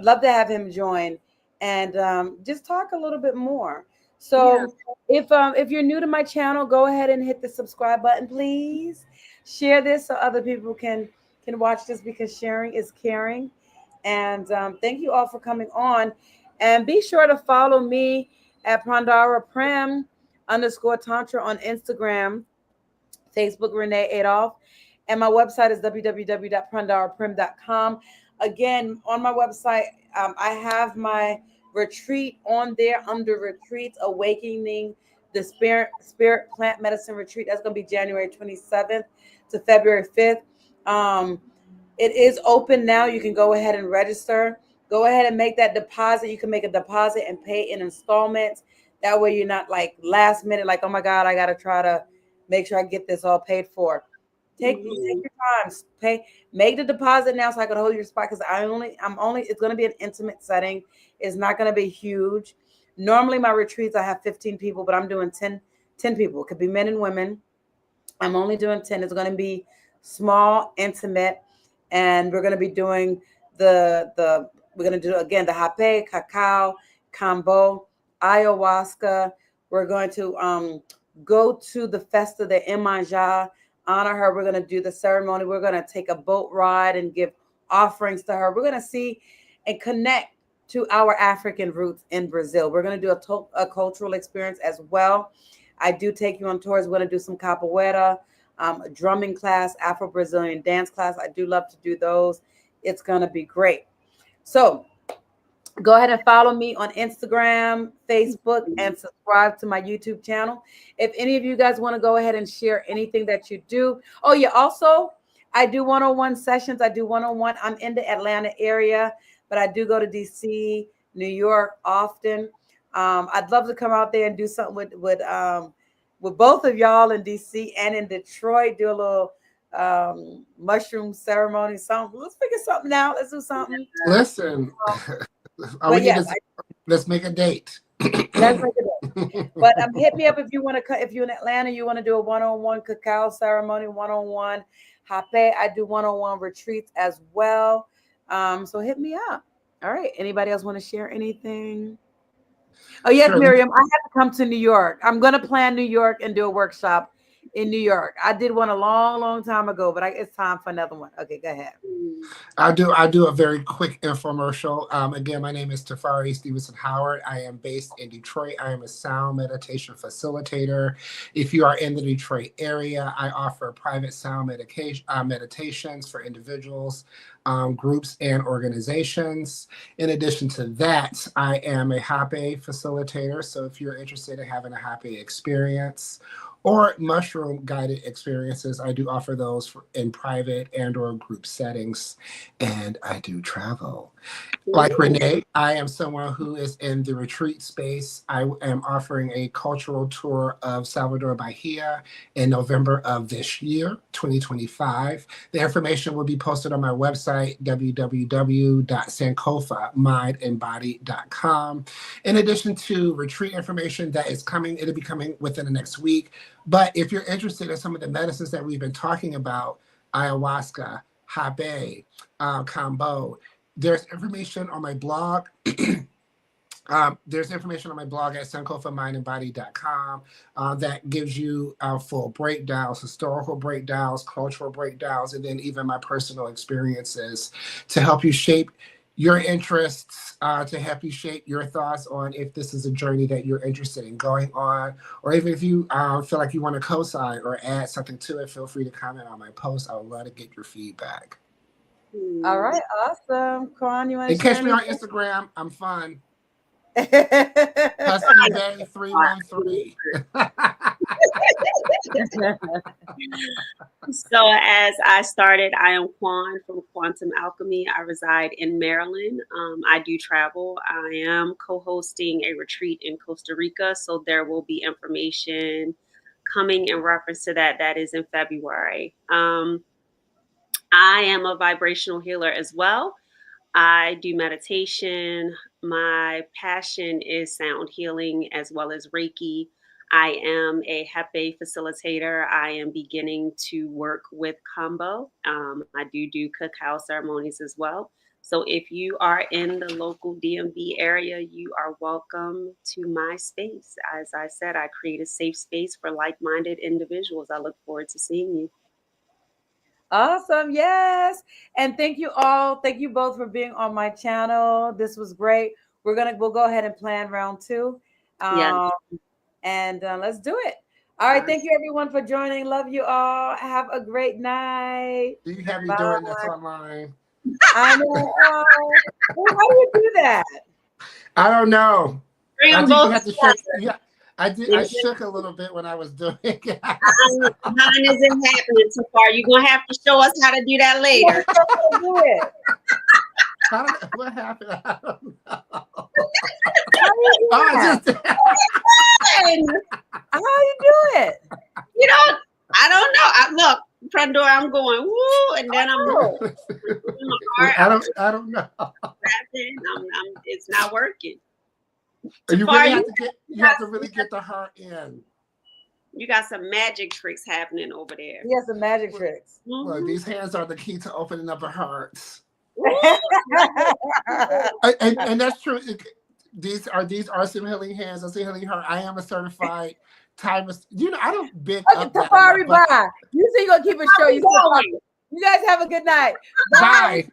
love to have him join and just talk a little bit more. So if you're new to my channel, go ahead and hit the subscribe button, please. Share this so other people can watch this, because sharing is caring. And thank you all for coming on. And be sure to follow me at Prandara Prem _Tantra on Instagram, Facebook, Renee Adolph. And my website is www.prandaraprem.com. Again, on my website, I have my retreat on there under retreats, Awakening the Spirit Plant Medicine Retreat. That's going to be January 27th to February 5th. It is open now. You can go ahead and register. Go ahead and make that deposit. You can make a deposit and pay in installments. That way you're not like last minute, like, oh my God, I got to try to make sure I get this all paid for. Take your time. Make the deposit now so I can hold your spot, because it's going to be an intimate setting. It's not going to be huge. Normally my retreats, I have 15 people, but I'm doing 10 people. It could be men and women. I'm only doing 10. It's going to be small, intimate, and we're going to be doing we're going to do again the Rapeh, Cacao, Combo, Ayahuasca. We're going to go to the Festa de Imanja, honor her. We're going to do the ceremony. We're going to take a boat ride and give offerings to her. We're going to see and connect to our African roots in Brazil. We're going to do a cultural experience as well. I do take you on tours. We're going to do some capoeira, drumming class, Afro-Brazilian dance class. I do love to do those. It's going to be great. So Go ahead and follow me on Instagram, Facebook, and subscribe to my YouTube channel. If any of you guys want to go ahead and share anything that you do. Oh, yeah. Also, I do one-on-one sessions. I do one-on-one. I'm in the Atlanta area, but I do go to DC, New York often. I'd love to come out there and do something with both of y'all in DC and in Detroit. Do a little mushroom ceremony. Something. Let's figure something out. Let's do something.
Listen.
But yes,
let's make a date.
Let's make a date. But hit me up if you want to. If you're in Atlanta, you want to do a one-on-one cacao ceremony, one-on-one Rapeh. I do one-on-one retreats as well. So hit me up. All right. Anybody else want to share anything? Oh yes, sure. Miriam. I have to come to New York. I'm gonna plan New York and do a workshop in New York. I did one a long time ago, but it's time for another one. Okay, go ahead.
I do a very quick infomercial. Again, my name is Tafari Stevenson Howard. I am based in Detroit. I am a sound meditation facilitator. If you are in the Detroit area, I offer private sound meditations for individuals, groups, and organizations. In addition to that, I am a Rapeh facilitator. So if you're interested in having a Rapeh experience or mushroom guided experiences, I do offer those in private and or group settings, and I do travel. Like Renee, I am someone who is in the retreat space. I am offering a cultural tour of Salvador Bahia in November of this year, 2025. The information will be posted on my website, www.sankofamindandbody.com. In addition to retreat information that is coming, it'll be coming within the next week. But if you're interested in some of the medicines that we've been talking about, ayahuasca, Rapeh, Kambo, there's information on my blog. There's information on my blog at sankofamindandbody.com that gives you full breakdowns, historical breakdowns, cultural breakdowns, and then even my personal experiences to help you shape your interests, to help you shape your thoughts on if this is a journey that you're interested in going on, or even if you feel like you want to co-sign or add something to it, feel free to comment on my post. I would love to get your feedback.
All right, awesome. Qwan, you want to
share? Catch me on Instagram. I'm fun. Husky Bay 313.
So as I started, I am Qwan from Quantum Alchemy. I reside in Maryland. I do travel. I am co-hosting a retreat in Costa Rica, so there will be information coming in reference to that. That is in February. I am a vibrational healer as well. I do meditation. My passion is sound healing as well as Reiki. I am a Rapeh facilitator. I am beginning to work with Kambo. I do cacao ceremonies as well. So if you are in the local DMV area, you are welcome to my space. As I said, I create a safe space for like-minded individuals. I look forward to seeing you.
Awesome. Yes. And thank you all. Thank you both for being on my channel. This was great. We'll go ahead and plan round 2. And let's do it. All right. Thank you everyone for joining. Love you all. Have a great night.
Do you have me doing this online?
I know. How do you do that?
I don't know.
Bring them both.
I shook a little bit when I was doing it.
Mine isn't happening so far. You're going to have to show us how to do that later.
Do it.
What happened? I don't know.
How you do it?
You know, I don't know. Look, front door, I'm going, woo, and then I'm
I don't know.
It's not working.
You really have to really get the heart in.
You got some magic tricks happening over there.
He has some magic tricks.
Well, these hands are the key to opening up a heart. and that's true. These are some healing hands. I see healing heart. I am a certified timeless. I don't big up
Tafari, bye. You say you're gonna keep it short. You guys have a good night.
Bye.